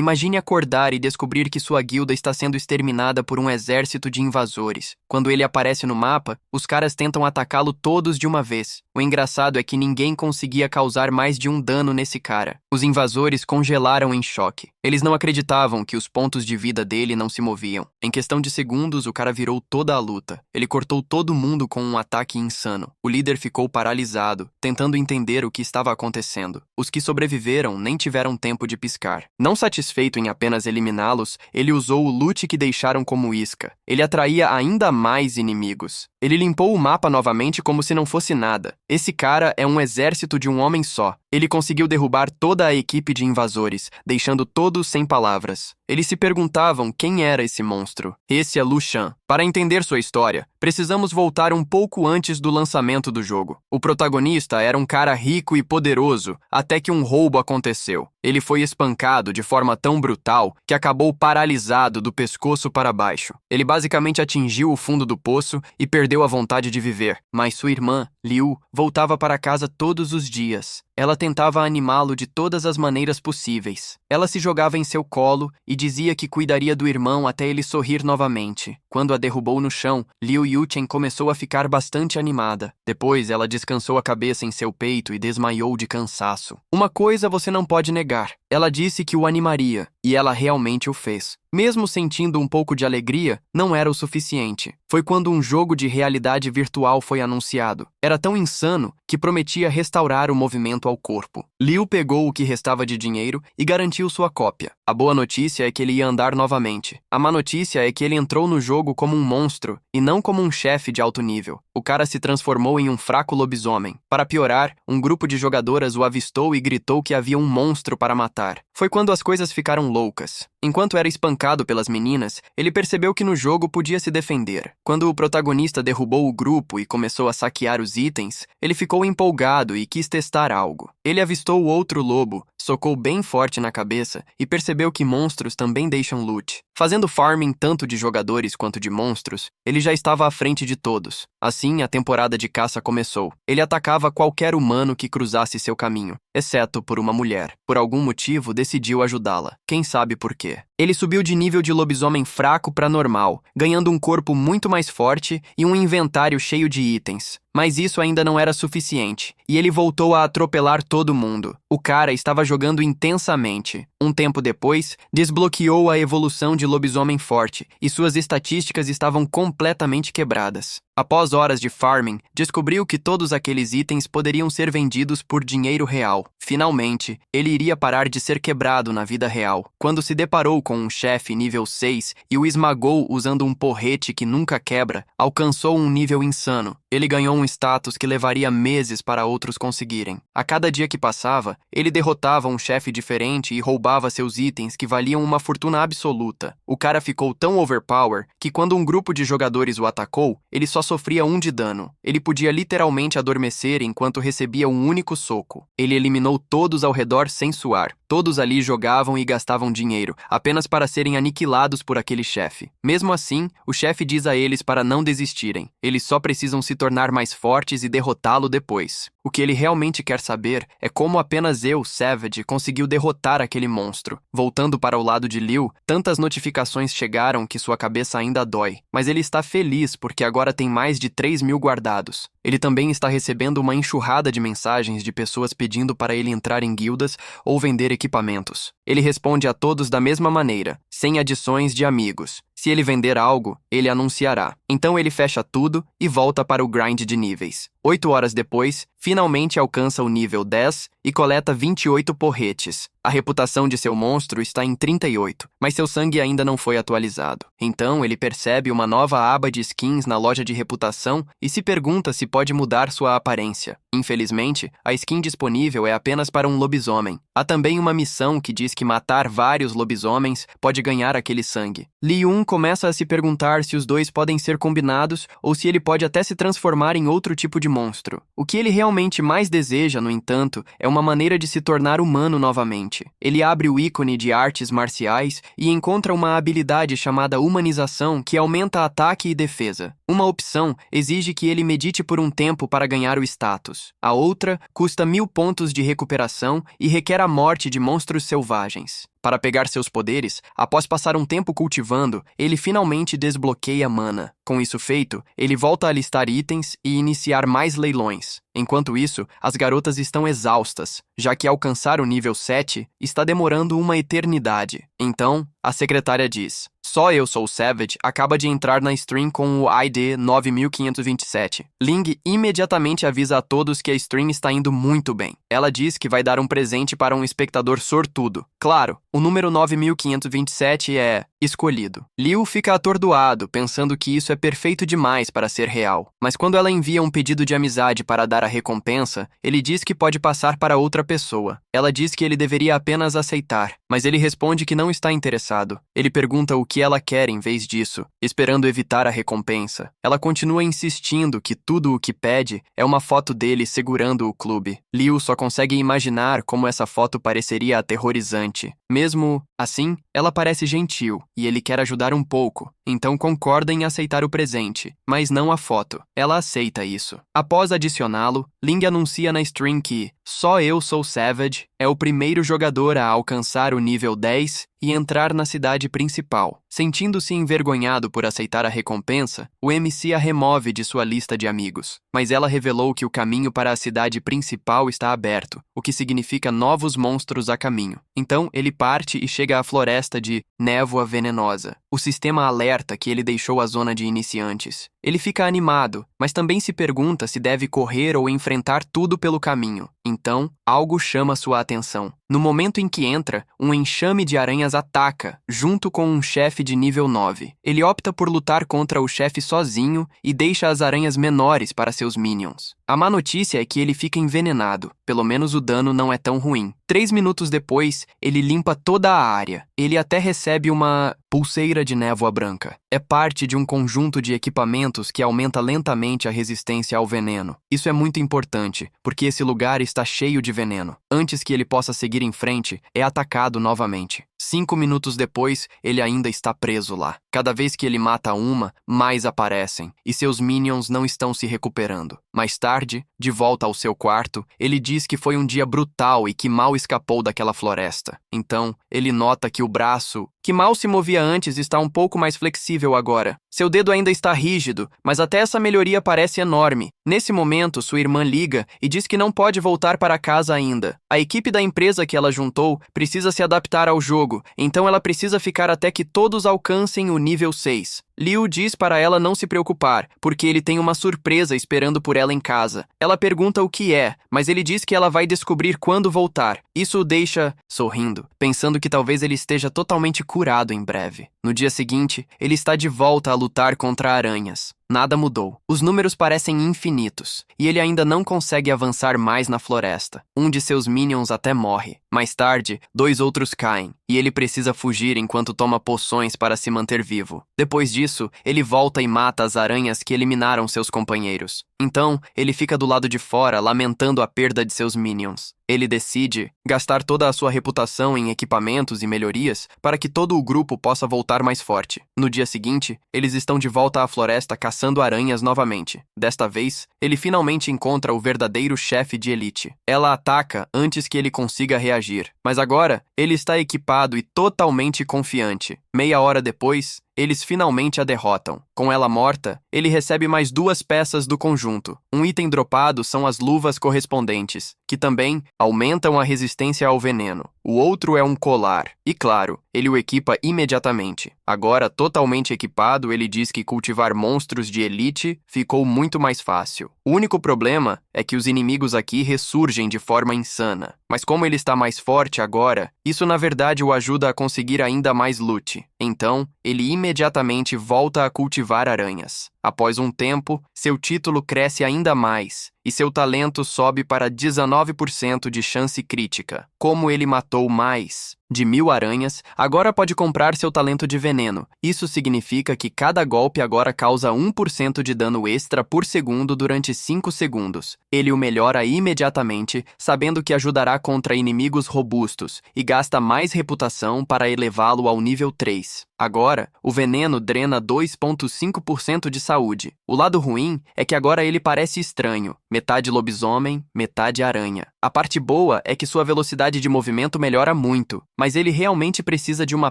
Imagine acordar e descobrir que sua guilda está sendo exterminada por um exército de invasores. Quando ele aparece no mapa, os caras tentam atacá-lo todos de uma vez. O engraçado é que ninguém conseguia causar mais de um dano nesse cara. Os invasores congelaram em choque. Eles não acreditavam que os pontos de vida dele não se moviam. Em questão de segundos, o cara virou toda a luta. Ele cortou todo mundo com um ataque insano. O líder ficou paralisado, tentando entender o que estava acontecendo. Os que sobreviveram nem tiveram tempo de piscar. Não satisfeito em apenas eliminá-los, ele usou o loot que deixaram como isca. Ele atraía ainda mais inimigos. Ele limpou o mapa novamente como se não fosse nada. Esse cara é um exército de um homem só. Ele conseguiu derrubar toda a equipe de invasores, deixando todos sem palavras. Eles se perguntavam quem era esse monstro. Esse é Lu Shan. Para entender sua história, precisamos voltar um pouco antes do lançamento do jogo. O protagonista era um cara rico e poderoso, até que um roubo aconteceu. Ele foi espancado de forma tão brutal que acabou paralisado do pescoço para baixo. Ele basicamente atingiu o fundo do poço e perdeu a vontade de viver. Mas sua irmã, Liu, voltava para casa todos os dias. Ela tentava animá-lo de todas as maneiras possíveis. Ela se jogava em seu colo e dizia que cuidaria do irmão até ele sorrir novamente. Quando a derrubou no chão, Liu Yuchen começou a ficar bastante animada. Depois, ela descansou a cabeça em seu peito e desmaiou de cansaço. Uma coisa você não pode negar. Ela disse que o animaria, e ela realmente o fez. Mesmo sentindo um pouco de alegria, não era o suficiente. Foi quando um jogo de realidade virtual foi anunciado. Era tão insano que prometia restaurar o movimento ao corpo. Liu pegou o que restava de dinheiro e garantiu sua cópia. A boa notícia é que ele ia andar novamente. A má notícia é que ele entrou no jogo como um monstro e não como um chefe de alto nível. O cara se transformou em um fraco lobisomem. Para piorar, um grupo de jogadoras o avistou e gritou que havia um monstro para matar. Foi quando as coisas ficaram loucas. Enquanto era espancado pelas meninas, ele percebeu que no jogo podia se defender. Quando o protagonista derrubou o grupo e começou a saquear os itens, ele ficou empolgado e quis testar algo. Ele avistou outro lobo, socou bem forte na cabeça e percebeu que monstros também deixam loot. Fazendo farming tanto de jogadores quanto de monstros, ele já estava à frente de todos. Assim, a temporada de caça começou. Ele atacava qualquer humano que cruzasse seu caminho, exceto por uma mulher. Por algum motivo, decidiu ajudá-la. Quem sabe por quê? Ele subiu de nível de lobisomem fraco para normal, ganhando um corpo muito mais forte e um inventário cheio de itens. Mas isso ainda não era suficiente, e ele voltou a atropelar todo mundo. O cara estava jogando intensamente. Um tempo depois, desbloqueou a evolução de lobisomem forte, e suas estatísticas estavam completamente quebradas. Após horas de farming, descobriu que todos aqueles itens poderiam ser vendidos por dinheiro real. Finalmente, ele iria parar de ser quebrado na vida real, quando se deparou com um chefe nível 6 e o esmagou usando um porrete que nunca quebra, alcançou um nível insano. Ele ganhou um status que levaria meses para outros conseguirem. A cada dia que passava, ele derrotava um chefe diferente e roubava seus itens que valiam uma fortuna absoluta. O cara ficou tão overpower que quando um grupo de jogadores o atacou, ele só sofria 1 de dano. Ele podia literalmente adormecer enquanto recebia um único soco. Ele eliminou todos ao redor sem suar. Todos ali jogavam e gastavam dinheiro, apenas para serem aniquilados por aquele chefe. Mesmo assim, o chefe diz a eles para não desistirem. Eles só precisam se tornar mais fortes e derrotá-lo depois. O que ele realmente quer saber é como apenas eu, Savage, conseguiu derrotar aquele monstro. Voltando para o lado de Liu, tantas notificações chegaram que sua cabeça ainda dói. Mas ele está feliz porque agora tem mais de 3.000 guardados. Ele também está recebendo uma enxurrada de mensagens de pessoas pedindo para ele entrar em guildas ou vender equipamentos. Ele responde a todos da mesma maneira, sem adições de amigos. Se ele vender algo, ele anunciará. Então ele fecha tudo e volta para o grind de níveis. 8 horas depois, finalmente alcança o nível 10 e coleta 28 porretes. A reputação de seu monstro está em 38, mas seu sangue ainda não foi atualizado. Então ele percebe uma nova aba de skins na loja de reputação e se pergunta se pode mudar sua aparência. Infelizmente, a skin disponível é apenas para um lobisomem. Há também uma missão que diz que matar vários lobisomens pode ganhar aquele sangue. Liu começa a se perguntar se os dois podem ser combinados ou se ele pode até se transformar em outro tipo de monstro. O que ele realmente mais deseja, no entanto, é uma maneira de se tornar humano novamente. Ele abre o ícone de artes marciais e encontra uma habilidade chamada humanização que aumenta ataque e defesa. Uma opção exige que ele medite por um tempo para ganhar o status. A outra custa 1.000 pontos de recuperação e requer a morte de monstros selvagens. Para pegar seus poderes, após passar um tempo cultivando, ele finalmente desbloqueia mana. Com isso feito, ele volta a listar itens e iniciar mais leilões. Enquanto isso, as garotas estão exaustas, já que alcançar o nível 7 está demorando uma eternidade. Então, a secretária diz: "Só eu sou Savage" acaba de entrar na stream com o ID 9527. Ling imediatamente avisa a todos que a stream está indo muito bem. Ela diz que vai dar um presente para um espectador sortudo. Claro, o número 9527 é escolhido. Liu fica atordoado, pensando que isso é perfeito demais para ser real. Mas quando ela envia um pedido de amizade para dar a recompensa, ele diz que pode passar para outra pessoa. Ela diz que ele deveria apenas aceitar, mas ele responde que não está interessado. Ele pergunta o que ela quer em vez disso, esperando evitar a recompensa. Ela continua insistindo que tudo o que pede é uma foto dele segurando o clube. Liu só consegue imaginar como essa foto pareceria aterrorizante. Mesmo assim, ela parece gentil e ele quer ajudar um pouco, então concorda em aceitar o presente, mas não a foto. Ela aceita isso. Após adicioná-lo, Ling anuncia na stream que "Só eu sou Savage" é o primeiro jogador a alcançar o nível 10 e entrar na cidade principal. Sentindo-se envergonhado por aceitar a recompensa, o MC a remove de sua lista de amigos. Mas ela revelou que o caminho para a cidade principal está aberto, o que significa novos monstros a caminho. Então, ele parte e chega à floresta de Névoa Venenosa. O sistema alerta que ele deixou a zona de iniciantes. Ele fica animado, mas também se pergunta se deve correr ou enfrentar tudo pelo caminho. Então, algo chama sua atenção. No momento em que entra, um enxame de aranhas ataca, junto com um chefe de nível 9. Ele opta por lutar contra o chefe sozinho e deixa as aranhas menores para seus minions. A má notícia é que ele fica envenenado, pelo menos o dano não é tão ruim. 3 minutos depois, ele limpa toda a área. Ele até recebe uma pulseira de névoa branca. É parte de um conjunto de equipamentos que aumenta lentamente a resistência ao veneno. Isso é muito importante, porque esse lugar está cheio de veneno. Antes que ele possa seguir em frente, é atacado novamente. 5 minutos depois, ele ainda está preso lá. Cada vez que ele mata uma, mais aparecem, e seus minions não estão se recuperando. Mais tarde, de volta ao seu quarto, ele diz que foi um dia brutal e que mal escapou daquela floresta. Então, ele nota que o braço, que mal se movia antes, está um pouco mais flexível agora. Seu dedo ainda está rígido, mas até essa melhoria parece enorme. Nesse momento, sua irmã liga e diz que não pode voltar para casa ainda. A equipe da empresa que ela juntou precisa se adaptar ao jogo, então ela precisa ficar até que todos alcancem o nível 6. Liu diz para ela não se preocupar, porque ele tem uma surpresa esperando por ela em casa. Ela pergunta o que é, mas ele diz que ela vai descobrir quando voltar. Isso o deixa sorrindo, pensando que talvez ele esteja totalmente curado em breve. No dia seguinte, ele está de volta a lutar contra aranhas. Nada mudou. Os números parecem infinitos, e ele ainda não consegue avançar mais na floresta. Um de seus minions até morre. Mais tarde, 2 outros caem, e ele precisa fugir enquanto toma poções para se manter vivo. Depois disso, ele volta e mata as aranhas que eliminaram seus companheiros. Então, ele fica do lado de fora, lamentando a perda de seus minions. Ele decide gastar toda a sua reputação em equipamentos e melhorias para que todo o grupo possa voltar mais forte. No dia seguinte, eles estão de volta à floresta caçando aranhas novamente. Desta vez, ele finalmente encontra o verdadeiro chefe de elite. Ela ataca antes que ele consiga reagir, mas agora ele está equipado e totalmente confiante. Meia hora depois, eles finalmente a derrotam. Com ela morta, ele recebe mais 2 peças do conjunto. Um item dropado são as luvas correspondentes, que também aumentam a resistência ao veneno. O outro é um colar. E claro, ele o equipa imediatamente. Agora, totalmente equipado, ele diz que cultivar monstros de elite ficou muito mais fácil. O único problema é que os inimigos aqui ressurgem de forma insana. Mas como ele está mais forte agora, isso na verdade o ajuda a conseguir ainda mais loot. Então, ele imediatamente volta a cultivar aranhas. Após um tempo, seu título cresce ainda mais e seu talento sobe para 19% de chance crítica. Como ele matou mais de 1000 aranhas, agora pode comprar seu talento de veneno. Isso significa que cada golpe agora causa 1% de dano extra por segundo durante 5 segundos. Ele o melhora imediatamente, sabendo que ajudará contra inimigos robustos e gasta mais reputação para elevá-lo ao nível 3. Agora, o veneno drena 2,5% de saúde. O lado ruim é que agora ele parece estranho. metade lobisomem, metade aranha. A parte boa é que sua velocidade de movimento melhora muito, mas ele realmente precisa de uma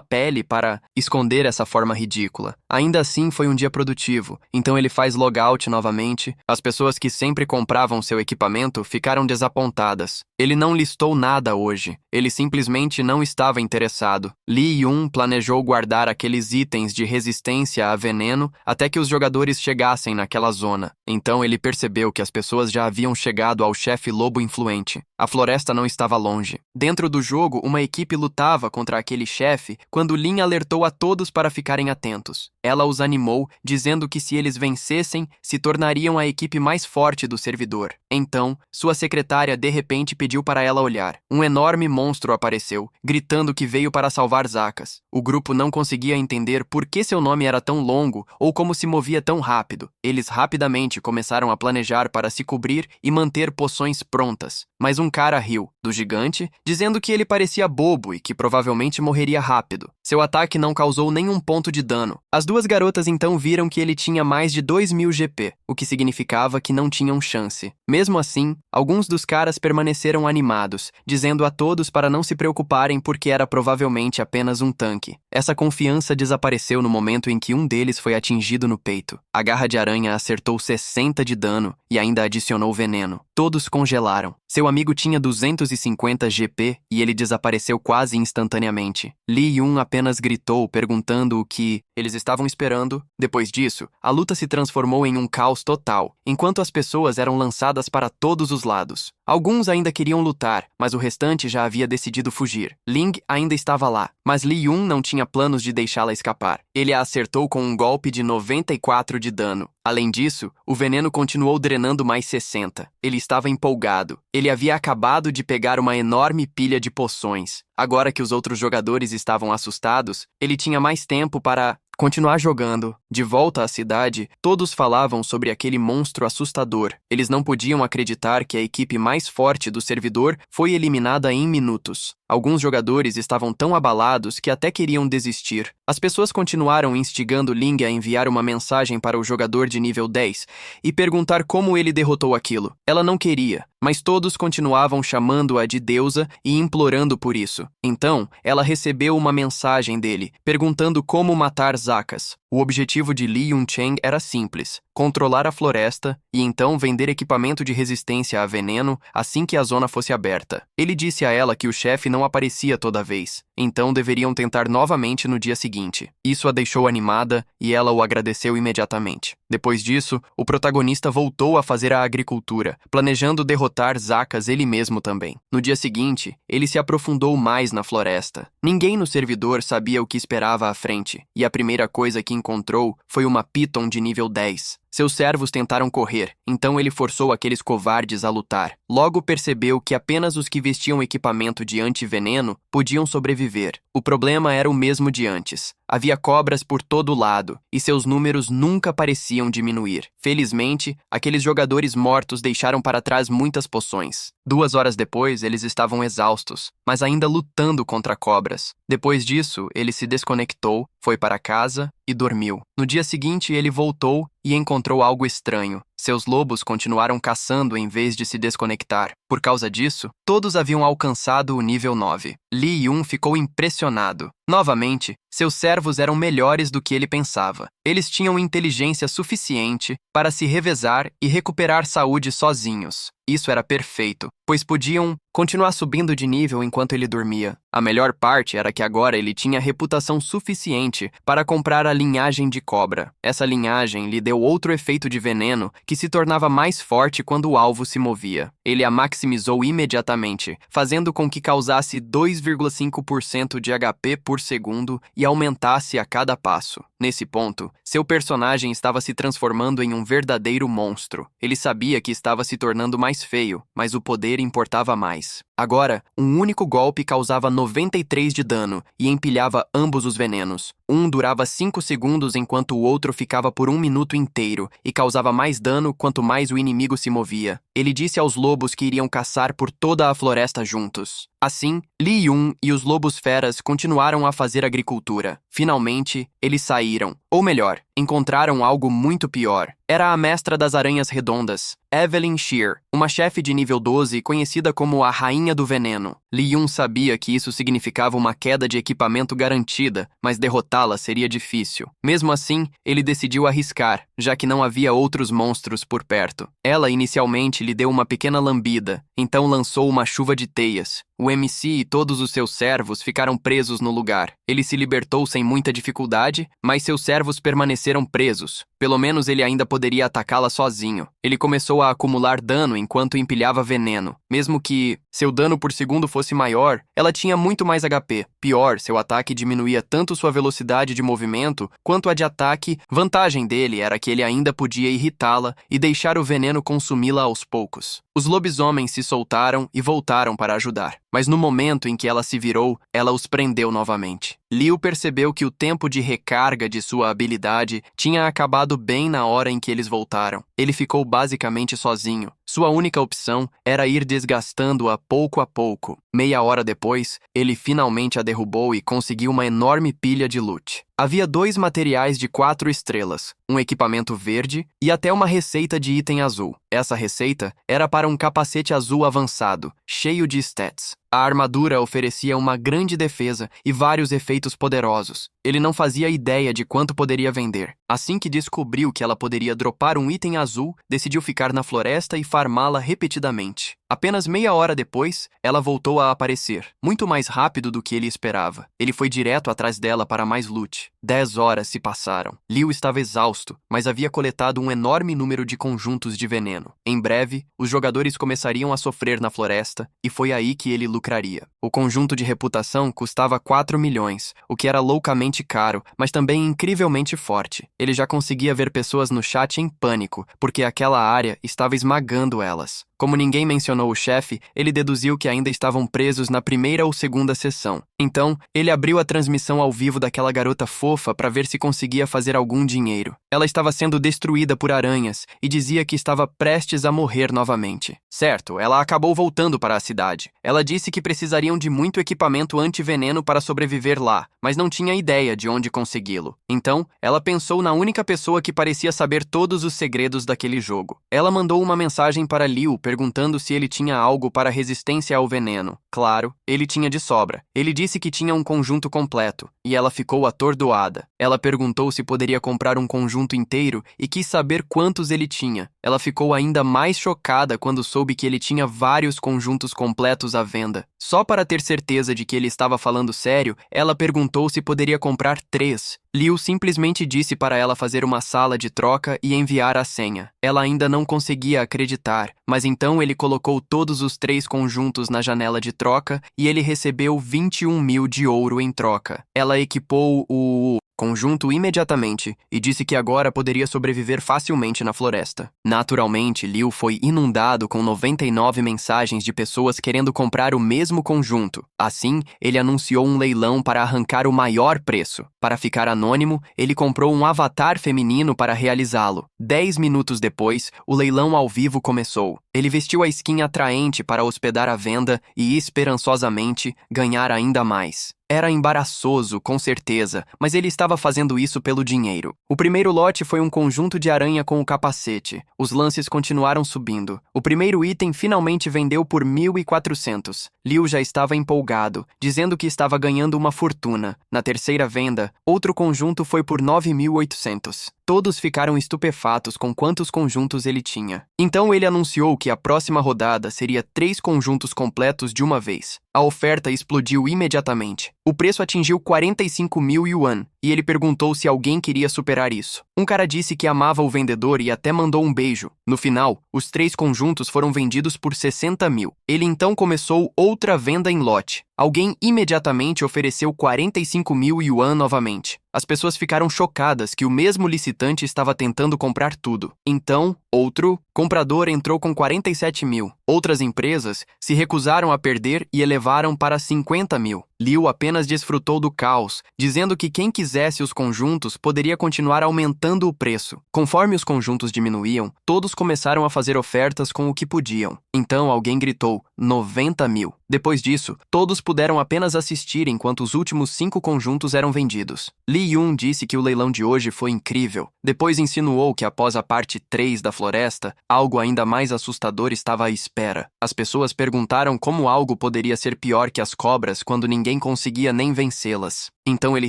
pele para esconder essa forma ridícula. Ainda assim, foi um dia produtivo, então ele faz logout novamente. As pessoas que sempre compravam seu equipamento ficaram desapontadas. Ele não listou nada hoje, ele simplesmente não estava interessado. Lee Yun planejou guardar aqueles itens de resistência a veneno até que os jogadores chegassem naquela zona. Então ele percebeu que as pessoas já haviam chegado ao chefe lobo influente. A floresta não estava longe. Dentro do jogo, uma equipe lutava contra aquele chefe quando Lin alertou a todos para ficarem atentos. Ela os animou, dizendo que se eles vencessem, se tornariam a equipe mais forte do servidor. Então, sua secretária de repente pediu para ela olhar. Um enorme monstro apareceu, gritando que veio para salvar Zakas. O grupo não conseguia entender por que seu nome era tão longo ou como se movia tão rápido. Eles rapidamente começaram a planejar para se cobrir e manter poções prontas. Mas um cara riu do gigante, dizendo que ele parecia bobo e que provavelmente morreria rápido. Seu ataque não causou nenhum ponto de dano. As duas garotas então viram que ele tinha mais de 2000 GP, o que significava que não tinham chance. Mesmo assim, alguns dos caras permaneceram animados, dizendo a todos para não se preocuparem porque era provavelmente apenas um tanque. Essa confiança desapareceu no momento em que um deles foi atingido no peito. A garra de aranha acertou 60 de dano e ainda adicionou veneno. Todos congelaram. Seu amigo tinha 250 GP e ele desapareceu quase instantaneamente. Lee Yun apenas gritou, perguntando o que eles estavam esperando. Depois disso, a luta se transformou em um caos total, enquanto as pessoas eram lançadas para todos os lados. Alguns ainda queriam lutar, mas o restante já havia decidido fugir. Ling ainda estava lá, mas Lee Yun não tinha planos de deixá-la escapar. Ele a acertou com um golpe de 94 de dano. Além disso, o veneno continuou drenando mais 60. Ele estava empolgado. Ele havia acabado de pegar uma enorme pilha de poções. Agora que os outros jogadores estavam assustados, ele tinha mais tempo para continuar jogando. De volta à cidade, todos falavam sobre aquele monstro assustador. Eles não podiam acreditar que a equipe mais forte do servidor foi eliminada em minutos. Alguns jogadores estavam tão abalados que até queriam desistir. As pessoas continuaram instigando Ling a enviar uma mensagem para o jogador de nível 10 e perguntar como ele derrotou aquilo. Ela não queria, mas todos continuavam chamando-a de deusa e implorando por isso. Então, ela recebeu uma mensagem dele, perguntando como matar Zakas. O objetivo de Li Yuncheng era simples: controlar a floresta e então vender equipamento de resistência a veneno assim que a zona fosse aberta. Ele disse a ela que o chefe não aparecia toda vez, então deveriam tentar novamente no dia seguinte. Isso a deixou animada e ela o agradeceu imediatamente. Depois disso, o protagonista voltou a fazer a agricultura, planejando derrotar Zakas ele mesmo também. No dia seguinte, ele se aprofundou mais na floresta. Ninguém no servidor sabia o que esperava à frente, e a primeira coisa que encontrou foi uma Python de nível 10. Seus servos tentaram correr, então ele forçou aqueles covardes a lutar. Logo percebeu que apenas os que vestiam equipamento de antiveneno podiam sobreviver. O problema era o mesmo de antes. Havia cobras por todo lado, e seus números nunca pareciam diminuir. Felizmente, aqueles jogadores mortos deixaram para trás muitas poções. 2 horas depois, eles estavam exaustos, mas ainda lutando contra cobras. Depois disso, ele se desconectou, foi para casa e dormiu. No dia seguinte, ele voltou e encontrou algo estranho. Seus lobos continuaram caçando em vez de se desconectar. Por causa disso, todos haviam alcançado o nível 9. Li Yun ficou impressionado. Novamente, seus servos eram melhores do que ele pensava. Eles tinham inteligência suficiente para se revezar e recuperar saúde sozinhos. Isso era perfeito, pois podiam continuar subindo de nível enquanto ele dormia. A melhor parte era que agora ele tinha reputação suficiente para comprar a linhagem de cobra. Essa linhagem lhe deu outro efeito de veneno que se tornava mais forte quando o alvo se movia. Ele a maximizou imediatamente, fazendo com que causasse 2,5% de HP por segundo e aumentasse a cada passo. Nesse ponto, seu personagem estava se transformando em um verdadeiro monstro. Ele sabia que estava se tornando mais feio, mas o poder importava mais. Agora, um único golpe causava 93 de dano e empilhava ambos os venenos. Um durava 5 segundos enquanto o outro ficava por 1 minuto inteiro e causava mais dano quanto mais o inimigo se movia. Ele disse aos lobos que iriam caçar por toda a floresta juntos. Assim, Li Yun e os lobos feras continuaram a fazer agricultura. Finalmente, eles saíram. Ou melhor, encontraram algo muito pior. Era a mestra das aranhas redondas. Evelyn Shear, uma chefe de nível 12 conhecida como a Rainha do Veneno. Li Yun sabia que isso significava uma queda de equipamento garantida, mas derrotá-la seria difícil. Mesmo assim, ele decidiu arriscar, já que não havia outros monstros por perto. Ela inicialmente lhe deu uma pequena lambida, então lançou uma chuva de teias. O MC e todos os seus servos ficaram presos no lugar. Ele se libertou sem muita dificuldade, mas seus servos permaneceram presos. Pelo menos ele ainda poderia atacá-la sozinho. Ele começou a acumular dano enquanto empilhava veneno. Mesmo que seu dano por segundo fosse maior, ela tinha muito mais HP. Pior, seu ataque diminuía tanto sua velocidade de movimento quanto a de ataque. Vantagem dele era que ele ainda podia irritá-la e deixar o veneno consumi-la aos poucos. Os lobisomens se soltaram e voltaram para ajudar. Mas no momento em que ela se virou, ela os prendeu novamente. Liu percebeu que o tempo de recarga de sua habilidade tinha acabado bem na hora em que eles voltaram. Ele ficou basicamente sozinho. Sua única opção era ir desgastando-a pouco a pouco. Meia hora depois, ele finalmente a derrubou e conseguiu uma enorme pilha de loot. Havia 2 materiais de 4 estrelas, um equipamento verde e até uma receita de item azul. Essa receita era para um capacete azul avançado, cheio de stats. A armadura oferecia uma grande defesa e vários efeitos poderosos. Ele não fazia ideia de quanto poderia vender. Assim que descobriu que ela poderia dropar um item azul, decidiu ficar na floresta e farmá-la repetidamente. Apenas meia hora depois, ela voltou a aparecer, muito mais rápido do que ele esperava. Ele foi direto atrás dela para mais loot. 10 horas se passaram. Liu estava exausto, mas havia coletado um enorme número de conjuntos de veneno. Em breve, os jogadores começariam a sofrer na floresta, e foi aí que ele lucraria. O conjunto de reputação custava 4 milhões, o que era loucamente caro, mas também incrivelmente forte. Ele já conseguia ver pessoas no chat em pânico, porque aquela área estava esmagando elas. Como ninguém mencionou o chefe, ele deduziu que ainda estavam presos na primeira ou segunda sessão. Então, ele abriu a transmissão ao vivo daquela garota fofa para ver se conseguia fazer algum dinheiro. Ela estava sendo destruída por aranhas e dizia que estava prestes a morrer novamente. Certo, ela acabou voltando para a cidade. Ela disse que precisariam de muito equipamento anti-veneno para sobreviver lá, mas não tinha ideia de onde consegui-lo. Então, ela pensou na única pessoa que parecia saber todos os segredos daquele jogo. Ela mandou uma mensagem para Liu perguntando se ele tinha algo para resistência ao veneno. Claro, ele tinha de sobra. Ele disse que tinha um conjunto completo, e ela ficou atordoada. Ela perguntou se poderia comprar um conjunto inteiro e quis saber quantos ele tinha. Ela ficou ainda mais chocada quando soube que ele tinha vários conjuntos completos à venda. Só para ter certeza de que ele estava falando sério, ela perguntou se poderia comprar 3. Liu simplesmente disse para ela fazer uma sala de troca e enviar a senha. Ela ainda não conseguia acreditar, mas então ele colocou todos os 3 conjuntos na janela de troca e ele recebeu 21 mil de ouro em troca. Ela equipou o conjunto imediatamente e disse que agora poderia sobreviver facilmente na floresta. Naturalmente, Liu foi inundado com 99 mensagens de pessoas querendo comprar o mesmo conjunto. Assim, ele anunciou um leilão para arrancar o maior preço. Para ficar anônimo, ele comprou um avatar feminino para realizá-lo. 10 minutos depois, o leilão ao vivo começou. Ele vestiu a skin atraente para hospedar a venda e, esperançosamente, ganhar ainda mais. Era embaraçoso, com certeza, mas ele estava fazendo isso pelo dinheiro. O primeiro lote foi um conjunto de aranha com o capacete. Os lances continuaram subindo. O primeiro item finalmente vendeu por 1.400. Liu já estava empolgado, dizendo que estava ganhando uma fortuna. Na terceira venda, outro conjunto foi por 9.800. Todos ficaram estupefatos com quantos conjuntos ele tinha. Então ele anunciou que a próxima rodada seria 3 conjuntos completos de uma vez. A oferta explodiu imediatamente. O preço atingiu 45 mil yuan, e ele perguntou se alguém queria superar isso. Um cara disse que amava o vendedor e até mandou um beijo. No final, os 3 conjuntos foram vendidos por 60 mil. Ele então começou outra venda em lote. Alguém imediatamente ofereceu 45 mil yuan novamente. As pessoas ficaram chocadas que o mesmo licitante estava tentando comprar tudo. Então, outro comprador entrou com 47 mil. Outras empresas se recusaram a perder e elevaram para 50 mil. Liu apenas desfrutou do caos, dizendo que quem quisesse os conjuntos poderia continuar aumentando o preço. Conforme os conjuntos diminuíam, todos começaram a fazer ofertas com o que podiam. Então alguém gritou, 90 mil. Depois disso, todos puderam apenas assistir enquanto os últimos 5 conjuntos eram vendidos. Lee Yun disse que o leilão de hoje foi incrível. Depois insinuou que após a parte 3 da floresta, algo ainda mais assustador estava à espera. As pessoas perguntaram como algo poderia ser pior que as cobras quando ninguém conseguia nem vencê-las. Então ele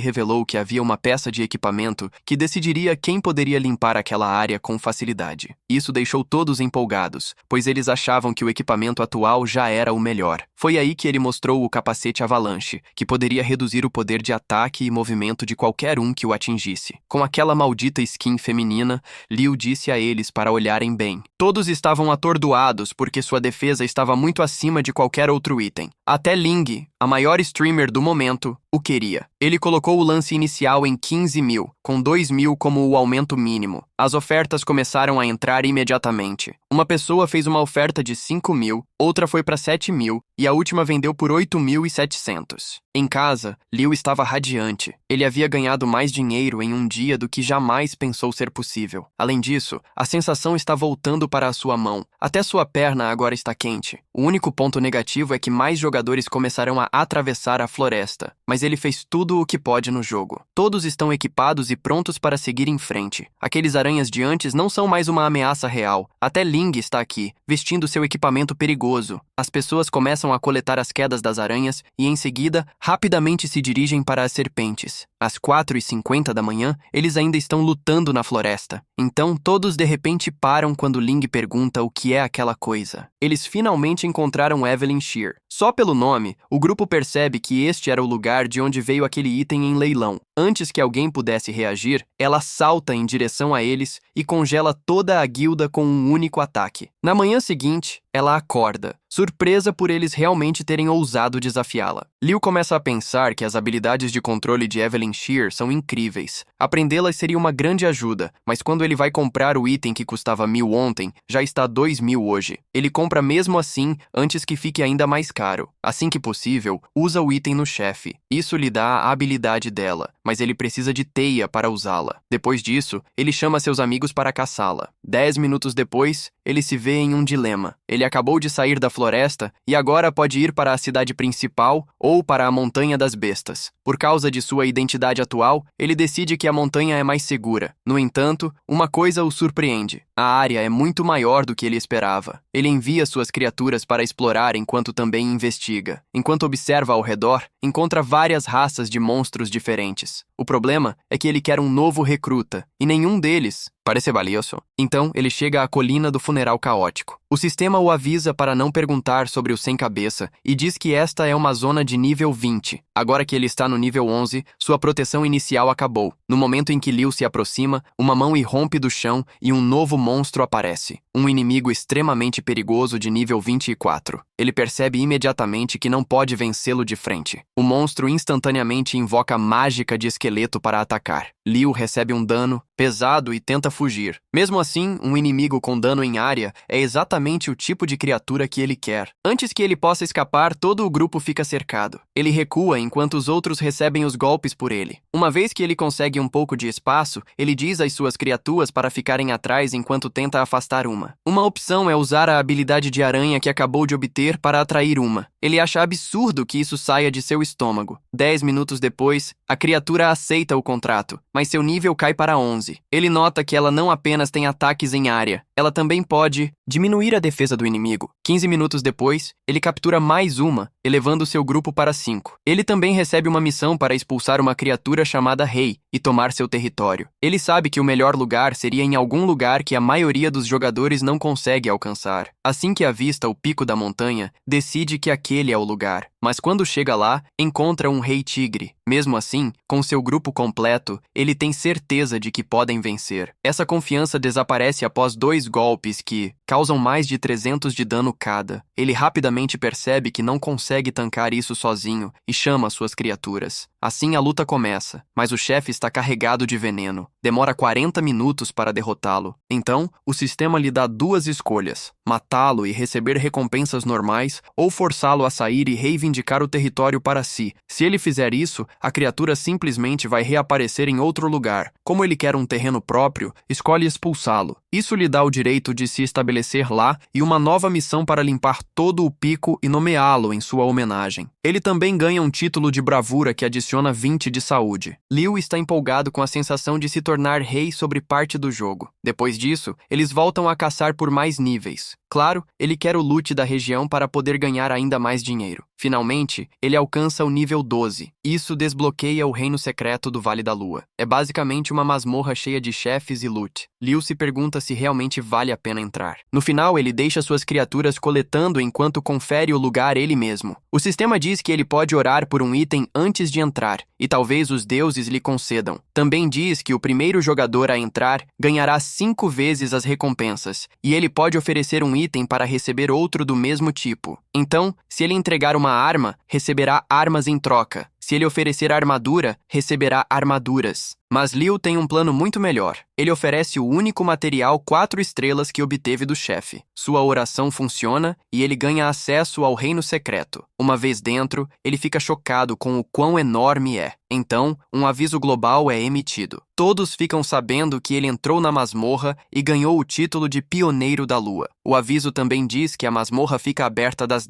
revelou que havia uma peça de equipamento que decidiria quem poderia limpar aquela área com facilidade. Isso deixou todos empolgados, pois eles achavam que o equipamento atual já era o melhor. Foi aí que ele mostrou o capacete avalanche, que poderia reduzir o poder de ataque e movimento de qualquer um que o atingisse. Com aquela maldita skin feminina, Liu disse a eles para olharem bem. Todos estavam atordoados porque sua defesa estava muito acima de qualquer outro item. Até Ling, a maior streamer do momento, o queria. Ele colocou o lance inicial em 15 mil, com 2 mil como o aumento mínimo. As ofertas começaram a entrar imediatamente. Uma pessoa fez uma oferta de 5 mil, outra foi para 7 mil e a última vendeu por 8.700. Em casa, Liu estava radiante. Ele havia ganhado mais dinheiro em um dia do que jamais pensou ser possível. Além disso, a sensação está voltando para a sua mão. Até sua perna agora está quente. O único ponto negativo é que mais jogadores começarão a atravessar a floresta, mas ele fez tudo o que pode no jogo. Todos estão equipados e prontos para seguir em frente. Aqueles aranhas de antes não são mais uma ameaça real. Até Ling está aqui, vestindo seu equipamento perigoso. As pessoas começam a coletar as quedas das aranhas e, em seguida, rapidamente se dirigem para as serpentes. Às 4h50 da manhã, eles ainda estão lutando na floresta. Então, todos de repente param quando Ling pergunta o que é aquela coisa. Eles finalmente encontraram Evelyn Shear. Só pelo nome, o grupo percebe que este era o lugar de onde veio aquele item em leilão. Antes que alguém pudesse reagir, ela salta em direção a eles e congela toda a guilda com um único ataque. Na manhã seguinte, ela acorda, surpresa por eles realmente terem ousado desafiá-la. Liu começa a pensar que as habilidades de controle de Evelyn Shear são incríveis. Aprendê-las seria uma grande ajuda, mas quando ele vai comprar o item que custava 1.000 ontem, já está 2.000 hoje. Ele compra mesmo assim, antes que fique ainda mais caro. Assim que possível, usa o item no chefe. Isso lhe dá a habilidade dela, mas ele precisa de teia para usá-la. Depois disso, ele chama seus amigos para caçá-la. 10 minutos depois, ele se vê em um dilema. Ele acabou de sair da floresta e agora pode ir para a cidade principal ou para a Montanha das Bestas. Por causa de sua identidade atual, ele decide que a montanha é mais segura. No entanto, uma coisa o surpreende. A área é muito maior do que ele esperava. Ele envia suas criaturas para explorar enquanto também investiga. Enquanto observa ao redor, encontra várias raças de monstros diferentes. O problema é que ele quer um novo recruta, e nenhum deles parece valioso. Então, ele chega à colina do funeral caótico. O sistema o avisa para não perguntar sobre o sem-cabeça e diz que esta é uma zona de nível 20. Agora que ele está no nível 11, sua proteção inicial acabou. No momento em que Liu se aproxima, uma mão irrompe do chão e um novo monstro aparece. Um inimigo extremamente perigoso de nível 24. Ele percebe imediatamente que não pode vencê-lo de frente. O monstro instantaneamente invoca a mágica de esqueleto para atacar. Liu recebe um dano pesado e tenta fugir. Mesmo assim, um inimigo com dano em área é exatamente o tipo de criatura que ele quer. Antes que ele possa escapar, todo o grupo fica cercado. Ele recua enquanto os outros recebem os golpes por ele. Uma vez que ele consegue um pouco de espaço, ele diz às suas criaturas para ficarem atrás enquanto tenta afastar uma. Uma opção é usar a habilidade de aranha que acabou de obter para atrair uma. Ele acha absurdo que isso saia de seu estômago. 10 minutos depois, a criatura aceita o contrato, mas seu nível cai para 11. Ele nota que ela não apenas tem ataques em área, ela também pode diminuir a defesa do inimigo. 15 minutos depois, ele captura mais uma, elevando seu grupo para 5. Ele também recebe uma missão para expulsar uma criatura chamada Rei e tomar seu território. Ele sabe que o melhor lugar seria em algum lugar que a maioria dos jogadores não consegue alcançar. Assim que avista o pico da montanha, decide que aquele é o lugar. Mas quando chega lá, encontra um Rei Tigre. Mesmo assim, com seu grupo completo, ele tem certeza de que podem vencer. Essa confiança desaparece após 2 golpes que causam mais de 300 de dano cada. Ele rapidamente percebe que não consegue tancar isso sozinho e chama suas criaturas. Assim a luta começa, mas o chefe está carregado de veneno. Demora 40 minutos para derrotá-lo. Então, o sistema lhe dá 2 escolhas: matá-lo e receber recompensas normais, ou forçá-lo a sair e reivindicar o território para si. Se ele fizer isso, a criatura simplesmente vai reaparecer em outro lugar. Como ele quer um terreno próprio, escolhe expulsá-lo. Isso lhe dá o direito de se estabelecer lá e uma nova missão para limpar todo o pico e nomeá-lo em sua homenagem. Ele também ganha um título de bravura que adiciona 20 de saúde. Liu está empolgado com a sensação de se tornar rei sobre parte do jogo. Depois disso, eles voltam a caçar por mais níveis. Claro, ele quer o loot da região para poder ganhar ainda mais dinheiro. Finalmente, ele alcança o nível 12. Isso desbloqueia o reino secreto do Vale da Lua. É basicamente uma masmorra cheia de chefes e loot. Liu se pergunta se realmente vale a pena entrar. No final, ele deixa suas criaturas coletando enquanto confere o lugar ele mesmo. O sistema diz que ele pode orar por um item antes de entrar, e talvez os deuses lhe concedam. Também diz que o primeiro jogador a entrar ganhará 5 vezes as recompensas, e ele pode oferecer um item para receber outro do mesmo tipo. Então, se ele entregar uma arma, receberá armas em troca. Se ele oferecer armadura, receberá armaduras. Mas Liu tem um plano muito melhor. Ele oferece o único material 4 estrelas que obteve do chefe. Sua oração funciona e ele ganha acesso ao reino secreto. Uma vez dentro, ele fica chocado com o quão enorme é. Então, um aviso global é emitido. Todos ficam sabendo que ele entrou na masmorra e ganhou o título de Pioneiro da Lua. O aviso também diz que a masmorra fica aberta das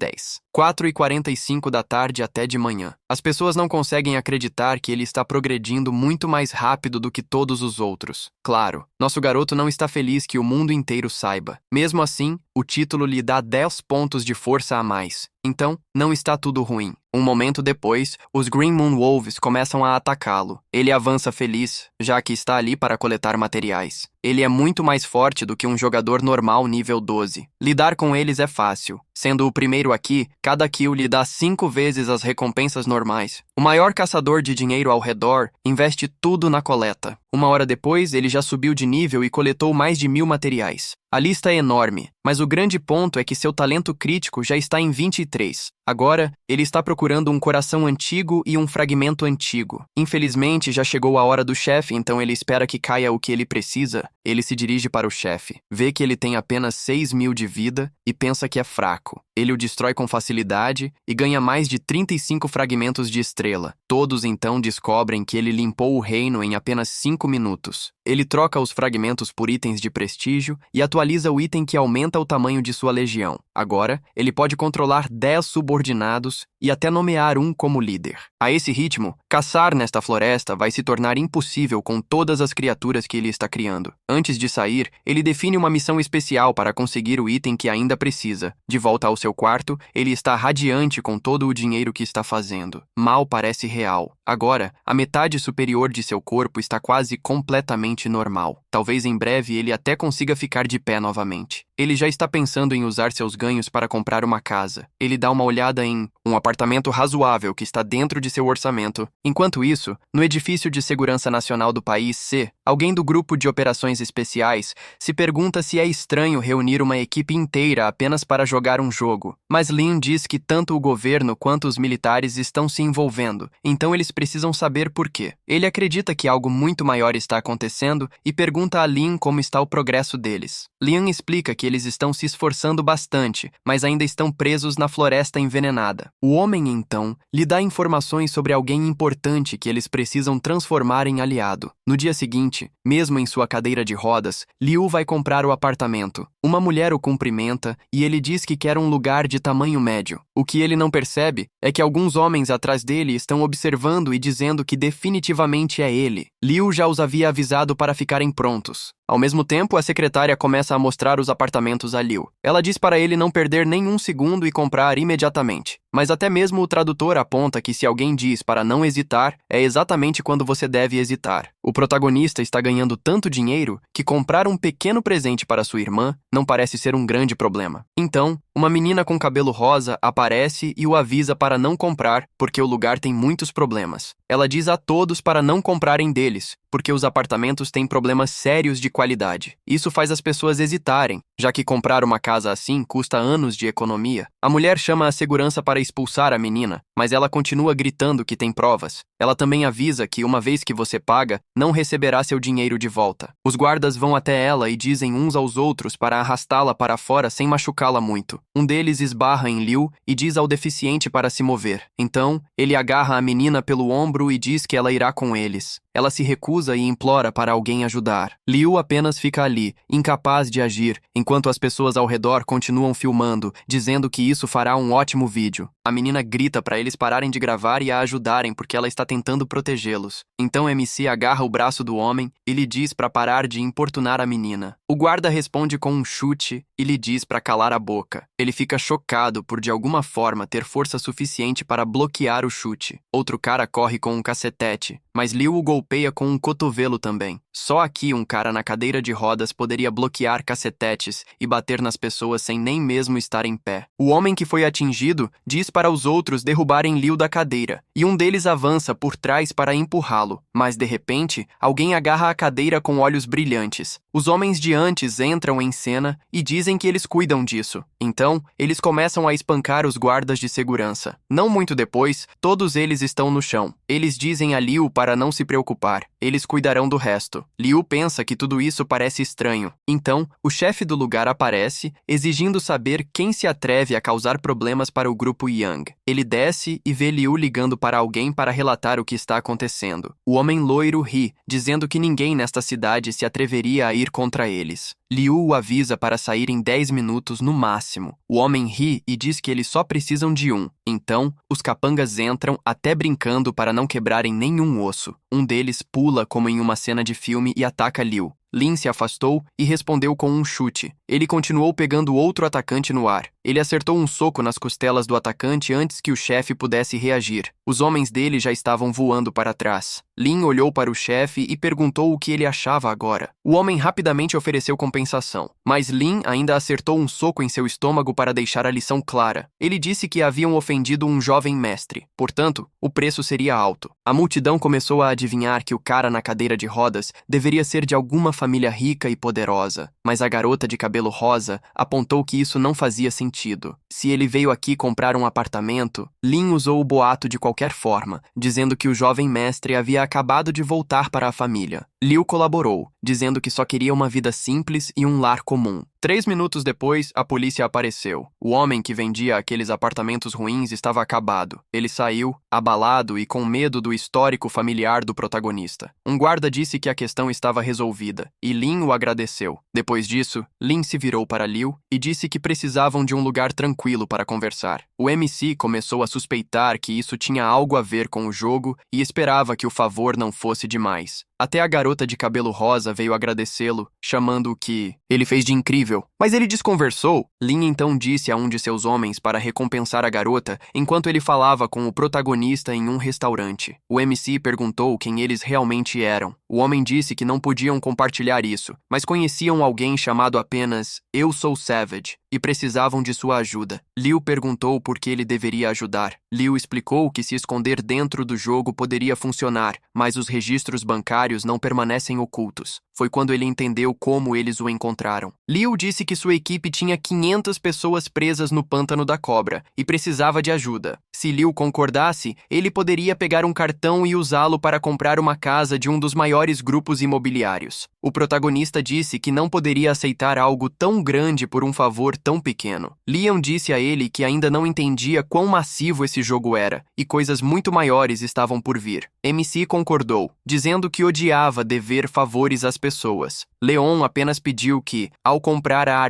4h45 da tarde até de manhã. As pessoas não conseguem acreditar que ele está progredindo muito mais rápido do que todos os outros. Claro, nosso garoto não está feliz que o mundo inteiro saiba. Mesmo assim, o título lhe dá 10 pontos de força a mais. Então, não está tudo ruim. Um momento depois, os Green Moon Wolves começam a atacá-lo. Ele avança feliz, já que está ali para coletar materiais. Ele é muito mais forte do que um jogador normal nível 12. Lidar com eles é fácil. Sendo o primeiro aqui, cada kill lhe dá 5 vezes as recompensas normais. O maior caçador de dinheiro ao redor investe tudo na coleta. Uma hora depois, ele já subiu de nível e coletou mais de 1000 materiais. A lista é enorme, mas o grande ponto é que seu talento crítico já está em 23. Agora, ele está procurando um coração antigo e um fragmento antigo. Infelizmente, já chegou a hora do chefe, então ele espera que caia o que ele precisa. Ele se dirige para o chefe, vê que ele tem apenas 6.000 de vida e pensa que é fraco. Ele o destrói com facilidade e ganha mais de 35 fragmentos de estrela. Todos então descobrem que ele limpou o reino em apenas 5 minutos. Ele troca os fragmentos por itens de prestígio e atualiza o item que aumenta o tamanho de sua legião. Agora, ele pode controlar 10 subordinados e até nomear um como líder. A esse ritmo, caçar nesta floresta vai se tornar impossível com todas as criaturas que ele está criando. Antes de sair, ele define uma missão especial para conseguir o item que ainda precisa. De volta ao seu quarto, ele está radiante com todo o dinheiro que está fazendo. Mal parece real. Agora, a metade superior de seu corpo está quase completamente normal. Talvez em breve ele até consiga ficar de pé novamente. Ele já está pensando em usar seus ganhos para comprar uma casa. Ele dá uma olhada em um apartamento razoável que está dentro de seu orçamento. Enquanto isso, no edifício de segurança nacional do país C, alguém do grupo de operações especiais se pergunta se é estranho reunir uma equipe inteira apenas para jogar um jogo. Mas Lin diz que tanto o governo quanto os militares estão se envolvendo, então eles precisam saber por quê. Ele acredita que algo muito maior está acontecendo e pergunta a Lin como está o progresso deles. Lin explica que eles estão se esforçando bastante, mas ainda estão presos na floresta envenenada. O homem, então, lhe dá informações sobre alguém importante que eles precisam transformar em aliado. No dia seguinte, mesmo em sua cadeira de rodas, Liu vai comprar o apartamento. Uma mulher o cumprimenta e ele diz que quer um lugar de tamanho médio. O que ele não percebe é que alguns homens atrás dele estão observando e dizendo que definitivamente é ele. Liu já os havia avisado para ficarem prontos. Ao mesmo tempo, a secretária começa a mostrar os apartamentos a Liu. Ela diz para ele não perder nenhum segundo e comprar imediatamente. Mas até mesmo o tradutor aponta que se alguém diz para não hesitar, é exatamente quando você deve hesitar. O protagonista está ganhando tanto dinheiro que comprar um pequeno presente para sua irmã não parece ser um grande problema. Então, uma menina com cabelo rosa aparece e o avisa para não comprar porque o lugar tem muitos problemas. Ela diz a todos para não comprarem deles, porque os apartamentos têm problemas sérios de qualidade. Isso faz as pessoas hesitarem, já que comprar uma casa assim custa anos de economia. A mulher chama a segurança para expulsar a menina, mas ela continua gritando que tem provas. Ela também avisa que uma vez que você paga, não receberá seu dinheiro de volta. Os guardas vão até ela e dizem uns aos outros para arrastá-la para fora sem machucá-la muito. Um deles esbarra em Liu e diz ao deficiente para se mover. Então, ele agarra a menina pelo ombro e diz que ela irá com eles. Ela se recusa e implora para alguém ajudar. Liu apenas fica ali, incapaz de agir, enquanto as pessoas ao redor continuam filmando, dizendo que isso fará um ótimo vídeo. A menina grita para eles pararem de gravar e a ajudarem porque ela está tentando protegê-los. Então MC agarra o braço do homem e lhe diz para parar de importunar a menina. O guarda responde com um chute e lhe diz para calar a boca. Ele fica chocado por de alguma forma ter força suficiente para bloquear o chute. Outro cara corre com um cacetete, mas Liu o golpeia com um cotovelo também. Só aqui um cara na cadeira de rodas poderia bloquear cacetetes e bater nas pessoas sem nem mesmo estar em pé. O homem que foi atingido diz para os outros derrubarem Liu da cadeira, e um deles avança por trás para empurrá-lo. Mas de repente, alguém agarra a cadeira com olhos brilhantes. Os homens de antes entram em cena e dizem que eles cuidam disso. Então, eles começam a espancar os guardas de segurança. Não muito depois, todos eles estão no chão. Eles dizem a Liu para não se preocupar. Eles cuidarão do resto. Liu pensa que tudo isso parece estranho. Então, o chefe do lugar aparece, exigindo saber quem se atreve a causar problemas para o grupo Yang. Ele desce e vê Liu ligando para alguém para relatar o que está acontecendo. O homem loiro ri, dizendo que ninguém nesta cidade se atreveria a ir contra eles. Liu o avisa para sair em 10 minutos no máximo. O homem ri e diz que eles só precisam de um. Então, os capangas entram, até brincando para não quebrarem nenhum osso. Um deles pula como em uma cena de filme e ataca Liu. Lin se afastou e respondeu com um chute. Ele continuou pegando outro atacante no ar. Ele acertou um soco nas costelas do atacante antes que o chefe pudesse reagir. Os homens dele já estavam voando para trás. Lin olhou para o chefe e perguntou o que ele achava agora. O homem rapidamente ofereceu compensação, mas Lin ainda acertou um soco em seu estômago para deixar a lição clara. Ele disse que haviam ofendido um jovem mestre, portanto, o preço seria alto. A multidão começou a adivinhar que o cara na cadeira de rodas deveria ser de alguma família rica e poderosa, mas a garota de cabelo rosa apontou que isso não fazia sentido. Se ele veio aqui comprar um apartamento, Lin usou o boato de qualquer forma, dizendo que o jovem mestre havia acabado de voltar para a família. Liu colaborou, dizendo que só queria uma vida simples e um lar comum. 3 minutos depois, a polícia apareceu. O homem que vendia aqueles apartamentos ruins estava acabado. Ele saiu, abalado e com medo do histórico familiar do protagonista. Um guarda disse que a questão estava resolvida, e Lin o agradeceu. Depois disso, Lin se virou para Liu e disse que precisavam de um lugar tranquilo para conversar. O MC começou a suspeitar que isso tinha algo a ver com o jogo e esperava que o favor não fosse demais. Até a garota de cabelo rosa veio agradecê-lo, chamando o que ele fez de incrível. Mas ele desconversou. Lin então disse a um de seus homens para recompensar a garota enquanto ele falava com o protagonista em um restaurante. O MC perguntou quem eles realmente eram. O homem disse que não podiam compartilhar isso, mas conheciam alguém chamado apenas Eu Sou Savage e precisavam de sua ajuda. Liu perguntou por que ele deveria ajudar. Liu explicou que se esconder dentro do jogo poderia funcionar, mas os registros bancários não permanecem ocultos. Foi quando ele entendeu como eles o encontraram. Liu disse que sua equipe tinha 500 pessoas presas no pântano da cobra e precisava de ajuda. Se Liu concordasse, ele poderia pegar um cartão e usá-lo para comprar uma casa de um dos maiores grupos imobiliários. O protagonista disse que não poderia aceitar algo tão grande por um favor tão pequeno. Leon disse a ele que ainda não entendia quão massivo esse jogo era e coisas muito maiores estavam por vir. MC concordou, dizendo que odiava dever favores às pessoas. Leon apenas pediu que, ao comprar a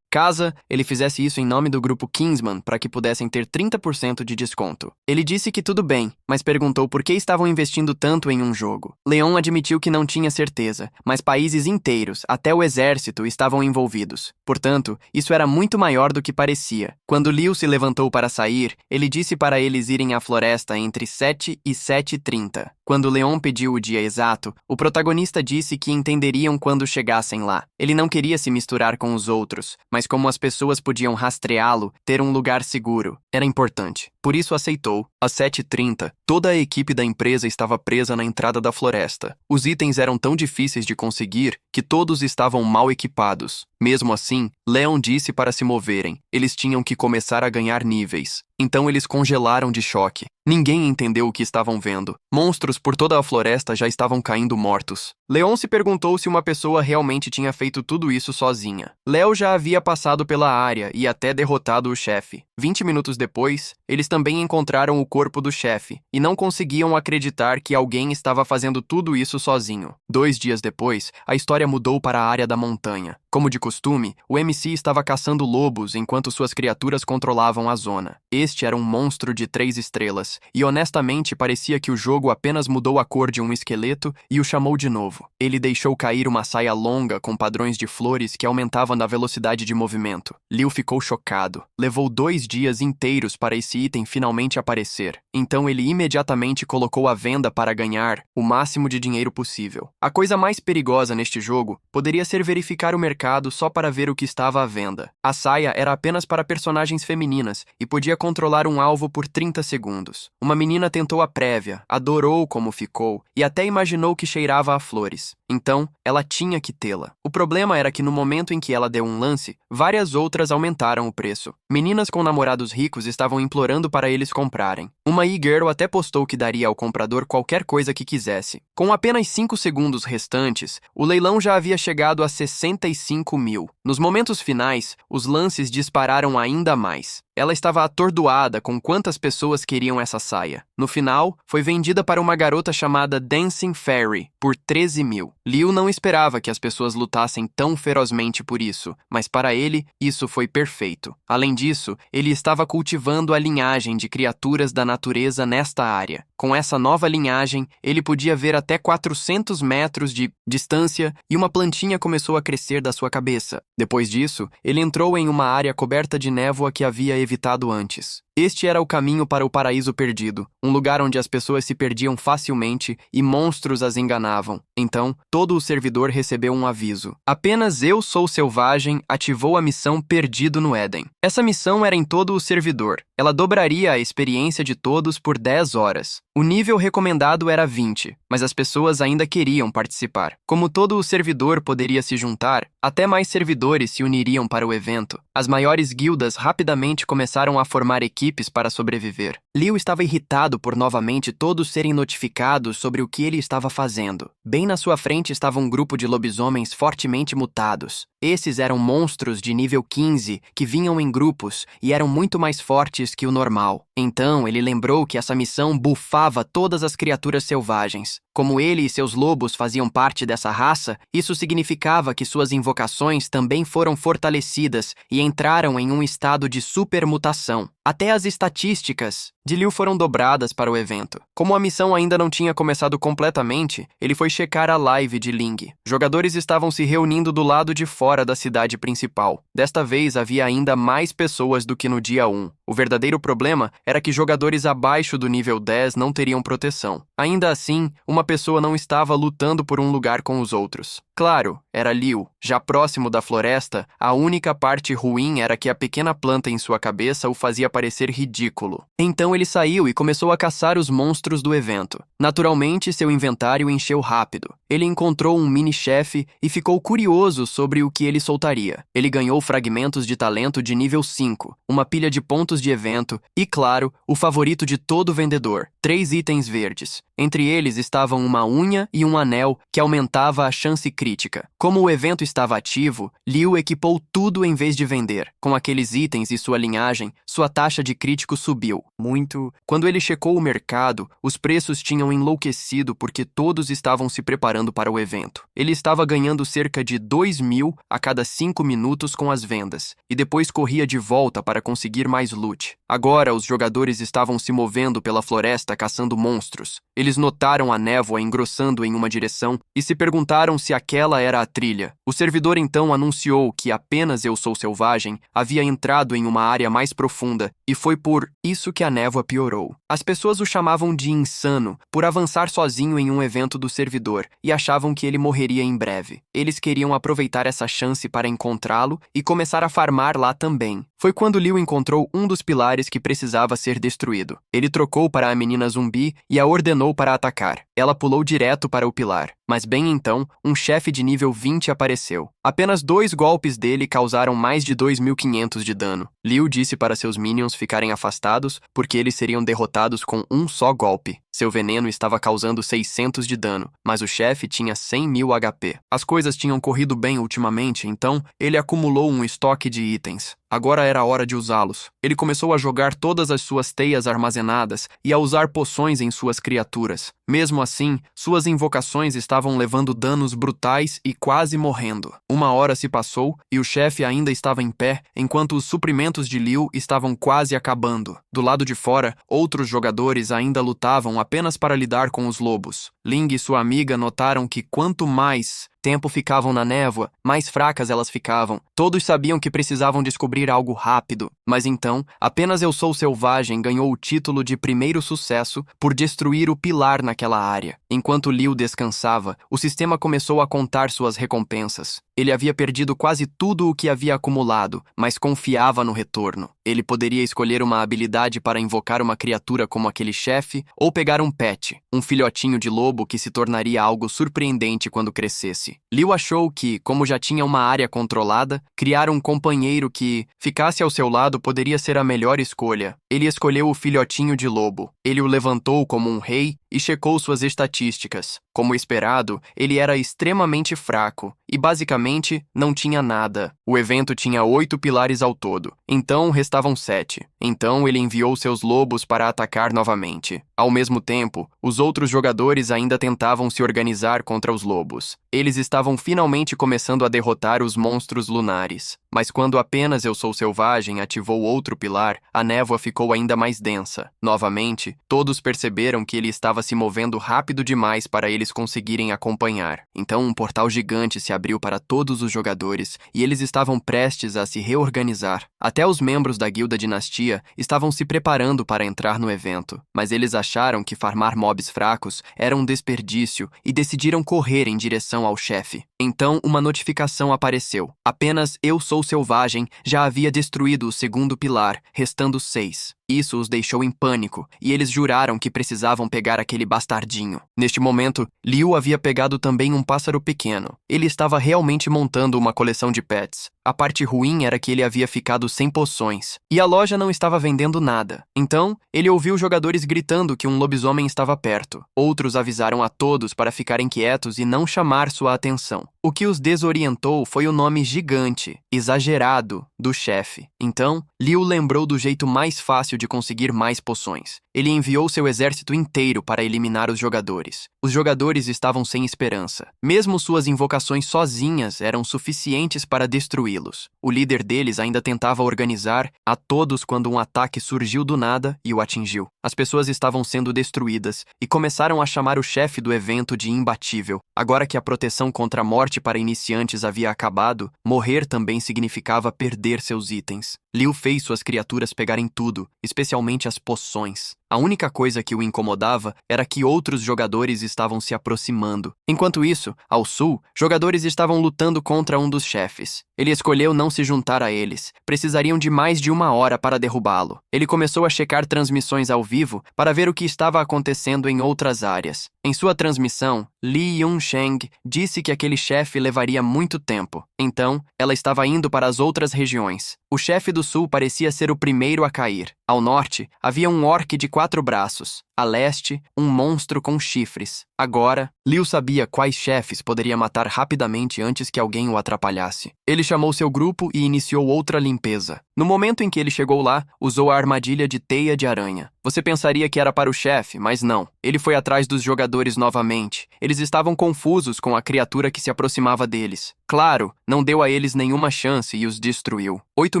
casa, ele fizesse isso em nome do grupo Kingsman para que pudessem ter 30% de desconto. Ele disse que tudo bem, mas perguntou por que estavam investindo tanto em um jogo. Leon admitiu que não tinha certeza, mas países inteiros, até o exército, estavam envolvidos. Portanto, isso era muito maior do que parecia. Quando Liu se levantou para sair, ele disse para eles irem à floresta entre 7 e 7h30. Quando Leon pediu o dia exato, o protagonista disse que entenderiam quando chegassem lá. Ele não queria se misturar com os outros, mas como as pessoas podiam rastreá-lo, ter um lugar seguro era importante. Por isso aceitou. Às 7h30, toda a equipe da empresa estava presa na entrada da floresta. Os itens eram tão difíceis de conseguir que todos estavam mal equipados. Mesmo assim, Leon disse para se moverem. Eles tinham que começar a ganhar níveis. Então eles congelaram de choque. Ninguém entendeu o que estavam vendo. Monstros por toda a floresta já estavam caindo mortos. Leon se perguntou se uma pessoa realmente tinha feito tudo isso sozinha. Léo já havia passado pela área e até derrotado o chefe. 20 minutos depois, eles também encontraram o corpo do chefe e não conseguiam acreditar que alguém estava fazendo tudo isso sozinho. 2 dias depois, a história mudou para a área da montanha. Como de costume, o MC estava caçando lobos enquanto suas criaturas controlavam a zona. Este era um monstro de 3 estrelas, e honestamente parecia que o jogo apenas mudou a cor de um esqueleto e o chamou de novo. Ele deixou cair uma saia longa com padrões de flores que aumentavam a velocidade de movimento. Liu ficou chocado. Levou 2 dias inteiros para esse item finalmente aparecer. Então ele imediatamente colocou à venda para ganhar o máximo de dinheiro possível. A coisa mais perigosa neste jogo poderia ser verificar o mercado só para ver o que estava à venda. A saia era apenas para personagens femininas e podia controlar um alvo por 30 segundos. Uma menina tentou a prévia, adorou como ficou e até imaginou que cheirava a flores. Então, ela tinha que tê-la. O problema era que no momento em que ela deu um lance, várias outras aumentaram o preço. Meninas com namorados ricos estavam implorando para eles comprarem. Uma e-girl até postou que daria ao comprador qualquer coisa que quisesse. Com apenas 5 segundos restantes, o leilão já havia chegado a 65 mil. Nos momentos finais, os lances dispararam ainda mais. Ela estava atordoada com quantas pessoas queriam essa saia. No final, foi vendida para uma garota chamada Dancing Fairy por 13 mil. Liu não esperava que as pessoas lutassem tão ferozmente por isso, mas para ele, isso foi perfeito. Além disso, ele estava cultivando a linhagem de criaturas da natureza nesta área. Com essa nova linhagem, ele podia ver até 400 metros de distância e uma plantinha começou a crescer da sua cabeça. Depois disso, ele entrou em uma área coberta de névoa que havia evitado antes. Este era o caminho para o paraíso perdido, um lugar onde as pessoas se perdiam facilmente e monstros as enganavam. Então, todo o servidor recebeu um aviso. Apenas Eu Sou Selvagem ativou a missão Perdido no Éden. Essa missão era em todo o servidor. Ela dobraria a experiência de todos por 10 horas. O nível recomendado era 20, mas as pessoas ainda queriam participar. Como todo o servidor poderia se juntar, até mais servidores se uniriam para o evento. As maiores guildas rapidamente começaram a formar equipes para sobreviver. Liu estava irritado por novamente todos serem notificados sobre o que ele estava fazendo. Bem na sua frente estava um grupo de lobisomens fortemente mutados. Esses eram monstros de nível 15 que vinham em grupos e eram muito mais fortes que o normal. Então ele lembrou que essa missão bufava todas as criaturas selvagens. Como ele e seus lobos faziam parte dessa raça, isso significava que suas invocações também foram fortalecidas e entraram em um estado de supermutação. Até as estatísticas de Liu foram dobradas para o evento. Como a missão ainda não tinha começado completamente, ele foi checar a live de Ling. Jogadores estavam se reunindo do lado de fora da cidade principal. Desta vez havia ainda mais pessoas do que no dia 1. O verdadeiro problema era que jogadores abaixo do nível 10 não teriam proteção. Ainda assim, uma pessoa não estava lutando por um lugar com os outros. Claro, era Liu. Já próximo da floresta, a única parte ruim era que a pequena planta em sua cabeça o fazia parecer ridículo. Então ele saiu e começou a caçar os monstros do evento. Naturalmente, seu inventário encheu rápido. Ele encontrou um mini-chefe e ficou curioso sobre o que ele soltaria. Ele ganhou fragmentos de talento de nível 5, uma pilha de pontos de evento e, claro, o favorito de todo vendedor, 3 itens verdes. Entre eles estavam uma unha e um anel que aumentava a chance crítica. Como o evento estava ativo, Liu equipou tudo em vez de vender. Com aqueles itens e sua linhagem, sua taxa de crítico subiu muito. Quando ele checou o mercado, os preços tinham enlouquecido porque todos estavam se preparando para o evento. Ele estava ganhando cerca de 2.000 a cada 5 minutos com as vendas, e depois corria de volta para conseguir mais loot. Agora, os jogadores estavam se movendo pela floresta caçando monstros. Eles notaram a névoa engrossando em uma direção e se perguntaram se aquela era a trilha. O servidor então anunciou que apenas Eu Sou Selvagem havia entrado em uma área mais profunda e foi por isso que a névoa piorou. As pessoas o chamavam de insano por avançar sozinho em um evento do servidor e achavam que ele morreria em breve. Eles queriam aproveitar essa chance para encontrá-lo e começar a farmar lá também. Foi quando Liu encontrou um dos pilares que precisava ser destruído. Ele trocou para a menina zumbi e a ordenou para atacar. Ela pulou direto para o pilar, mas bem então, um chefe de nível 20 apareceu. Apenas 2 golpes dele causaram mais de 2.500 de dano. Liu disse para seus minions ficarem afastados, porque eles seriam derrotados com um só golpe. Seu veneno estava causando 600 de dano, mas o chefe tinha 100.000 HP. As coisas tinham corrido bem ultimamente, então ele acumulou um estoque de itens. Agora era a hora de usá-los. Ele começou a jogar todas as suas teias armazenadas e a usar poções em suas criaturas. Mesmo assim, suas invocações estavam levando danos brutais e quase morrendo. Uma hora se passou e o chefe ainda estava em pé, enquanto os suprimentos de Liu estavam quase acabando. Do lado de fora, outros jogadores ainda lutavam apenas para lidar com os lobos. Ling e sua amiga notaram que quanto mais tempo ficavam na névoa, mais fracas elas ficavam. Todos sabiam que precisavam descobrir algo rápido. Mas então, apenas Eu Sou Selvagem ganhou o título de primeiro sucesso por destruir o pilar naquela área. Enquanto Liu descansava, o sistema começou a contar suas recompensas. Ele havia perdido quase tudo o que havia acumulado, mas confiava no retorno. Ele poderia escolher uma habilidade para invocar uma criatura como aquele chefe, ou pegar um pet, um filhotinho de lobo que se tornaria algo surpreendente quando crescesse. Liu achou que, como já tinha uma área controlada, criar um companheiro que ficasse ao seu lado poderia ser a melhor escolha. Ele escolheu o filhotinho de lobo. Ele o levantou como um rei e checou suas estatísticas. Como esperado, ele era extremamente fraco e basicamente não tinha nada. O evento tinha 8 pilares ao todo, então restavam 7. Então ele enviou seus lobos para atacar novamente. Ao mesmo tempo, os outros jogadores ainda tentavam se organizar contra os lobos. Eles estavam finalmente começando a derrotar os monstros lunares. Mas quando apenas Eu Sou Selvagem ativou outro pilar, a névoa ficou ainda mais densa. Novamente, todos perceberam que ele estava se movendo rápido demais para eles conseguirem acompanhar. Então um portal gigante se abriu para todos os jogadores e eles estavam prestes a se reorganizar. Até os membros da Guilda Dinastia estavam se preparando para entrar no evento, mas eles acharam que farmar mobs fracos era um desperdício e decidiram correr em direção ao chefe. Então uma notificação apareceu. Apenas Eu Sou Selvagem já havia destruído o segundo pilar, restando 6. Isso os deixou em pânico, e eles juraram que precisavam pegar aquele bastardinho. Neste momento, Liu havia pegado também um pássaro pequeno. Ele estava realmente montando uma coleção de pets. A parte ruim era que ele havia ficado sem poções, e a loja não estava vendendo nada. Então, ele ouviu jogadores gritando que um lobisomem estava perto. Outros avisaram a todos para ficarem quietos e não chamar sua atenção. O que os desorientou foi o nome gigante, exagerado, do chefe. Então, Liu lembrou do jeito mais fácil de conseguir mais poções. Ele enviou seu exército inteiro para eliminar os jogadores. Os jogadores estavam sem esperança. Mesmo suas invocações sozinhas eram suficientes para destruí-los. O líder deles ainda tentava organizar a todos quando um ataque surgiu do nada e o atingiu. As pessoas estavam sendo destruídas e começaram a chamar o chefe do evento de imbatível. Agora que a proteção contra a morte para iniciantes havia acabado, morrer também significava perder seus itens. Liu fez suas criaturas pegarem tudo, especialmente as poções. A única coisa que o incomodava era que outros jogadores estavam se aproximando. Enquanto isso, ao sul, jogadores estavam lutando contra um dos chefes. Ele escolheu não se juntar a eles. Precisariam de mais de 1 hora para derrubá-lo. Ele começou a checar transmissões ao vivo para ver o que estava acontecendo em outras áreas. Em sua transmissão, Li Yunsheng disse que aquele chefe levaria muito tempo. Então, ela estava indo para as outras regiões. O chefe do sul parecia ser o primeiro a cair. Ao norte, havia um orc de 4 braços. A leste, um monstro com chifres. Agora, Liu sabia quais chefes poderia matar rapidamente antes que alguém o atrapalhasse. Ele chamou seu grupo e iniciou outra limpeza. No momento em que ele chegou lá, usou a armadilha de teia de aranha. Você pensaria que era para o chefe, mas não. Ele foi atrás dos jogadores novamente. Eles estavam confusos com a criatura que se aproximava deles. Claro, não deu a eles nenhuma chance e os destruiu. 8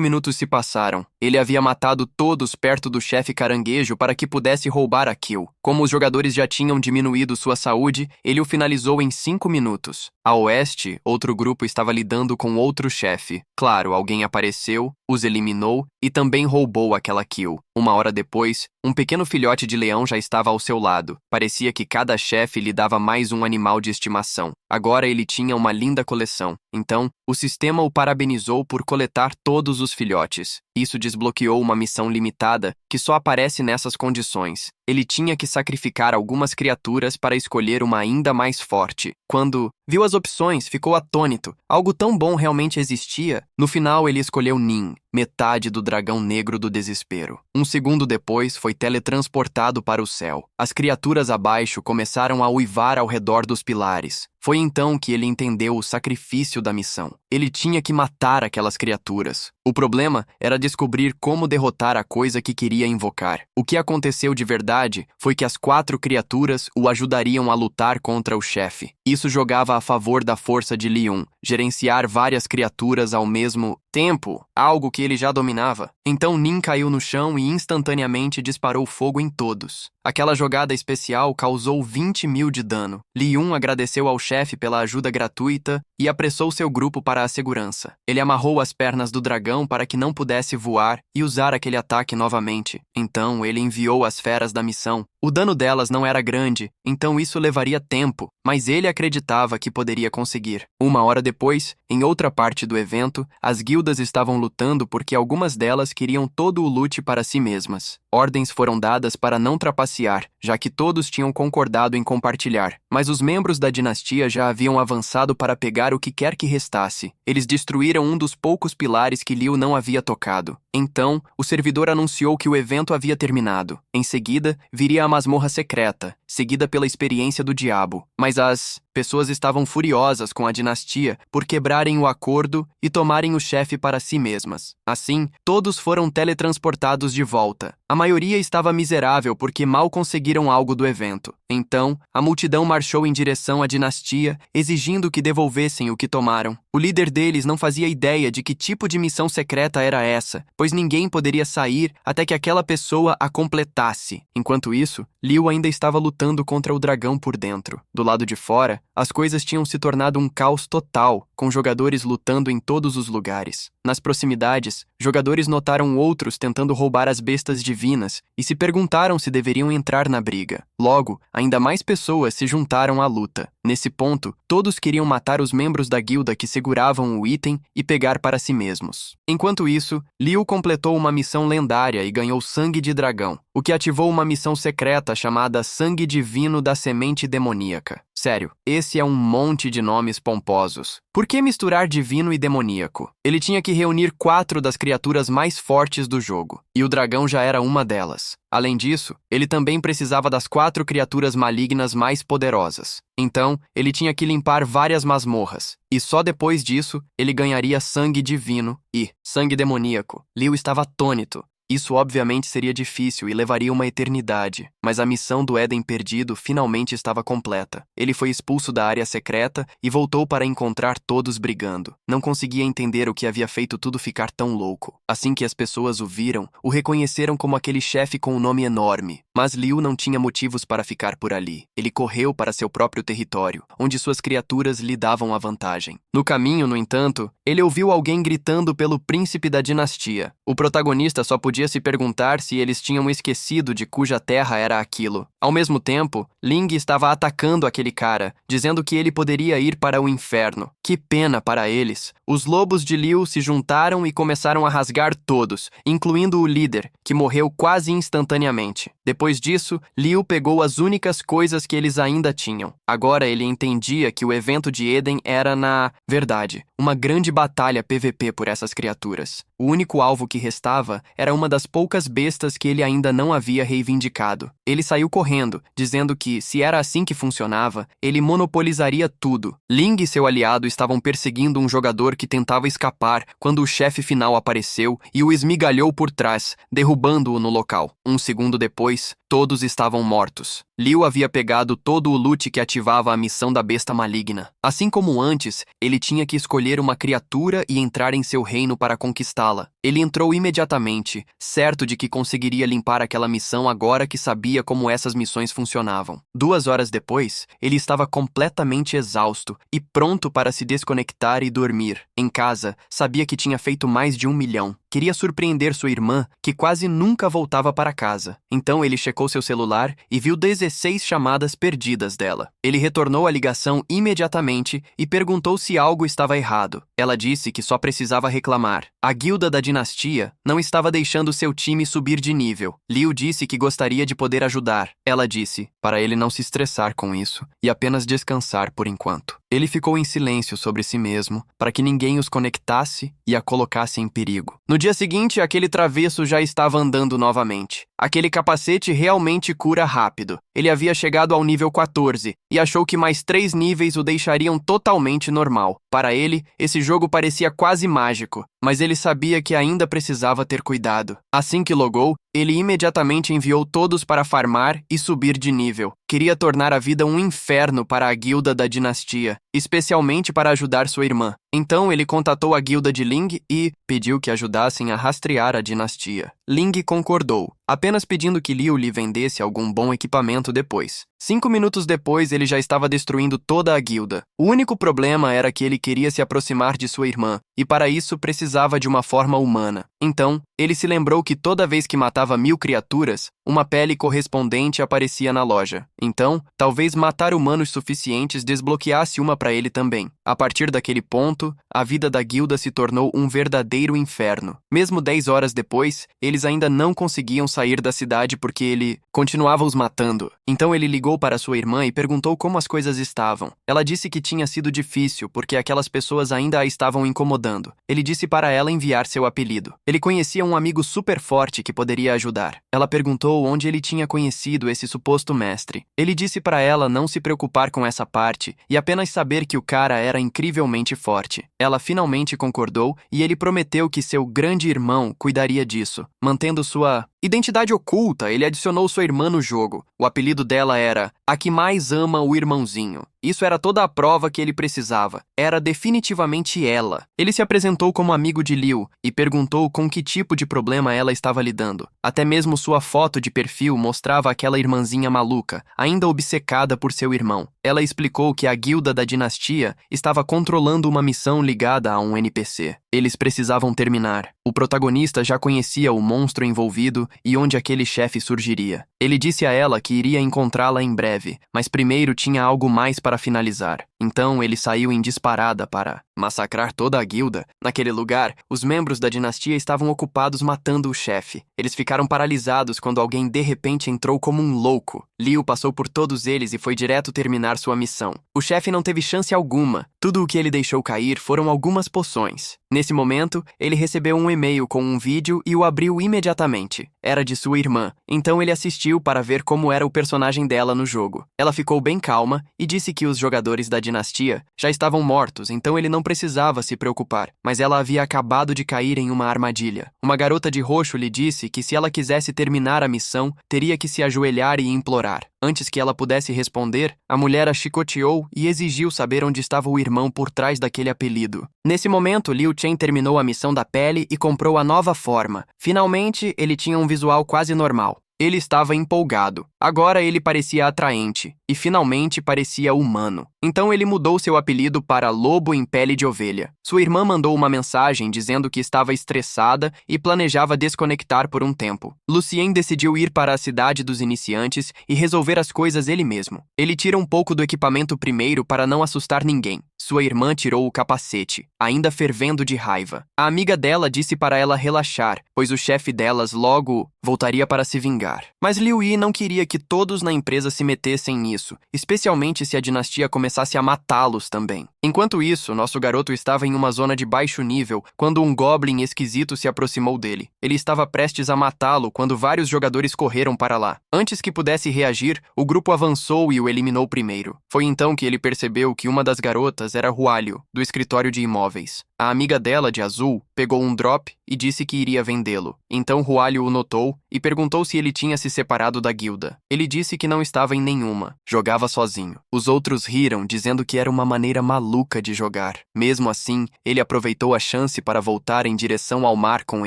minutos se passaram. Ele havia matado todos perto do chefe caranguejo para que pudesse roubar a kill. Como os jogadores já tinham diminuído sua saúde, ele o finalizou em 5 minutos. A oeste, outro grupo estava lidando com outro chefe. Claro, alguém apareceu os eliminou e também roubou aquela kill. Uma hora depois, um pequeno filhote de leão já estava ao seu lado. Parecia que cada chefe lhe dava mais um animal de estimação. Agora ele tinha uma linda coleção. Então, o sistema o parabenizou por coletar todos os filhotes. Isso desbloqueou uma missão limitada que só aparece nessas condições. Ele tinha que sacrificar algumas criaturas para escolher uma ainda mais forte. Quando viu as opções, ficou atônito. Algo tão bom realmente existia? No final, ele escolheu Nin, metade do dragão negro do desespero. Um segundo depois, foi teletransportado para o céu. As criaturas abaixo começaram a uivar ao redor dos pilares. Foi então que ele entendeu o sacrifício da missão. Ele tinha que matar aquelas criaturas. O problema era descobrir como derrotar a coisa que queria invocar. O que aconteceu de verdade foi que as 4 criaturas o ajudariam a lutar contra o chefe. Isso jogava a favor da força de Li Yun, gerenciar várias criaturas ao mesmo tempo, algo que ele já dominava. Então Nin caiu no chão e instantaneamente disparou fogo em todos. Aquela jogada especial causou 20.000 de dano. Li Yun agradeceu ao chefe pela ajuda gratuita e apressou seu grupo para a segurança. Ele amarrou as pernas do dragão para que não pudesse voar e usar aquele ataque novamente. Então ele enviou as feras da missão. O dano delas não era grande, então isso levaria tempo, mas ele acreditava que poderia conseguir. Uma hora depois, em outra parte do evento, as guildas estavam lutando porque algumas delas queriam todo o loot para si mesmas. Ordens foram dadas para não trapacear, já que todos tinham concordado em compartilhar. Mas os membros da dinastia já haviam avançado para pegar o que quer que restasse. Eles destruíram um dos poucos pilares que Liu não havia tocado. Então, o servidor anunciou que o evento havia terminado. Em seguida, viria a masmorra secreta, seguida pela experiência do diabo. Mas as pessoas estavam furiosas com a dinastia por quebrarem o acordo e tomarem o chefe para si mesmas. Assim, todos foram teletransportados de volta. A maioria estava miserável porque mal conseguiram algo do evento. Então, a multidão marchou em direção à dinastia, exigindo que devolvessem o que tomaram. O líder deles não fazia ideia de que tipo de missão secreta era essa, pois ninguém poderia sair até que aquela pessoa a completasse. Enquanto isso, Liu ainda estava lutando contra o dragão por dentro. Do lado de fora, as coisas tinham se tornado um caos total, com jogadores lutando em todos os lugares. Nas proximidades, jogadores notaram outros tentando roubar as bestas divinas e se perguntaram se deveriam entrar na briga. Logo, ainda mais pessoas se juntaram à luta. Nesse ponto, todos queriam matar os membros da guilda que seguravam o item e pegar para si mesmos. Enquanto isso, Liu completou uma missão lendária e ganhou Sangue de Dragão, o que ativou uma missão secreta chamada Sangue Divino da Semente Demoníaca. Sério, esse é um monte de nomes pomposos. Por que misturar divino e demoníaco? Ele tinha que reunir 4 das criaturas mais fortes do jogo, e o dragão já era uma delas. Além disso, ele também precisava das 4 criaturas malignas mais poderosas. Então, ele tinha que limpar várias masmorras, e só depois disso, ele ganharia sangue divino e sangue demoníaco. Liu estava atônito. Isso obviamente seria difícil e levaria uma eternidade, mas a missão do Éden Perdido finalmente estava completa. Ele foi expulso da área secreta e voltou para encontrar todos brigando. Não conseguia entender o que havia feito tudo ficar tão louco. Assim que as pessoas o viram, o reconheceram como aquele chefe com um nome enorme. Mas Liu não tinha motivos para ficar por ali. Ele correu para seu próprio território, onde suas criaturas lhe davam a vantagem. No caminho, no entanto, ele ouviu alguém gritando pelo príncipe da dinastia. O protagonista só podia se perguntar se eles tinham esquecido de cuja terra era aquilo. Ao mesmo tempo, Ling estava atacando aquele cara, dizendo que ele poderia ir para o inferno. Que pena para eles. Os lobos de Liu se juntaram e começaram a rasgar todos, incluindo o líder, que morreu quase instantaneamente. Depois disso, Liu pegou as únicas coisas que eles ainda tinham. Agora ele entendia que o evento de Éden era, na verdade, uma grande batalha PVP por essas criaturas. O único alvo que restava era uma das poucas bestas que ele ainda não havia reivindicado. Ele saiu correndo, dizendo que, se era assim que funcionava, ele monopolizaria tudo. Ling e seu aliado estavam perseguindo um jogador que tentava escapar quando o chefe final apareceu e o esmigalhou por trás, derrubando-o no local. Um segundo depois, todos estavam mortos. Liu havia pegado todo o loot que ativava a missão da besta maligna. Assim como antes, ele tinha que escolher uma criatura e entrar em seu reino para conquistá-la. Ele entrou imediatamente, certo de que conseguiria limpar aquela missão agora que sabia como essas missões funcionavam. 2 horas depois, ele estava completamente exausto e pronto para se desconectar e dormir. Em casa, sabia que tinha feito mais de 1 milhão. queria surpreender sua irmã, que quase nunca voltava para casa. Então ele checou seu celular e viu 16 chamadas perdidas dela. Ele retornou a ligação imediatamente e perguntou se algo estava errado. Ela disse que só precisava reclamar. A guilda da dinastia não estava deixando seu time subir de nível. Liu disse que gostaria de poder ajudar. Ela disse para ele não se estressar com isso e apenas descansar por enquanto. Ele ficou em silêncio sobre si mesmo, para que ninguém os conectasse e a colocasse em perigo. No dia seguinte, aquele travesso já estava andando novamente. Aquele capacete realmente cura rápido. Ele havia chegado ao nível 14 e achou que mais 3 níveis o deixariam totalmente normal. Para ele, esse jogo parecia quase mágico, mas ele sabia que ainda precisava ter cuidado. Assim que logou, ele imediatamente enviou todos para farmar e subir de nível. Queria tornar a vida um inferno para a guilda da dinastia, especialmente para ajudar sua irmã. Então ele contatou a guilda de Ling e pediu que ajudassem a rastrear a dinastia. Ling concordou, apenas pedindo que Liu lhe vendesse algum bom equipamento depois. 5 minutos depois, ele já estava destruindo toda a guilda. O único problema era que ele queria se aproximar de sua irmã, e para isso precisava de uma forma humana. Então, ele se lembrou que toda vez que matava 1000 criaturas, uma pele correspondente aparecia na loja. Então, talvez matar humanos suficientes desbloqueasse uma para ele também. A partir daquele ponto, a vida da guilda se tornou um verdadeiro inferno. Mesmo 10 horas depois, eles ainda não conseguiam sair da cidade porque ele continuava os matando. Então ele ligou para sua irmã e perguntou como as coisas estavam. Ela disse que tinha sido difícil porque aquelas pessoas ainda a estavam incomodando. Ele disse para ela enviar seu apelido. Ele conhecia um amigo super forte que poderia ajudar. Ela perguntou onde ele tinha conhecido esse suposto mestre. Ele disse para ela não se preocupar com essa parte e apenas saber que o cara era incrivelmente forte. Ela finalmente concordou e ele prometeu que seu grande irmão cuidaria disso. Mantendo sua identidade oculta, ele adicionou sua irmã no jogo. O apelido dela era a que mais ama o irmãozinho. Isso era toda a prova que ele precisava. Era definitivamente ela. Ele se apresentou como amigo de Liu e perguntou com que tipo de problema ela estava lidando. Até mesmo sua foto de perfil mostrava aquela irmãzinha maluca, ainda obcecada por seu irmão. Ela explicou que a guilda da dinastia estava controlando uma missão ligada a um NPC. Eles precisavam terminar. O protagonista já conhecia o monstro envolvido e onde aquele chefe surgiria. Ele disse a ela que iria encontrá-la em breve, mas primeiro tinha algo mais para finalizar. Então ele saiu em disparada para massacrar toda a guilda. Naquele lugar, os membros da dinastia estavam ocupados matando o chefe. Eles ficaram paralisados quando alguém de repente entrou como um louco. Liu passou por todos eles e foi direto terminar sua missão. O chefe não teve chance alguma. Tudo o que ele deixou cair foram algumas poções. Nesse momento, ele recebeu um e-mail com um vídeo e o abriu imediatamente. Era de sua irmã, então ele assistiu para ver como era o personagem dela no jogo. Ela ficou bem calma e disse que os jogadores da dinastia já estavam mortos, então ele não precisava se preocupar, mas ela havia acabado de cair em uma armadilha. Uma garota de roxo lhe disse que se ela quisesse terminar a missão, teria que se ajoelhar e implorar. Antes que ela pudesse responder, a mulher a chicoteou e exigiu saber onde estava o irmão por trás daquele apelido. Nesse momento, Liu Chen terminou a missão da pele e comprou a nova forma. Finalmente, ele tinha um visual quase normal. Ele estava empolgado. Agora ele parecia atraente e finalmente parecia humano. Então ele mudou seu apelido para Lobo em Pele de Ovelha. Sua irmã mandou uma mensagem dizendo que estava estressada e planejava desconectar por um tempo. Lucien decidiu ir para a cidade dos iniciantes e resolver as coisas ele mesmo. Ele tira um pouco do equipamento primeiro para não assustar ninguém. Sua irmã tirou o capacete, ainda fervendo de raiva. A amiga dela disse para ela relaxar, pois o chefe delas logo voltaria para se vingar. Mas Liu Yi não queria que todos na empresa se metessem nisso, especialmente se a dinastia começasse a matá-los também. Enquanto isso, nosso garoto estava em uma zona de baixo nível quando um goblin esquisito se aproximou dele. Ele estava prestes a matá-lo quando vários jogadores correram para lá. Antes que pudesse reagir, o grupo avançou e o eliminou primeiro. Foi então que ele percebeu que uma das garotas era Hualio, do escritório de imóveis. A amiga dela, de azul, pegou um drop e disse que iria vendê-lo. Então Hualio o notou e perguntou se ele tinha se separado da guilda. Ele disse que não estava em nenhuma, jogava sozinho. Os outros riram, dizendo que era uma maneira maluca de jogar. Mesmo assim, ele aproveitou a chance para voltar em direção ao mar com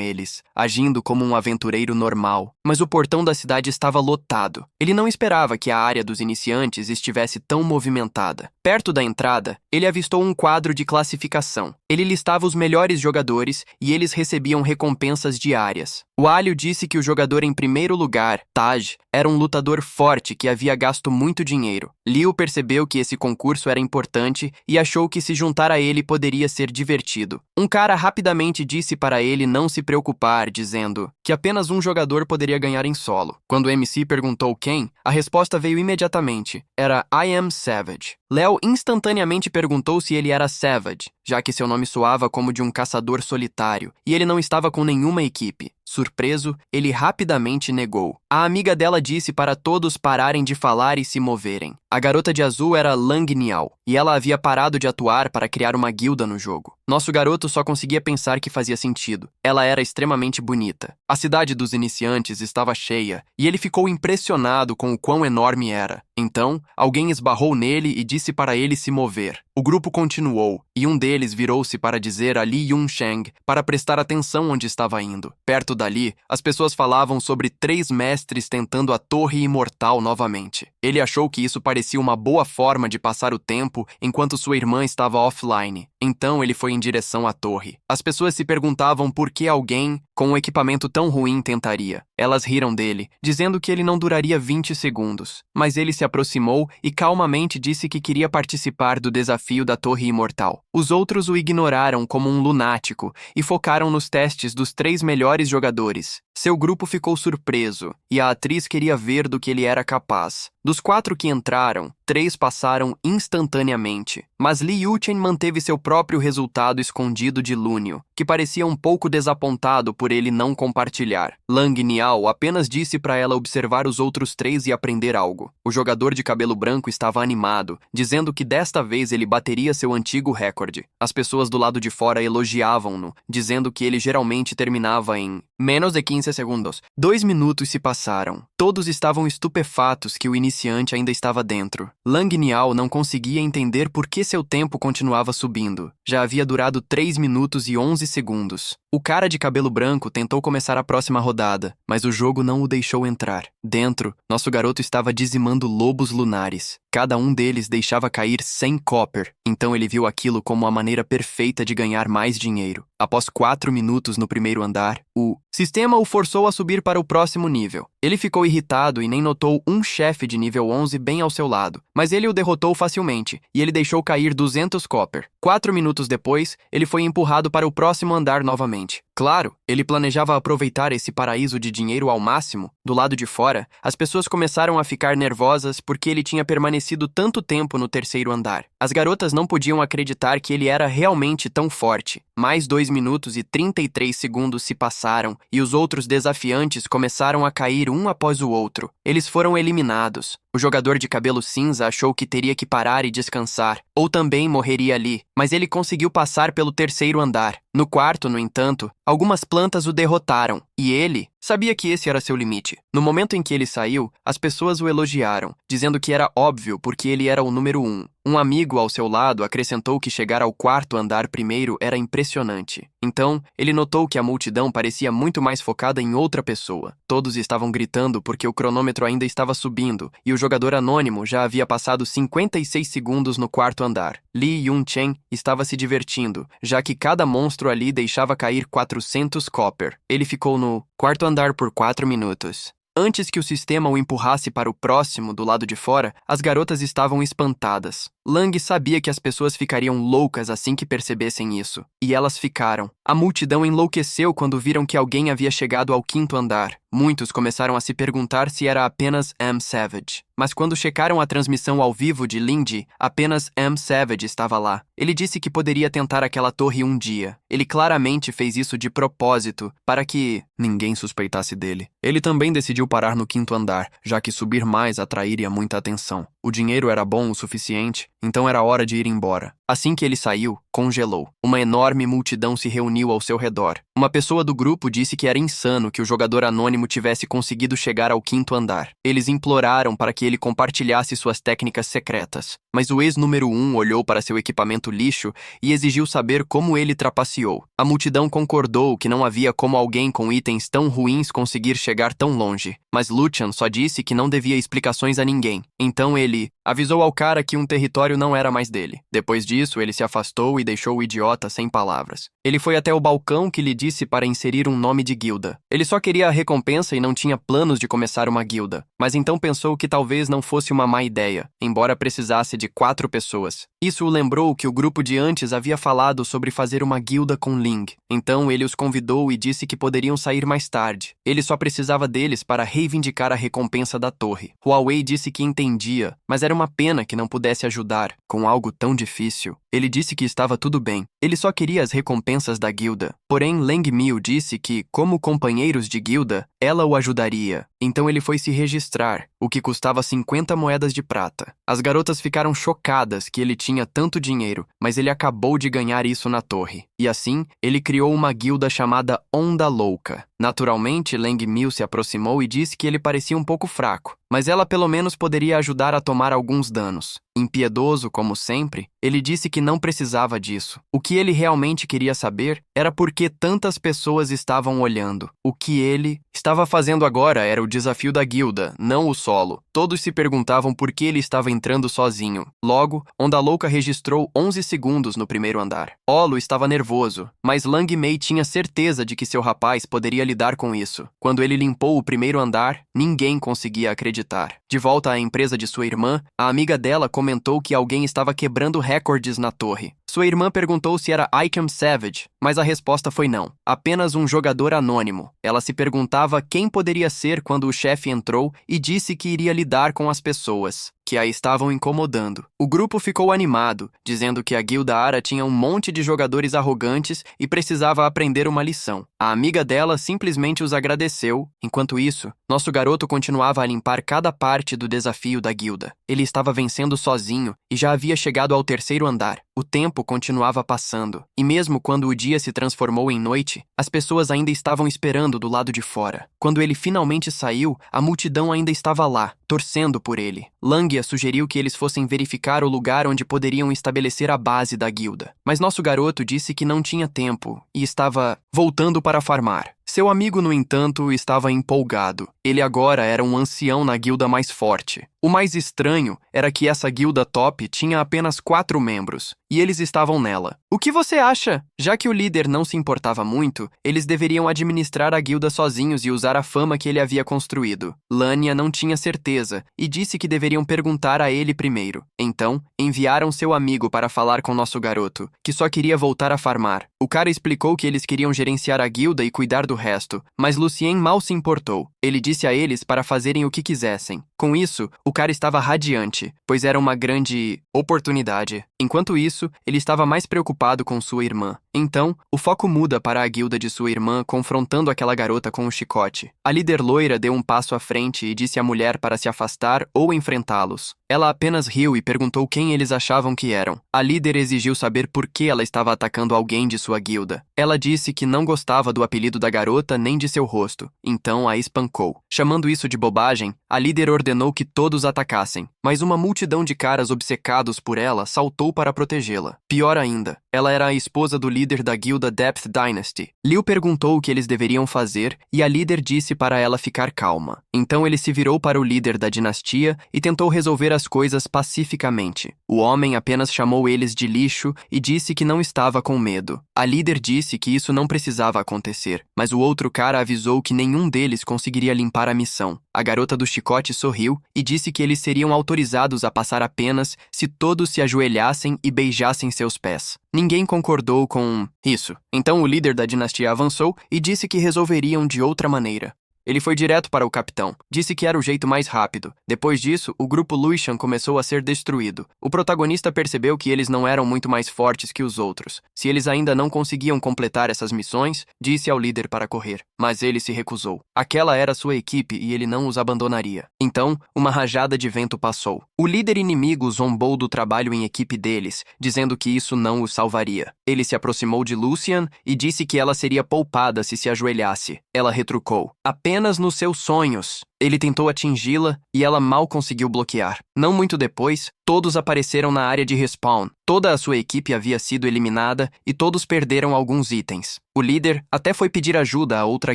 eles, agindo como um aventureiro normal. mas o portão da cidade estava lotado. Ele não esperava que a área dos iniciantes estivesse tão movimentada. Perto da entrada, ele avistou um quadro de classificação. Ele listava os melhores jogadores e eles recebiam recompensas diárias. O alho disse que o jogador em primeiro lugar, Taj, era um lutador forte que havia gasto muito dinheiro. Liu percebeu que esse concurso era importante e achou que se juntar a ele poderia ser divertido. Um cara rapidamente disse para ele não se preocupar, dizendo que apenas um jogador poderia ganhar em solo. Quando o MC perguntou quem, a resposta veio imediatamente. Era I Am Savage. Léo instantaneamente perguntou se ele era Savage, já que seu nome soava como de um caçador solitário, e ele não estava com nenhuma equipe. Surpreso, ele rapidamente negou. A amiga dela disse para todos pararem de falar e se moverem. A garota de azul era Lang Niao, e ela havia parado de atuar para criar uma guilda no jogo. Nosso garoto só conseguia pensar que fazia sentido. Ela era extremamente bonita. A cidade dos iniciantes estava cheia, e ele ficou impressionado com o quão enorme era. Então, alguém esbarrou nele e disse para ele se mover. O grupo continuou, e um deles virou-se para dizer a Li Yunsheng para prestar atenção onde estava indo. Perto dali, as pessoas falavam sobre 3 mestres tentando a Torre Imortal novamente. Ele achou que isso parecia uma boa forma de passar o tempo enquanto sua irmã estava offline. Então ele foi em direção à torre. As pessoas se perguntavam por que alguém com um equipamento tão ruim tentaria. Elas riram dele, dizendo que ele não duraria 20 segundos. Mas ele se aproximou e calmamente disse que queria participar do desafio da Torre Imortal. Os outros o ignoraram como um lunático e focaram nos testes dos 3 melhores jogadores. Seu grupo ficou surpreso e a atriz queria ver do que ele era capaz. Dos 4 que entraram, 3 passaram instantaneamente, mas Li Yuchen manteve seu próprio resultado escondido de Lunio, que parecia um pouco desapontado por ele não compartilhar. Lang Niao apenas disse para ela observar os outros 3 e aprender algo. O jogador de cabelo branco estava animado, dizendo que desta vez ele bateria seu antigo recorde. As pessoas do lado de fora elogiavam-no, dizendo que ele geralmente terminava em menos de 15 segundos. 2 minutos se passaram. Todos estavam estupefatos que o iniciante ainda estava dentro. Lang Niao não conseguia entender por que seu tempo continuava subindo. Já havia durado 3 minutos e 11 segundos. O cara de cabelo branco tentou começar a próxima rodada, mas o jogo não o deixou entrar. Dentro, nosso garoto estava dizimando lobos lunares. Cada um deles deixava cair 100 copper, então ele viu aquilo como a maneira perfeita de ganhar mais dinheiro. Após 4 minutos no primeiro andar, o sistema o forçou a subir para o próximo nível. Ele ficou irritado e nem notou um chefe de nível 11 bem ao seu lado, mas ele o derrotou facilmente, e ele deixou cair 200 copper. 4 minutos depois, ele foi empurrado para o próximo andar novamente. Claro, ele planejava aproveitar esse paraíso de dinheiro ao máximo. Do lado de fora, as pessoas começaram a ficar nervosas porque ele tinha permanecido tanto tempo no terceiro andar. As garotas não podiam acreditar que ele era realmente tão forte. Mais 2 minutos e 33 segundos se passaram e os outros desafiantes começaram a cair um após o outro. Eles foram eliminados. O jogador de cabelo cinza achou que teria que parar e descansar, ou também morreria ali, mas ele conseguiu passar pelo terceiro andar. No quarto, no entanto, algumas plantas o derrotaram, e ele sabia que esse era seu limite. No momento em que ele saiu, as pessoas o elogiaram, dizendo que era óbvio porque ele era o número 1. Um amigo ao seu lado acrescentou que chegar ao quarto andar primeiro era impressionante. Então, ele notou que a multidão parecia muito mais focada em outra pessoa. Todos estavam gritando porque o cronômetro ainda estava subindo, e o jogador anônimo já havia passado 56 segundos no quarto andar. Li Yunchen estava se divertindo, já que cada monstro ali deixava cair 400 copper. Ele ficou no quarto andar por 4 minutos. Antes que o sistema o empurrasse para o próximo, do lado de fora, as garotas estavam espantadas. Lang sabia que as pessoas ficariam loucas assim que percebessem isso. E elas ficaram. A multidão enlouqueceu quando viram que alguém havia chegado ao 5º andar. Muitos começaram a se perguntar se era apenas M. Savage. Mas quando checaram a transmissão ao vivo de Lindy, apenas M. Savage estava lá. Ele disse que poderia tentar aquela torre um dia. Ele claramente fez isso de propósito, para que ninguém suspeitasse dele. Ele também decidiu parar no 5º andar, já que subir mais atrairia muita atenção. O dinheiro era bom o suficiente, então era hora de ir embora. Assim que ele saiu, congelou. Uma enorme multidão se reuniu ao seu redor. Uma pessoa do grupo disse que era insano que o jogador anônimo tivesse conseguido chegar ao 5º andar. Eles imploraram para que ele compartilhasse suas técnicas secretas, mas o ex-número 1 olhou para seu equipamento lixo e exigiu saber como ele trapaceou. A multidão concordou que não havia como alguém com itens tão ruins conseguir chegar tão longe, mas Lucian só disse que não devia explicações a ninguém. Então ele avisou ao cara que um território não era mais dele. Depois disso, ele se afastou e deixou o idiota sem palavras. Ele foi até o balcão que lhe disse para inserir um nome de guilda. Ele só queria a recompensa e não tinha planos de começar uma guilda, mas então pensou que talvez não fosse uma má ideia, embora precisasse de 4 pessoas. Isso o lembrou que o grupo de antes havia falado sobre fazer uma guilda com Ling. Então ele os convidou e disse que poderiam sair mais tarde. Ele só precisava deles para reivindicar a recompensa da torre. Huawei disse que entendia, mas era uma pena que não pudesse ajudar com algo tão difícil. Ele disse que estava tudo bem. Ele só queria as recompensas da guilda. Porém, Lang Miu disse que, como companheiros de guilda, ela o ajudaria. Então ele foi se registrar, o que custava 50 moedas de prata. As garotas ficaram chocadas que ele tinha tanto dinheiro, mas ele acabou de ganhar isso na torre. E assim, ele criou uma guilda chamada Onda Louca. Naturalmente, Lang Miu se aproximou e disse que ele parecia um pouco fraco, mas ela pelo menos poderia ajudar a tomar alguns danos. Impiedoso, como sempre, ele disse que não precisava disso. O que ele realmente queria saber era por que tantas pessoas estavam olhando. O que ele estava fazendo agora era o desafio da guilda, não o solo. Todos se perguntavam por que ele estava entrando sozinho. Logo, Onda Louca registrou 11 segundos no primeiro andar. Olo estava nervoso, mas Lang Mei tinha certeza de que seu rapaz poderia lidar com isso. Quando ele limpou o primeiro andar, ninguém conseguia acreditar. De volta à empresa de sua irmã, a amiga dela comentou que alguém estava quebrando recordes na torre. Sua irmã perguntou se era Icam Savage, mas a resposta foi não. Apenas um jogador anônimo. Ela se perguntava quem poderia ser quando o chefe entrou e disse que iria lidar com as pessoas que a estavam incomodando. O grupo ficou animado, dizendo que a Guilda Ara tinha um monte de jogadores arrogantes e precisava aprender uma lição. A amiga dela simplesmente os agradeceu. Enquanto isso, nosso garoto continuava a limpar cada parte do desafio da guilda. Ele estava vencendo sozinho e já havia chegado ao 3º andar. O tempo continuava passando, e mesmo quando o dia se transformou em noite, as pessoas ainda estavam esperando do lado de fora. Quando ele finalmente saiu, a multidão ainda estava lá, torcendo por ele. Langia sugeriu que eles fossem verificar o lugar onde poderiam estabelecer a base da guilda. Mas nosso garoto disse que não tinha tempo e estava voltando para farmar. Seu amigo, no entanto, estava empolgado. Ele agora era um ancião na guilda mais forte. O mais estranho era que essa guilda top tinha apenas 4 membros, e eles estavam nela. O que você acha? Já que o líder não se importava muito, eles deveriam administrar a guilda sozinhos e usar a fama que ele havia construído. Lania não tinha certeza, e disse que deveriam perguntar a ele primeiro. Então, enviaram seu amigo para falar com nosso garoto, que só queria voltar a farmar. O cara explicou que eles queriam gerenciar a guilda e cuidar do resto, mas Lucien mal se importou. Ele disse a eles para fazerem o que quisessem. Com isso, o cara estava radiante, pois era uma grande oportunidade. Enquanto isso, ele estava mais preocupado com sua irmã. Então, o foco muda para a guilda de sua irmã confrontando aquela garota com o chicote. A líder loira deu um passo à frente e disse à mulher para se afastar ou enfrentá-los. Ela apenas riu e perguntou quem eles achavam que eram. A líder exigiu saber por que ela estava atacando alguém de sua guilda. Ela disse que não gostava do apelido da garota nem de seu rosto, então a espancou. Chamando isso de bobagem, a líder ordenou que todos atacassem, mas uma multidão de caras obcecados por ela saltou para protegê-la. Pior ainda, ela era a esposa do líder da guilda Depth Dynasty. Liu perguntou o que eles deveriam fazer e a líder disse para ela ficar calma. Então ele se virou para o líder da dinastia e tentou resolver as coisas pacificamente. O homem apenas chamou eles de lixo e disse que não estava com medo. A líder disse que isso não precisava acontecer, mas o outro cara avisou que nenhum deles conseguiria limpar a missão. A garota do chicote sorriu e disse que eles seriam autorizados a passar apenas se todos se ajoelhassem e beijassem seus pés. Ninguém concordou com isso. Então o líder da dinastia avançou e disse que resolveriam de outra maneira. Ele foi direto para o capitão. Disse que era o jeito mais rápido. Depois disso, o grupo Lucian começou a ser destruído. O protagonista percebeu que eles não eram muito mais fortes que os outros. Se eles ainda não conseguiam completar essas missões, disse ao líder para correr. Mas ele se recusou. Aquela era sua equipe e ele não os abandonaria. Então, uma rajada de vento passou. O líder inimigo zombou do trabalho em equipe deles, dizendo que isso não os salvaria. Ele se aproximou de Lucian e disse que ela seria poupada se ajoelhasse. Ela retrucou: apenas nos seus sonhos. Ele tentou atingi-la e ela mal conseguiu bloquear. Não muito depois, todos apareceram na área de respawn. Toda a sua equipe havia sido eliminada e todos perderam alguns itens. O líder até foi pedir ajuda a outra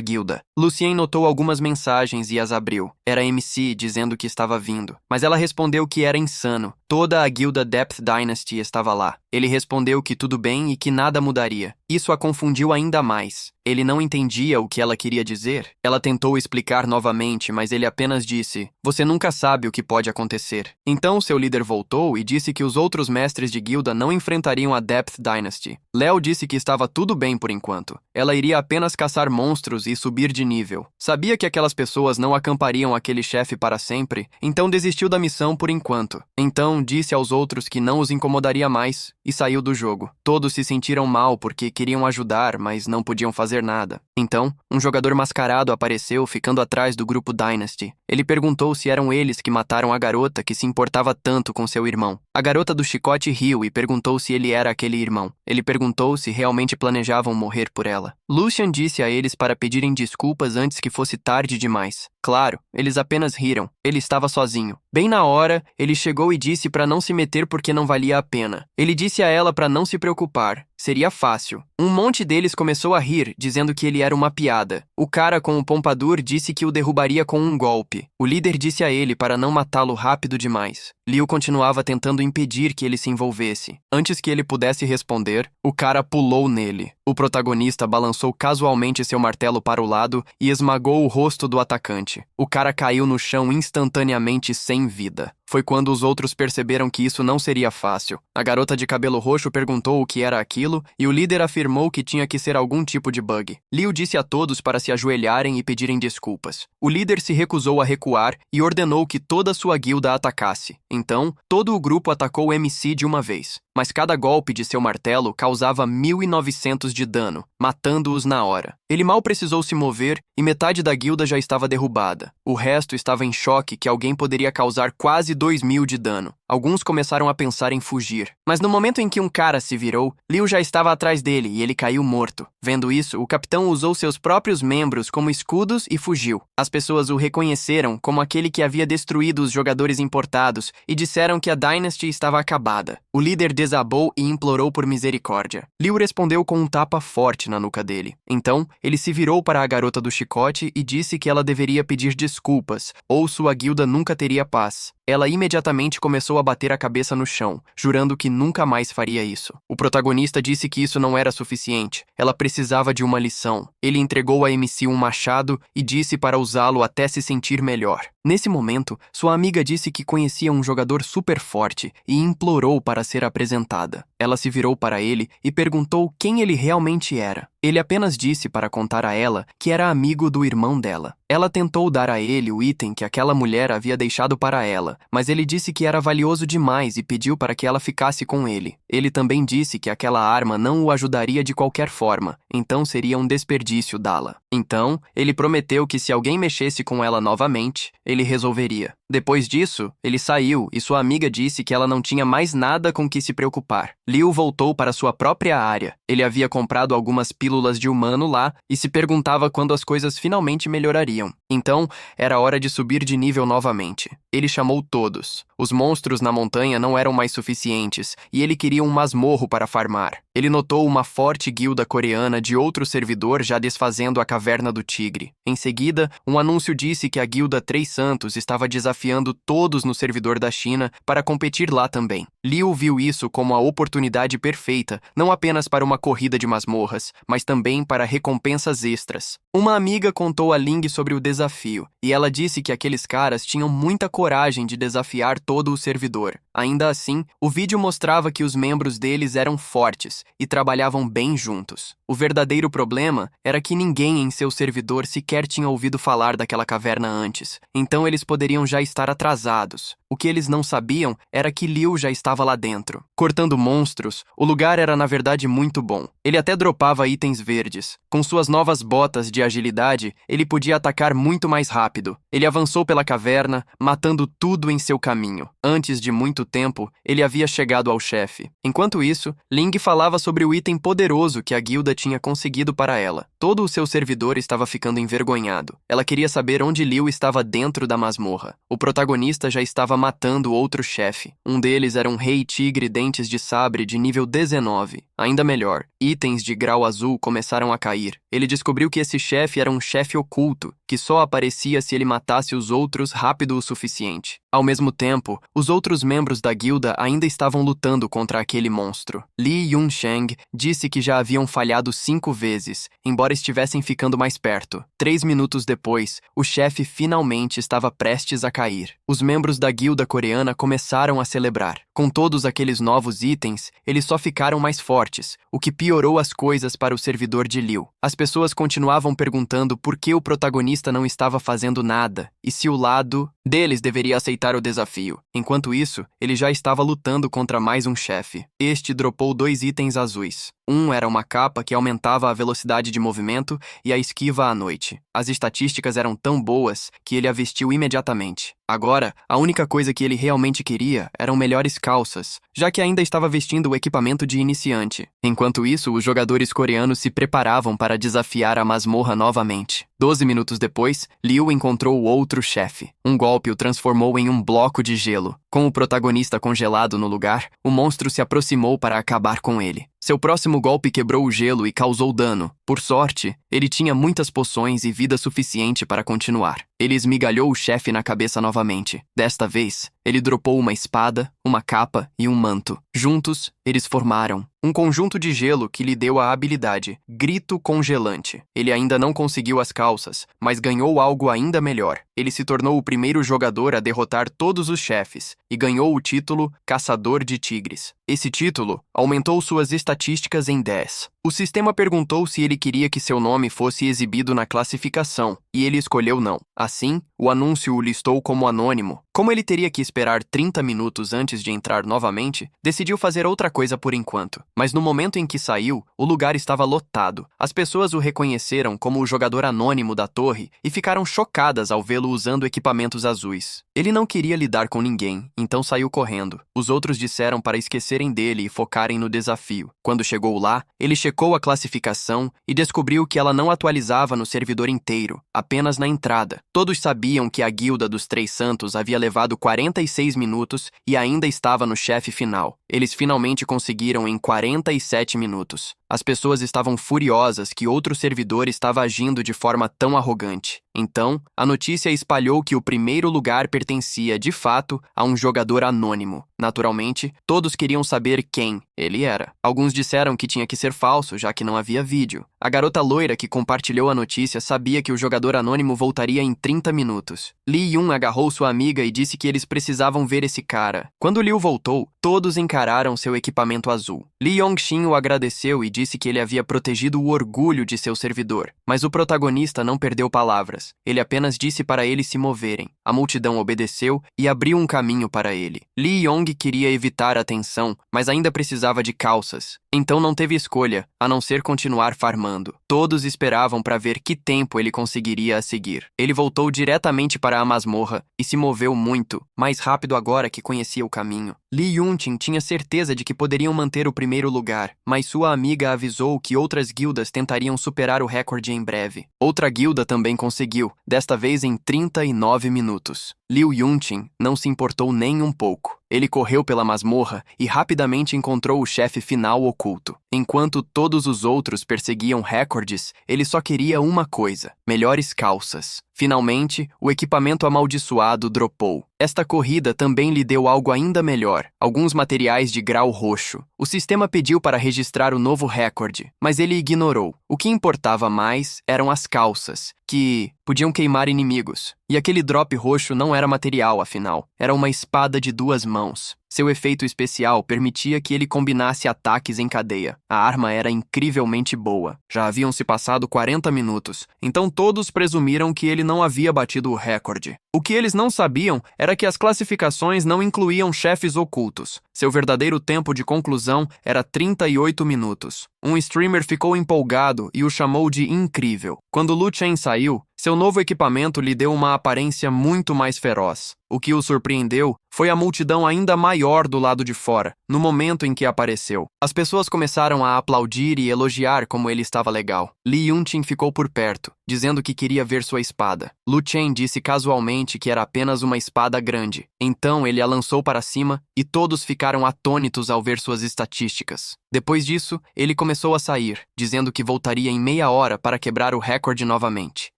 guilda. Lucien notou algumas mensagens e as abriu. Era MC dizendo que estava vindo, mas ela respondeu que era insano. Toda a guilda Depth Dynasty estava lá. Ele respondeu que tudo bem e que nada mudaria. Isso a confundiu ainda mais. Ele não entendia o que ela queria dizer. Ela tentou explicar novamente, mas ele apenas disse: você nunca sabe o que pode acontecer. Então seu líder voltou e disse que os outros mestres de guilda não enfrentariam a Depth Dynasty. Léo disse que estava tudo bem por enquanto. Ela iria apenas caçar monstros e subir de nível. Sabia que aquelas pessoas não acampariam aquele chefe para sempre, então desistiu da missão por enquanto. Então disse aos outros que não os incomodaria mais e saiu do jogo. Todos se sentiram mal porque queriam ajudar, mas não podiam fazer nada. Então, um jogador mascarado apareceu ficando atrás do grupo Dynasty. Ele perguntou se eram eles que mataram a garota que se importava tanto com seu irmão. A garota do chicote riu e perguntou se ele era aquele irmão. Ele perguntou se realmente planejavam morrer por ela. Lucian disse a eles para pedirem desculpas antes que fosse tarde demais. Claro, eles apenas riram. Ele estava sozinho. Bem na hora, ele chegou e disse para não se meter porque não valia a pena. Ele disse a ela para não se preocupar. Seria fácil. Um monte deles começou a rir, dizendo que ele era uma piada. O cara com o pompadour disse que o derrubaria com um golpe. O líder disse a ele para não matá-lo rápido demais. Liu continuava tentando impedir que ele se envolvesse. Antes que ele pudesse responder, o cara pulou nele. O protagonista balançou casualmente seu martelo para o lado e esmagou o rosto do atacante. O cara caiu no chão instantaneamente sem vida. Foi quando os outros perceberam que isso não seria fácil. A garota de cabelo roxo perguntou o que era aquilo e o líder afirmou que tinha que ser algum tipo de bug. Liu disse a todos para se ajoelharem e pedirem desculpas. O líder se recusou a recuar e ordenou que toda sua guilda atacasse. Então, todo o grupo atacou o MC de uma vez. Mas cada golpe de seu martelo causava 1.900 de dano, matando-os na hora. Ele mal precisou se mover e metade da guilda já estava derrubada. O resto estava em choque que alguém poderia causar quase 2.000 de dano. Alguns começaram a pensar em fugir. Mas no momento em que um cara se virou, Liu já estava atrás dele e ele caiu morto. Vendo isso, o capitão usou seus próprios membros como escudos e fugiu. As pessoas o reconheceram como aquele que havia destruído os jogadores importados e disseram que a Dynasty estava acabada. O líder desabou e implorou por misericórdia. Liu respondeu com um tapa forte na nuca dele. Então, ele se virou para a garota do chicote e disse que ela deveria pedir desculpas, ou sua guilda nunca teria paz. Ela imediatamente começou a bater a cabeça no chão, jurando que nunca mais faria isso. O protagonista disse que isso não era suficiente. Ela precisava de uma lição. Ele entregou a MC um machado e disse para usá-lo até se sentir melhor. Nesse momento, sua amiga disse que conhecia um jogador super forte e implorou para ser apresentada. Ela se virou para ele e perguntou quem ele realmente era. Ele apenas disse para contar a ela que era amigo do irmão dela. Ela tentou dar a ele o item que aquela mulher havia deixado para ela, mas ele disse que era valioso demais e pediu para que ela ficasse com ele. Ele também disse que aquela arma não o ajudaria de qualquer forma, então seria um desperdício dá-la. Então, ele prometeu que se alguém mexesse com ela novamente, ele resolveria. Depois disso, ele saiu e sua amiga disse que ela não tinha mais nada com que se preocupar. Liu voltou para sua própria área. Ele havia comprado algumas pílulas de humano lá e se perguntava quando as coisas finalmente melhorariam. Então, era hora de subir de nível novamente. Ele chamou todos. Os monstros na montanha não eram mais suficientes e ele queria um masmorro para farmar. Ele notou uma forte guilda coreana de outro servidor já desfazendo a Caverna do Tigre. Em seguida, um anúncio disse que a guilda Três Santos estava desafiando todos no servidor da China para competir lá também. Liu viu isso como a oportunidade perfeita, não apenas para uma corrida de masmorras, mas também para recompensas extras. Uma amiga contou a Ling sobre o desafio, e ela disse que aqueles caras tinham muita coragem de desafiar todo o servidor. Ainda assim, o vídeo mostrava que os membros deles eram fortes e trabalhavam bem juntos. O verdadeiro problema era que ninguém em seu servidor sequer tinha ouvido falar daquela caverna antes, então eles poderiam já estar atrasados. O que eles não sabiam era que Liu já estava lá dentro. Cortando monstros, o lugar era na verdade muito bom. Ele até dropava itens verdes. Com suas novas botas de agilidade, ele podia atacar muito mais rápido. Ele avançou pela caverna, matando tudo em seu caminho. Antes de muito tempo, ele havia chegado ao chefe. Enquanto isso, Ling falava sobre o item poderoso que a guilda tinha conseguido para ela. Todo o seu servidor estava ficando envergonhado. Ela queria saber onde Liu estava dentro da masmorra. O protagonista já estava matando outro chefe. Um deles era um rei tigre dentes de sabre de nível 19. Ainda melhor, itens de grau azul começaram a cair. Ele descobriu que esse chefe era um chefe oculto, que só aparecia se ele matasse os outros rápido o suficiente. Ao mesmo tempo, os outros membros da guilda ainda estavam lutando contra aquele monstro. Li Yunsheng disse que já haviam falhado 5 vezes, embora estivessem ficando mais perto. 3 minutos depois, o chefe finalmente estava prestes a cair. Os membros da guilda coreana começaram a celebrar. Com todos aqueles novos itens, eles só ficaram mais fortes, o que piorou as coisas para o servidor de Liu. As pessoas continuavam perguntando por que o protagonista não estava fazendo nada e se o lado deles deveria aceitar o desafio. Enquanto isso, ele já estava lutando contra mais um chefe. Este dropou 2 itens azuis. Um era uma capa que aumentava a velocidade de movimento e a esquiva à noite. As estatísticas eram tão boas que ele a vestiu imediatamente. Agora, a única coisa que ele realmente queria eram melhores calças, já que ainda estava vestindo o equipamento de iniciante. Enquanto isso, os jogadores coreanos se preparavam para desafiar a masmorra novamente. 12 minutos depois, Liu encontrou outro chefe. Um golpe o transformou em um bloco de gelo. Com o protagonista congelado no lugar, o monstro se aproximou para acabar com ele. Seu próximo golpe quebrou o gelo e causou dano. Por sorte, ele tinha muitas poções e vida suficiente para continuar. Ele esmigalhou o chefe na cabeça novamente. Desta vez, ele dropou uma espada, uma capa e um manto. Juntos, eles formaram um conjunto de gelo que lhe deu a habilidade Grito Congelante. Ele ainda não conseguiu as calças, mas ganhou algo ainda melhor. Ele se tornou o primeiro jogador a derrotar todos os chefes e ganhou o título Caçador de Tigres. Esse título aumentou suas estatísticas em 10. O sistema perguntou se ele queria que seu nome fosse exibido na classificação, e ele escolheu não. Assim, o anúncio o listou como anônimo. Como ele teria que esperar 30 minutos antes de entrar novamente, decidiu fazer outra coisa por enquanto. Mas no momento em que saiu, o lugar estava lotado. As pessoas o reconheceram como o jogador anônimo da torre e ficaram chocadas ao vê-lo usando equipamentos azuis. Ele não queria lidar com ninguém, então saiu correndo. Os outros disseram para esquecerem dele e focarem no desafio. Quando chegou lá, ele checou a classificação e descobriu que ela não atualizava no servidor inteiro, apenas na entrada. Todos sabiam que a Guilda dos Três Santos havia levado 46 minutos e ainda estava no chefe final. Eles finalmente conseguiram em 47 minutos. As pessoas estavam furiosas que outro servidor estava agindo de forma tão arrogante. Então, a notícia espalhou que o primeiro lugar pertencia, de fato, a um jogador anônimo. Naturalmente, todos queriam saber quem ele era. Alguns disseram que tinha que ser falso, já que não havia vídeo. A garota loira que compartilhou a notícia sabia que o jogador anônimo voltaria em 30 minutos. Li Yun agarrou sua amiga e disse que eles precisavam ver esse cara. Quando Liu voltou, todos encararam seu equipamento azul. Li Yongxin o agradeceu e disse que ele havia protegido o orgulho de seu servidor. Mas o protagonista não perdeu palavras. Ele apenas disse para eles se moverem. A multidão obedeceu e abriu um caminho para ele. Li Yong queria evitar a tensão, mas ainda precisava de calças. Então não teve escolha, a não ser continuar farmando. Todos esperavam para ver que tempo ele conseguiria a seguir. Ele voltou diretamente para a masmorra e se moveu muito, mais rápido agora que conhecia o caminho. Li Yunqing tinha certeza de que poderiam manter o primeiro lugar, mas sua amiga avisou que outras guildas tentariam superar o recorde em breve. Outra guilda também conseguiu, desta vez em 39 minutos. Liu Yunqing não se importou nem um pouco. Ele correu pela masmorra e rapidamente encontrou o chefe final oculto. Enquanto todos os outros perseguiam recordes, ele só queria uma coisa: melhores calças. Finalmente, o equipamento amaldiçoado dropou. Esta corrida também lhe deu algo ainda melhor: alguns materiais de grau roxo. O sistema pediu para registrar o novo recorde, mas ele ignorou. O que importava mais eram as calças, que podiam queimar inimigos. E aquele drop roxo não era material, afinal. Era uma espada de 2 mãos. Seu efeito especial permitia que ele combinasse ataques em cadeia. A arma era incrivelmente boa. Já haviam se passado 40 minutos, então todos presumiram que ele não havia batido o recorde. O que eles não sabiam era que as classificações não incluíam chefes ocultos. Seu verdadeiro tempo de conclusão era 38 minutos. Um streamer ficou empolgado e o chamou de incrível. Quando Lu Chen saiu, seu novo equipamento lhe deu uma aparência muito mais feroz. O que o surpreendeu foi a multidão ainda maior do lado de fora, no momento em que apareceu. As pessoas começaram a aplaudir e elogiar como ele estava legal. Li Yunqing ficou por perto, dizendo que queria ver sua espada. Lu Chen disse casualmente que era apenas uma espada grande. Então ele a lançou para cima e todos ficaram atônitos ao ver suas estatísticas. Depois disso, ele começou a sair, dizendo que voltaria em meia hora para quebrar o recorde novamente.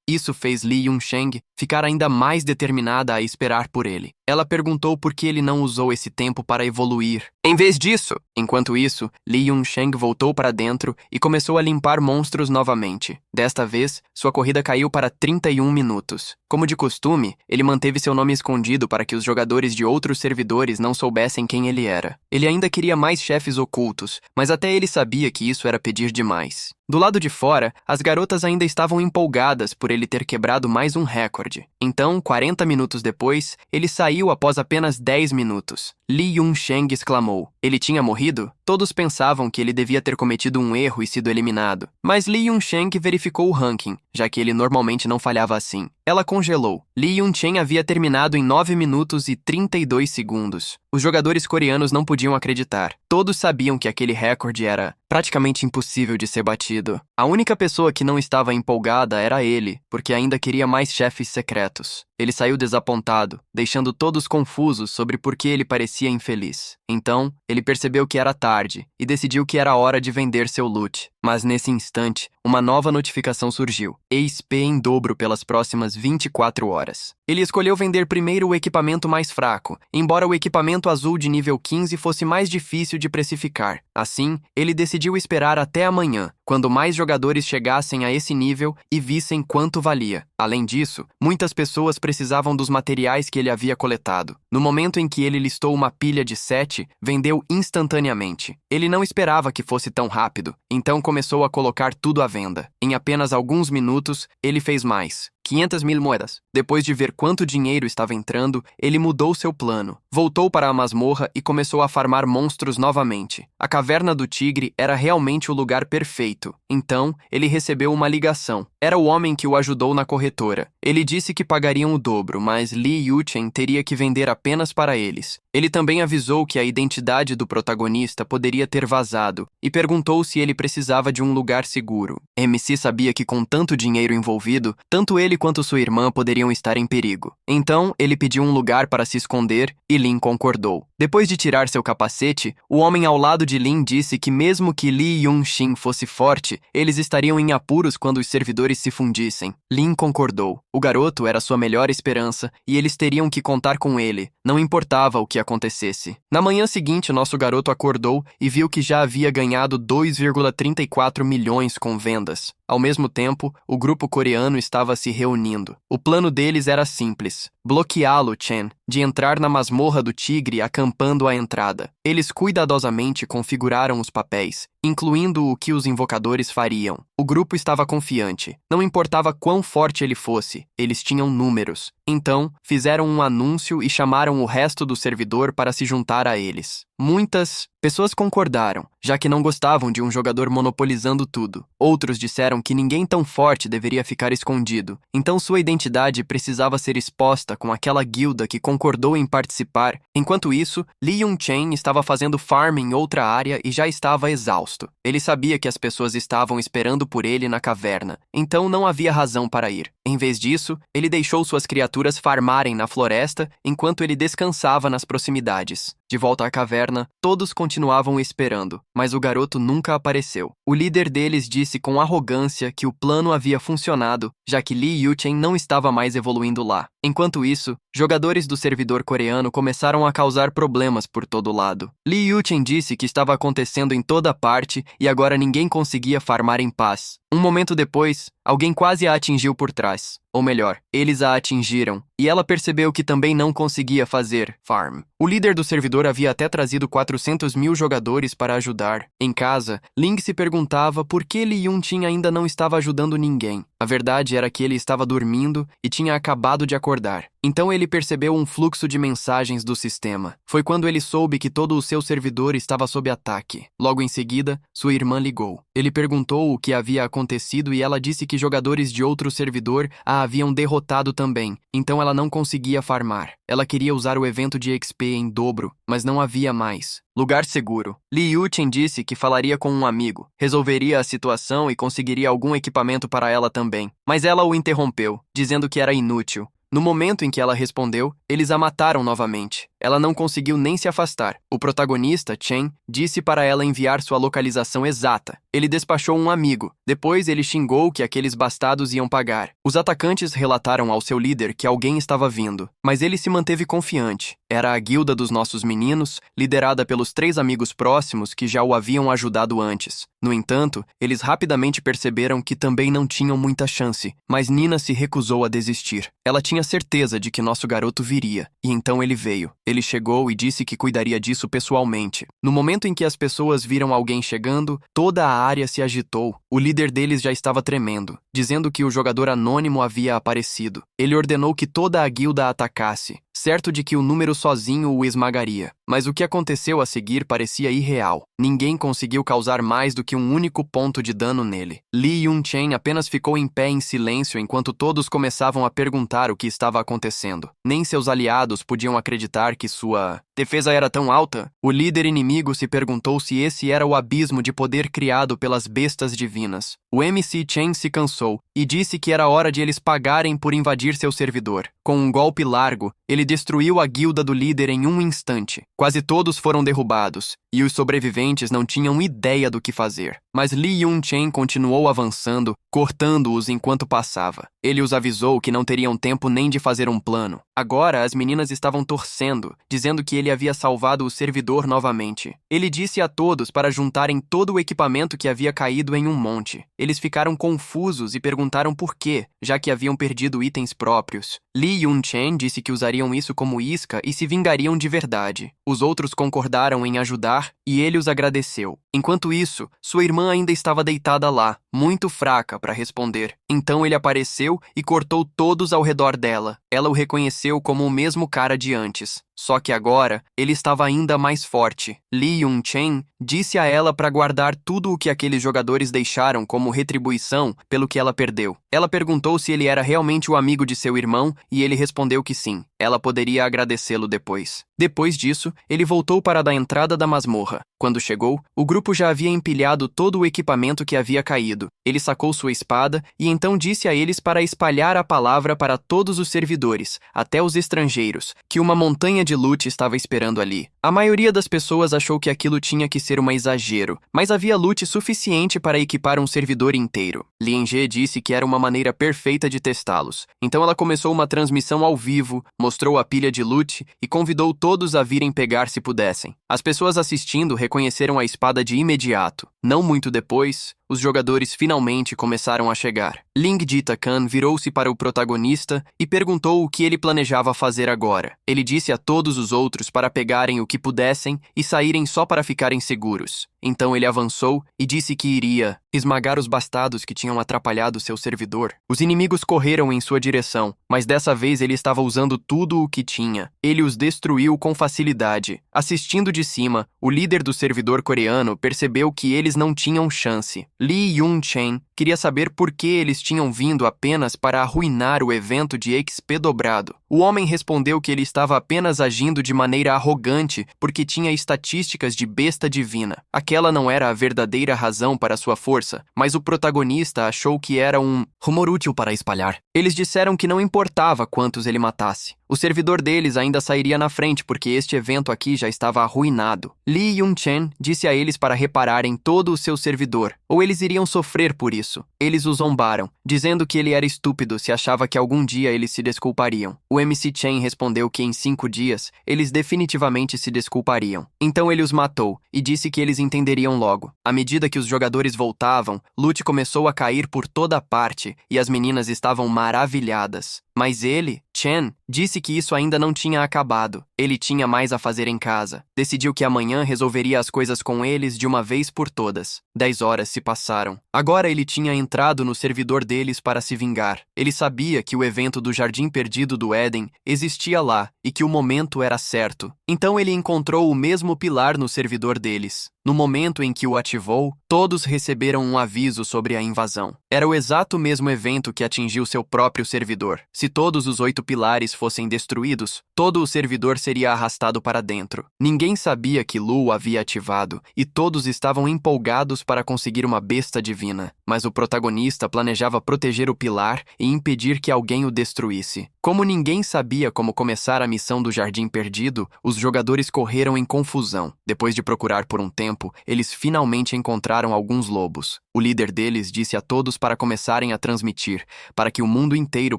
Isso fez Li Yunsheng ficar ainda mais determinada a esperar por ele. Ela perguntou por que ele não usou esse tempo para evoluir. Em vez disso, enquanto isso, Li Yunsheng voltou para dentro e começou a limpar monstros novamente. Desta vez, sua corrida caiu para 31 minutos. Como de costume, ele manteve seu nome escondido para que os jogadores de outros servidores não soubessem quem ele era. Ele ainda queria mais chefes ocultos, mas até ele sabia que isso era pedir demais. Do lado de fora, as garotas ainda estavam empolgadas por ele ter quebrado mais um recorde. Então, 40 minutos depois, ele saiu após apenas 10 minutos. Li Yunsheng exclamou. Ele tinha morrido? Todos pensavam que ele devia ter cometido um erro e sido eliminado. Mas Li Yunsheng verificou o ranking, já que ele normalmente não falhava assim. Ela congelou. Li Yunchen havia terminado em 9 minutos e 32 segundos. Os jogadores coreanos não podiam acreditar. Todos sabiam que aquele recorde era praticamente impossível de ser batido. A única pessoa que não estava empolgada era ele, porque ainda queria mais chefes secretos. Ele saiu desapontado, deixando todos confusos sobre por que ele parecia infeliz. Então, ele percebeu que era tarde e decidiu que era hora de vender seu loot. Mas nesse instante, uma nova notificação surgiu. XP em dobro pelas próximas 24 horas. Ele escolheu vender primeiro o equipamento mais fraco, embora o equipamento azul de nível 15 fosse mais difícil de precificar. Assim, ele decidiu esperar até amanhã, quando mais jogadores chegassem a esse nível e vissem quanto valia. Além disso, muitas pessoas precisavam dos materiais que ele havia coletado. No momento em que ele listou uma pilha de 7, vendeu instantaneamente. Ele não esperava que fosse tão rápido, então começou a colocar tudo à venda. Em apenas alguns minutos, ele fez mais. 500 mil moedas. Depois de ver quanto dinheiro estava entrando, ele mudou seu plano. Voltou para a masmorra e começou a farmar monstros novamente. A caverna do tigre era realmente o lugar perfeito. Então, ele recebeu uma ligação. Era o homem que o ajudou na corretora. Ele disse que pagariam o dobro, mas Li Yuchen teria que vender apenas para eles. Ele também avisou que a identidade do protagonista poderia ter vazado e perguntou se ele precisava de um lugar seguro. MC sabia que com tanto dinheiro envolvido, tanto ele quanto sua irmã poderiam estar em perigo. Então, ele pediu um lugar para se esconder e Lin concordou. Depois de tirar seu capacete, o homem ao lado de Lin disse que mesmo que Li Yunxin fosse forte, eles estariam em apuros quando os servidores se fundissem. Lin concordou. O garoto era sua melhor esperança e eles teriam que contar com ele, não importava o que acontecesse. Na manhã seguinte, nosso garoto acordou e viu que já havia ganhado 2,34 milhões com vendas. Ao mesmo tempo, o grupo coreano estava se reunindo. O plano deles era simples: bloqueá-lo, Chen, de entrar na masmorra do tigre acampando à entrada. Eles cuidadosamente configuraram os papéis, incluindo o que os invocadores fariam. O grupo estava confiante. Não importava quão forte ele fosse, eles tinham números. Então, fizeram um anúncio e chamaram o resto do servidor para se juntar a eles. Muitas pessoas concordaram, já que não gostavam de um jogador monopolizando tudo. Outros disseram que ninguém tão forte deveria ficar escondido, então sua identidade precisava ser exposta com aquela guilda que concordou em participar. Enquanto isso, Li Yunchen estava fazendo farm em outra área e já estava exausto. Ele sabia que as pessoas estavam esperando por ele na caverna, então não havia razão para ir. Em vez disso, ele deixou suas criaturas farmarem na floresta enquanto ele descansava nas proximidades. De volta à caverna, todos continuavam esperando, mas o garoto nunca apareceu. O líder deles disse com arrogância que o plano havia funcionado, já que Lee Yuchen não estava mais evoluindo lá. Enquanto isso, jogadores do servidor coreano começaram a causar problemas por todo lado. Lee Yuchen disse que estava acontecendo em toda parte e agora ninguém conseguia farmar em paz. Um momento depois, alguém quase a atingiu por trás. Ou melhor, eles a atingiram, e ela percebeu que também não conseguia fazer farm. O líder do servidor havia até trazido 400 mil jogadores para ajudar. Em casa, Ling se perguntava por que Lee Yuchen ainda não estava ajudando ninguém. A verdade era que ele estava dormindo e tinha acabado de acordar. Então ele percebeu um fluxo de mensagens do sistema. Foi quando ele soube que todo o seu servidor estava sob ataque. Logo em seguida, sua irmã ligou. Ele perguntou o que havia acontecido e ela disse que jogadores de outro servidor a haviam derrotado também, então ela não conseguia farmar. Ela queria usar o evento de XP em dobro, mas não havia mais. Lugar seguro. Lee Yuchen disse que falaria com um amigo, resolveria a situação e conseguiria algum equipamento para ela também. Mas ela o interrompeu, dizendo que era inútil. No momento em que ela respondeu, eles a mataram novamente. Ela não conseguiu nem se afastar. O protagonista, Chen, disse para ela enviar sua localização exata. Ele despachou um amigo. Depois ele xingou que aqueles bastados iam pagar. Os atacantes relataram ao seu líder que alguém estava vindo, mas ele se manteve confiante. Era a guilda dos nossos meninos, liderada pelos 3 amigos próximos que já o haviam ajudado antes. No entanto, eles rapidamente perceberam que também não tinham muita chance, mas Nina se recusou a desistir. Ela tinha certeza de que nosso garoto viria, e então ele veio. Ele chegou e disse que cuidaria disso pessoalmente. No momento em que as pessoas viram alguém chegando, toda a área se agitou. O líder deles já estava tremendo, dizendo que o jogador anônimo havia aparecido. Ele ordenou que toda a guilda atacasse, certo de que o número sozinho o esmagaria. Mas o que aconteceu a seguir parecia irreal. Ninguém conseguiu causar mais do que um único ponto de dano nele. Lee Yuchen apenas ficou em pé em silêncio enquanto todos começavam a perguntar o que estava acontecendo. Nem seus aliados podiam acreditar que sua defesa era tão alta. O líder inimigo se perguntou se esse era o abismo de poder criado pelas bestas divinas. O MC Chen se cansou e disse que era hora de eles pagarem por invadir seu servidor. Com um golpe largo, ele destruiu a guilda do líder em um instante. Quase todos foram derrubados, e os sobreviventes não tinham ideia do que fazer. Mas Lee Yuchen continuou avançando, cortando-os enquanto passava. Ele os avisou que não teriam tempo nem de fazer um plano. Agora, as meninas estavam torcendo, dizendo que ele havia salvado o servidor novamente. Ele disse a todos para juntarem todo o equipamento que havia caído em um monte. Eles ficaram confusos e perguntaram por quê, já que haviam perdido itens próprios. Lee Yuchen disse que usariam isso como isca e se vingariam de verdade. Os outros concordaram em ajudar e ele os agradeceu. Enquanto isso, sua irmã ainda estava deitada lá, muito fraca para responder. Então ele apareceu e cortou todos ao redor dela. Ela o reconheceu como o mesmo cara de antes. Só que agora, ele estava ainda mais forte. Lee Yuchen disse a ela para guardar tudo o que aqueles jogadores deixaram como retribuição pelo que ela perdeu. Ela perguntou se ele era realmente o amigo de seu irmão e ele respondeu que sim. Ela poderia agradecê-lo depois. Depois disso, ele voltou para a entrada da masmorra. Quando chegou, o grupo já havia empilhado todo o equipamento que havia caído. Ele sacou sua espada e então disse a eles para espalhar a palavra para todos os servidores, até os estrangeiros, que uma montanha de loot estava esperando ali. A maioria das pessoas achou que aquilo tinha que ser um exagero, mas havia loot suficiente para equipar um servidor inteiro. Lienge disse que era uma maneira perfeita de testá-los. Então ela começou uma transmissão ao vivo, mostrou a pilha de loot e convidou todos a virem pegar se pudessem. As pessoas assistindo reconheceram a espada de imediato. Não muito depois, os jogadores finalmente começaram a chegar. Ling Jita-kan virou-se para o protagonista e perguntou o que ele planejava fazer agora. Ele disse a todos os outros para pegarem o que pudessem e saírem só para ficarem seguros. Então ele avançou e disse que iria esmagar os bastados que tinham atrapalhado seu servidor. Os inimigos correram em sua direção, mas dessa vez ele estava usando tudo o que tinha. Ele os destruiu com facilidade. Assistindo de cima, o líder do servidor coreano percebeu que eles não tinham chance. Lee Yuchen queria saber por que eles tinham vindo apenas para arruinar o evento de XP dobrado. O homem respondeu que ele estava apenas agindo de maneira arrogante porque tinha estatísticas de besta divina. Aquela não era a verdadeira razão para sua força, mas o protagonista achou que era um rumor útil para espalhar. Eles disseram que não importava quantos ele matasse. O servidor deles ainda sairia na frente porque este evento aqui já estava arruinado. Li Yun-chen disse a eles para repararem todo o seu servidor, ou eles iriam sofrer por isso. Eles o zombaram, dizendo que ele era estúpido se achava que algum dia eles se desculpariam. O MC Chen respondeu que em 5 dias eles definitivamente se desculpariam. Então ele os matou e disse que eles entenderiam logo. À medida que os jogadores voltavam, Lute começou a cair por toda parte e as meninas estavam maravilhadas. Mas ele, Chen, disse que isso ainda não tinha acabado. Ele tinha mais a fazer em casa. Decidiu que amanhã resolveria as coisas com eles de uma vez por todas. 10 horas se passaram. Agora ele tinha entrado no servidor deles para se vingar. Ele sabia que o evento do Jardim Perdido do Éden existia lá e que o momento era certo. Então ele encontrou o mesmo pilar no servidor deles. No momento em que o ativou, todos receberam um aviso sobre a invasão. Era o exato mesmo evento que atingiu seu próprio servidor. Se todos os 8 pilares fossem destruídos, todo o servidor seria arrastado para dentro. Ninguém sabia que Lu o havia ativado, e todos estavam empolgados para conseguir uma besta divina. Mas o protagonista planejava proteger o pilar e impedir que alguém o destruísse. Como ninguém sabia como começar a missão do Jardim Perdido, os jogadores correram em confusão. Depois de procurar por um tempo, eles finalmente encontraram alguns lobos. O líder deles disse a todos para começarem a transmitir, para que o mundo inteiro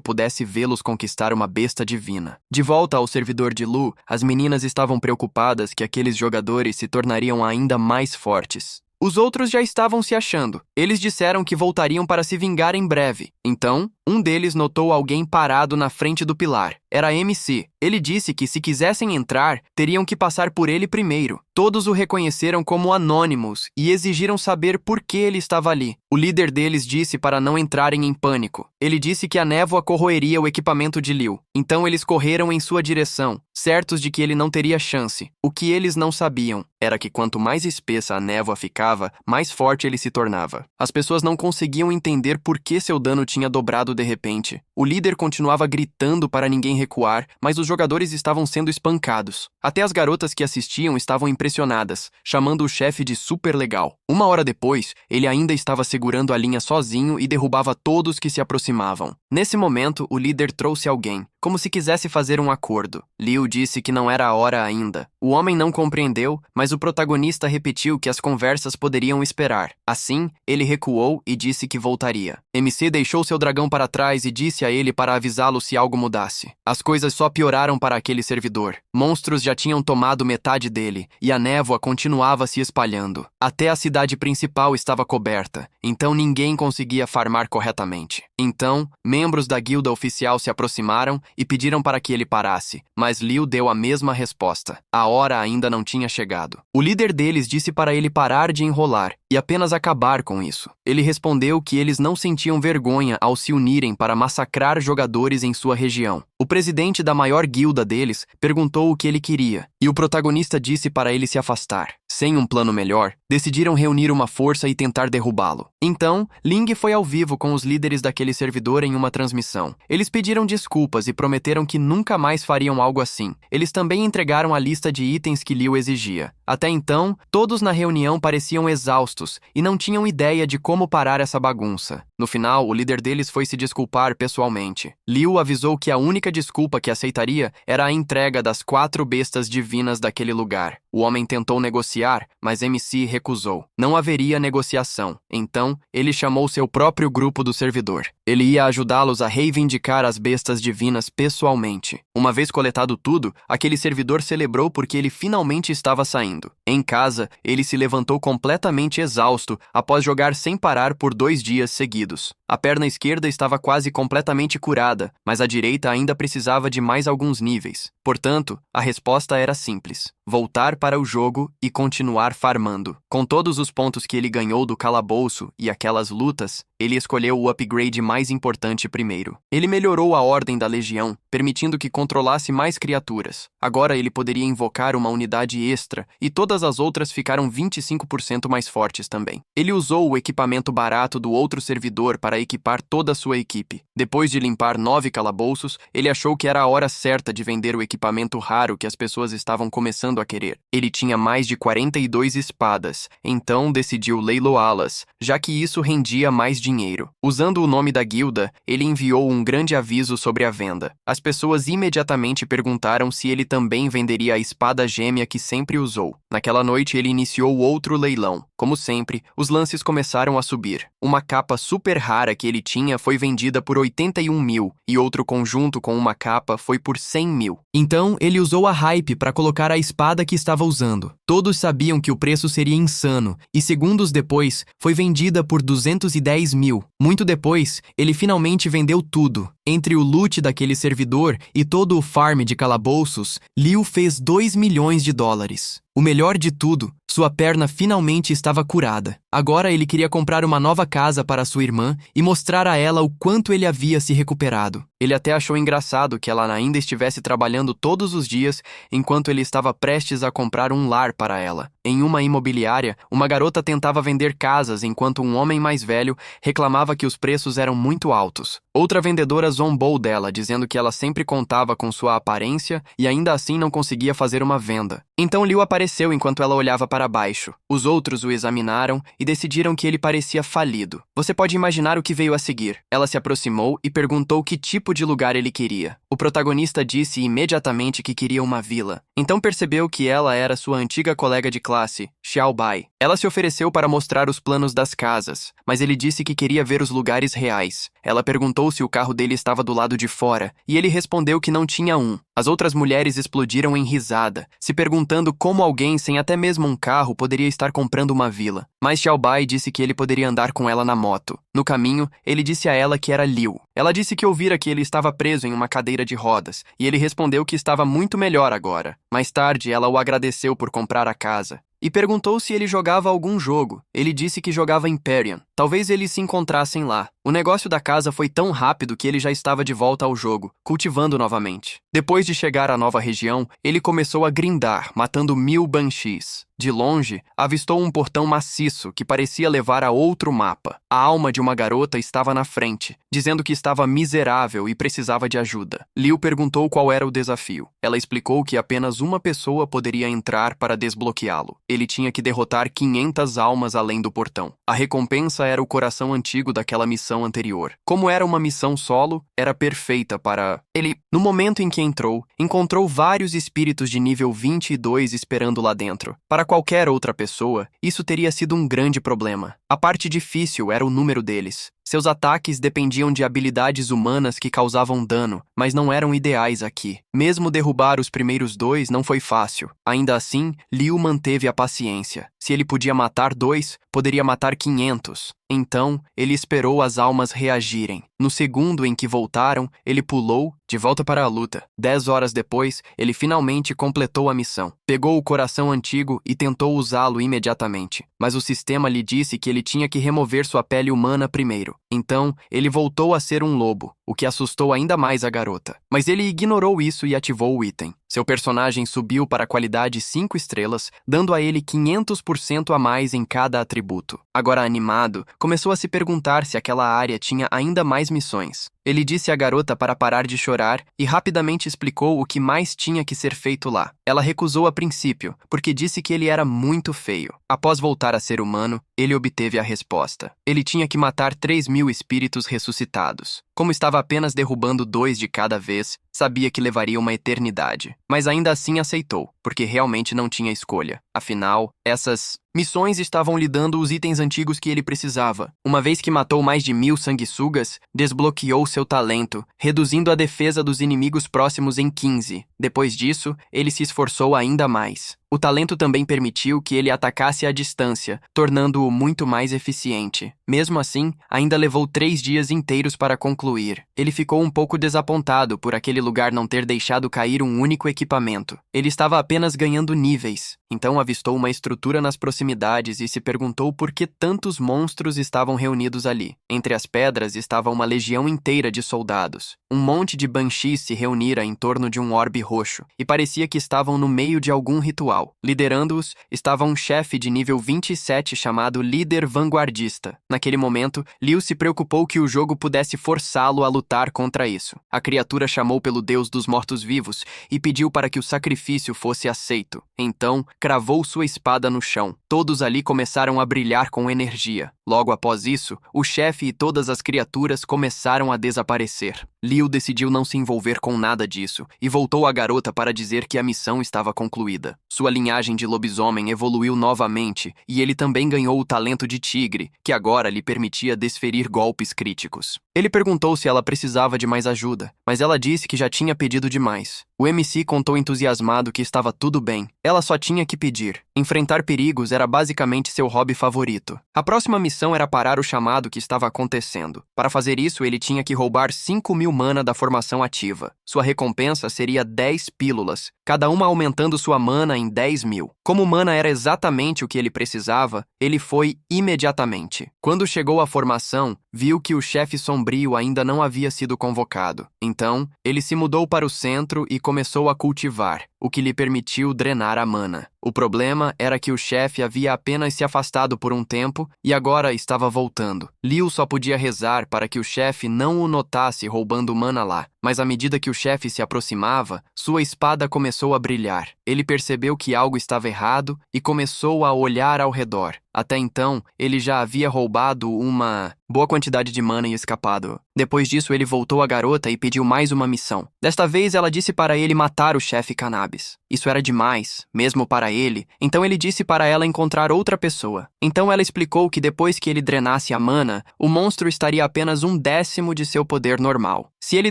pudesse vê-los conquistar uma besta divina. De volta ao servidor de Lu, as meninas estavam preocupadas que aqueles jogadores se tornariam ainda mais fortes. Os outros já estavam se achando. Eles disseram que voltariam para se vingar em breve. Então, um deles notou alguém parado na frente do pilar. Era MC. Ele disse que se quisessem entrar, teriam que passar por ele primeiro. Todos o reconheceram como Anonymous e exigiram saber por que ele estava ali. O líder deles disse para não entrarem em pânico. Ele disse que a névoa corroeria o equipamento de Liu. Então eles correram em sua direção, certos de que ele não teria chance. O que eles não sabiam era que quanto mais espessa a névoa ficava, mais forte ele se tornava. As pessoas não conseguiam entender por que seu dano tinha dobrado de repente. O líder continuava gritando para ninguém recuar, mas os jogadores estavam sendo espancados. Até as garotas que assistiam estavam impressionadas, chamando o chefe de super legal. 1 hora depois, ele ainda estava segurando a linha sozinho e derrubava todos que se aproximavam. Nesse momento, o líder trouxe alguém, como se quisesse fazer um acordo. Liu disse que não era a hora ainda. O homem não compreendeu, mas o protagonista repetiu que as conversas poderiam esperar. Assim, ele recuou e disse que voltaria. MC deixou seu dragão para trás e disse a ele para avisá-lo se algo mudasse. As coisas só pioraram para aquele servidor. Monstros já tinham tomado metade dele, e a névoa continuava se espalhando. Até a cidade principal estava coberta, então ninguém conseguia farmar corretamente. Então, membros da guilda oficial se aproximaram e pediram para que ele parasse, mas Liu deu a mesma resposta. A hora ainda não tinha chegado. O líder deles disse para ele parar de enrolar e apenas acabar com isso. Ele respondeu que eles não sentiam vergonha ao se unirem para massacrar jogadores em sua região. O presidente da maior guilda deles perguntou o que ele queria, e o protagonista disse para ele se afastar. Sem um plano melhor, decidiram reunir uma força e tentar derrubá-lo. Então, Ling foi ao vivo com os líderes daquele servidor em uma transmissão. Eles pediram desculpas e prometeram que nunca mais fariam algo assim. Eles também entregaram a lista de itens que Liu exigia. Até então, todos na reunião pareciam exaustos e não tinham ideia de como parar essa bagunça. No final, o líder deles foi se desculpar pessoalmente. Liu avisou que a única desculpa que aceitaria era a entrega das 4 bestas divinas daquele lugar. O homem tentou negociar, mas MC recusou. Não haveria negociação. Então, ele chamou seu próprio grupo do servidor. Ele ia ajudá-los a reivindicar as bestas divinas pessoalmente. Uma vez coletado tudo, aquele servidor celebrou porque ele finalmente estava saindo. Em casa, ele se levantou completamente exausto após jogar sem parar por 2 dias seguidos. A perna esquerda estava quase completamente curada, mas a direita ainda precisava de mais alguns níveis. Portanto, a resposta era simples: voltar para o jogo e continuar farmando. Com todos os pontos que ele ganhou do calabouço e aquelas lutas, ele escolheu o upgrade mais importante primeiro. Ele melhorou a ordem da legião, permitindo que controlasse mais criaturas. Agora ele poderia invocar uma unidade extra e e todas as outras ficaram 25% mais fortes também. Ele usou o equipamento barato do outro servidor para equipar toda a sua equipe. Depois de limpar 9 calabouços, ele achou que era a hora certa de vender o equipamento raro que as pessoas estavam começando a querer. Ele tinha mais de 42 espadas, então decidiu leiloá-las, já que isso rendia mais dinheiro. Usando o nome da guilda, ele enviou um grande aviso sobre a venda. As pessoas imediatamente perguntaram se ele também venderia a espada gêmea que sempre usou. Naquela noite, ele iniciou outro leilão. Como sempre, os lances começaram a subir. Uma capa super rara que ele tinha foi vendida por 81 mil, e outro conjunto com uma capa foi por 100 mil. Então, ele usou a hype para colocar a espada que estava usando. Todos sabiam que o preço seria insano, e segundos depois, foi vendida por 210 mil. Muito depois, ele finalmente vendeu tudo. Entre o loot daquele servidor e todo o farm de calabouços, Liu fez 2 milhões de dólares. O melhor de tudo, sua perna finalmente estava curada. Agora ele queria comprar uma nova casa para sua irmã e mostrar a ela o quanto ele havia se recuperado. Ele até achou engraçado que ela ainda estivesse trabalhando todos os dias enquanto ele estava prestes a comprar um lar para ela. Em uma imobiliária, uma garota tentava vender casas enquanto um homem mais velho reclamava que os preços eram muito altos. Outra vendedora zombou dela, dizendo que ela sempre contava com sua aparência e ainda assim não conseguia fazer uma venda. Então Liu apareceu enquanto ela olhava para baixo. Os outros o examinaram e decidiram que ele parecia falido. Você pode imaginar o que veio a seguir. Ela se aproximou e perguntou que tipo de lugar ele queria. O protagonista disse imediatamente que queria uma vila. Então percebeu que ela era sua antiga colega de classe, Xiaobai. Ela se ofereceu para mostrar os planos das casas, mas ele disse que queria ver os lugares reais. Ela perguntou se o carro dele estava do lado de fora, e ele respondeu que não tinha um. As outras mulheres explodiram em risada, se perguntando como alguém sem até mesmo um carro poderia estar comprando uma vila. Mas Xiaobai disse que ele poderia andar com ela na moto. No caminho, ele disse a ela que era Liu. Ela disse que ouvira que ele estava preso em uma cadeira de rodas, e ele respondeu que estava muito melhor agora. Mais tarde, ela o agradeceu por comprar a casa e perguntou se ele jogava algum jogo. Ele disse que jogava Empyrean. Talvez eles se encontrassem lá. O negócio da casa foi tão rápido que ele já estava de volta ao jogo, cultivando novamente. Depois de chegar à nova região, ele começou a grindar, matando 1000 banshees. De longe, avistou um portão maciço que parecia levar a outro mapa. A alma de uma garota estava na frente, dizendo que estava miserável e precisava de ajuda. Liu perguntou qual era o desafio. Ela explicou que apenas uma pessoa poderia entrar para desbloqueá-lo. Ele tinha que derrotar 500 almas além do portão. A recompensa era o coração antigo daquela missão anterior. Como era uma missão solo, era perfeita para... Ele, no momento em que entrou, encontrou vários espíritos de nível 22 esperando lá dentro. Para qualquer outra pessoa, isso teria sido um grande problema. A parte difícil era o número deles. Seus ataques dependiam de habilidades humanas que causavam dano, mas não eram ideais aqui. Mesmo derrubar os primeiros 2 não foi fácil. Ainda assim, Liu manteve a paciência. Se ele podia matar 2, poderia matar 500. Então, ele esperou as almas reagirem. No segundo em que voltaram, ele pulou de volta para a luta. 10 horas depois, ele finalmente completou a missão. Pegou o coração antigo e tentou usá-lo imediatamente. Mas o sistema lhe disse que ele tinha que remover sua pele humana primeiro. Então, ele voltou a ser um lobo, o que assustou ainda mais a garota. Mas ele ignorou isso e ativou o item. Seu personagem subiu para a qualidade 5 estrelas, dando a ele 500% a mais em cada atributo. Agora animado, começou a se perguntar se aquela área tinha ainda mais missões. Ele disse à garota para parar de chorar e rapidamente explicou o que mais tinha que ser feito lá. Ela recusou a princípio, porque disse que ele era muito feio. Após voltar a ser humano, ele obteve a resposta. Ele tinha que matar 3.000 espíritos ressuscitados. Como estava apenas derrubando 2 de cada vez, sabia que levaria uma eternidade. Mas ainda assim aceitou, porque realmente não tinha escolha. Afinal, essas missões estavam lhe dando os itens antigos que ele precisava. Uma vez que matou mais de 1000 sanguessugas, desbloqueou seu talento, reduzindo a defesa dos inimigos próximos em 15. Depois disso, ele se esforçou ainda mais. O talento também permitiu que ele atacasse à distância, tornando-o muito mais eficiente. Mesmo assim, ainda levou 3 dias inteiros para concluir. Ele ficou um pouco desapontado por aquele lugar não ter deixado cair um único equipamento. Ele estava apenas ganhando níveis. Então avistou uma estrutura nas proximidades e se perguntou por que tantos monstros estavam reunidos ali. Entre as pedras estava uma legião inteira de soldados. Um monte de banshees se reunira em torno de um orbe roxo, e parecia que estavam no meio de algum ritual. ritual. Liderando-os estava um chefe de nível 27 chamado Líder Vanguardista. Naquele momento, Liu se preocupou que o jogo pudesse forçá-lo a lutar contra isso. A criatura chamou pelo Deus dos mortos-vivos e pediu para que o sacrifício fosse aceito. Então, cravou sua espada no chão. Todos ali começaram a brilhar com energia. Logo após isso, o chefe e todas as criaturas começaram a desaparecer. Liu decidiu não se envolver com nada disso e voltou à garota para dizer que a missão estava concluída. Sua linhagem de lobisomem evoluiu novamente e ele também ganhou o talento de tigre, que agora lhe permitia desferir golpes críticos. Ele perguntou se ela precisava de mais ajuda, mas ela disse que já tinha pedido demais. O MC contou entusiasmado que estava tudo bem. Ela só tinha que pedir. Enfrentar perigos era basicamente seu hobby favorito. A próxima missão era parar o chamado que estava acontecendo. Para fazer isso, ele tinha que roubar 5.000 mana da formação ativa. Sua recompensa seria 10 pílulas, cada uma aumentando sua mana em 10.000. Como mana era exatamente o que ele precisava, ele foi imediatamente. Quando chegou à formação, viu que o chefe sombrio ainda não havia sido convocado. Então, ele se mudou para o centro e começou a cultivar, o que lhe permitiu drenar a mana. O problema era que o chefe havia apenas se afastado por um tempo e agora estava voltando. Liu só podia rezar para que o chefe não o notasse roubando mana lá. Mas à medida que o chefe se aproximava, sua espada começou a brilhar. Ele percebeu que algo estava errado e começou a olhar ao redor. Até então, ele já havia roubado uma boa quantidade de mana e escapado. Depois disso, ele voltou à garota e pediu mais uma missão. Desta vez, ela disse para ele matar o chefe Cannabis. Isso era demais, mesmo para ele, então ele disse para ela encontrar outra pessoa. Então ela explicou que depois que ele drenasse a mana, o monstro estaria apenas 1/10 de seu poder normal. Se ele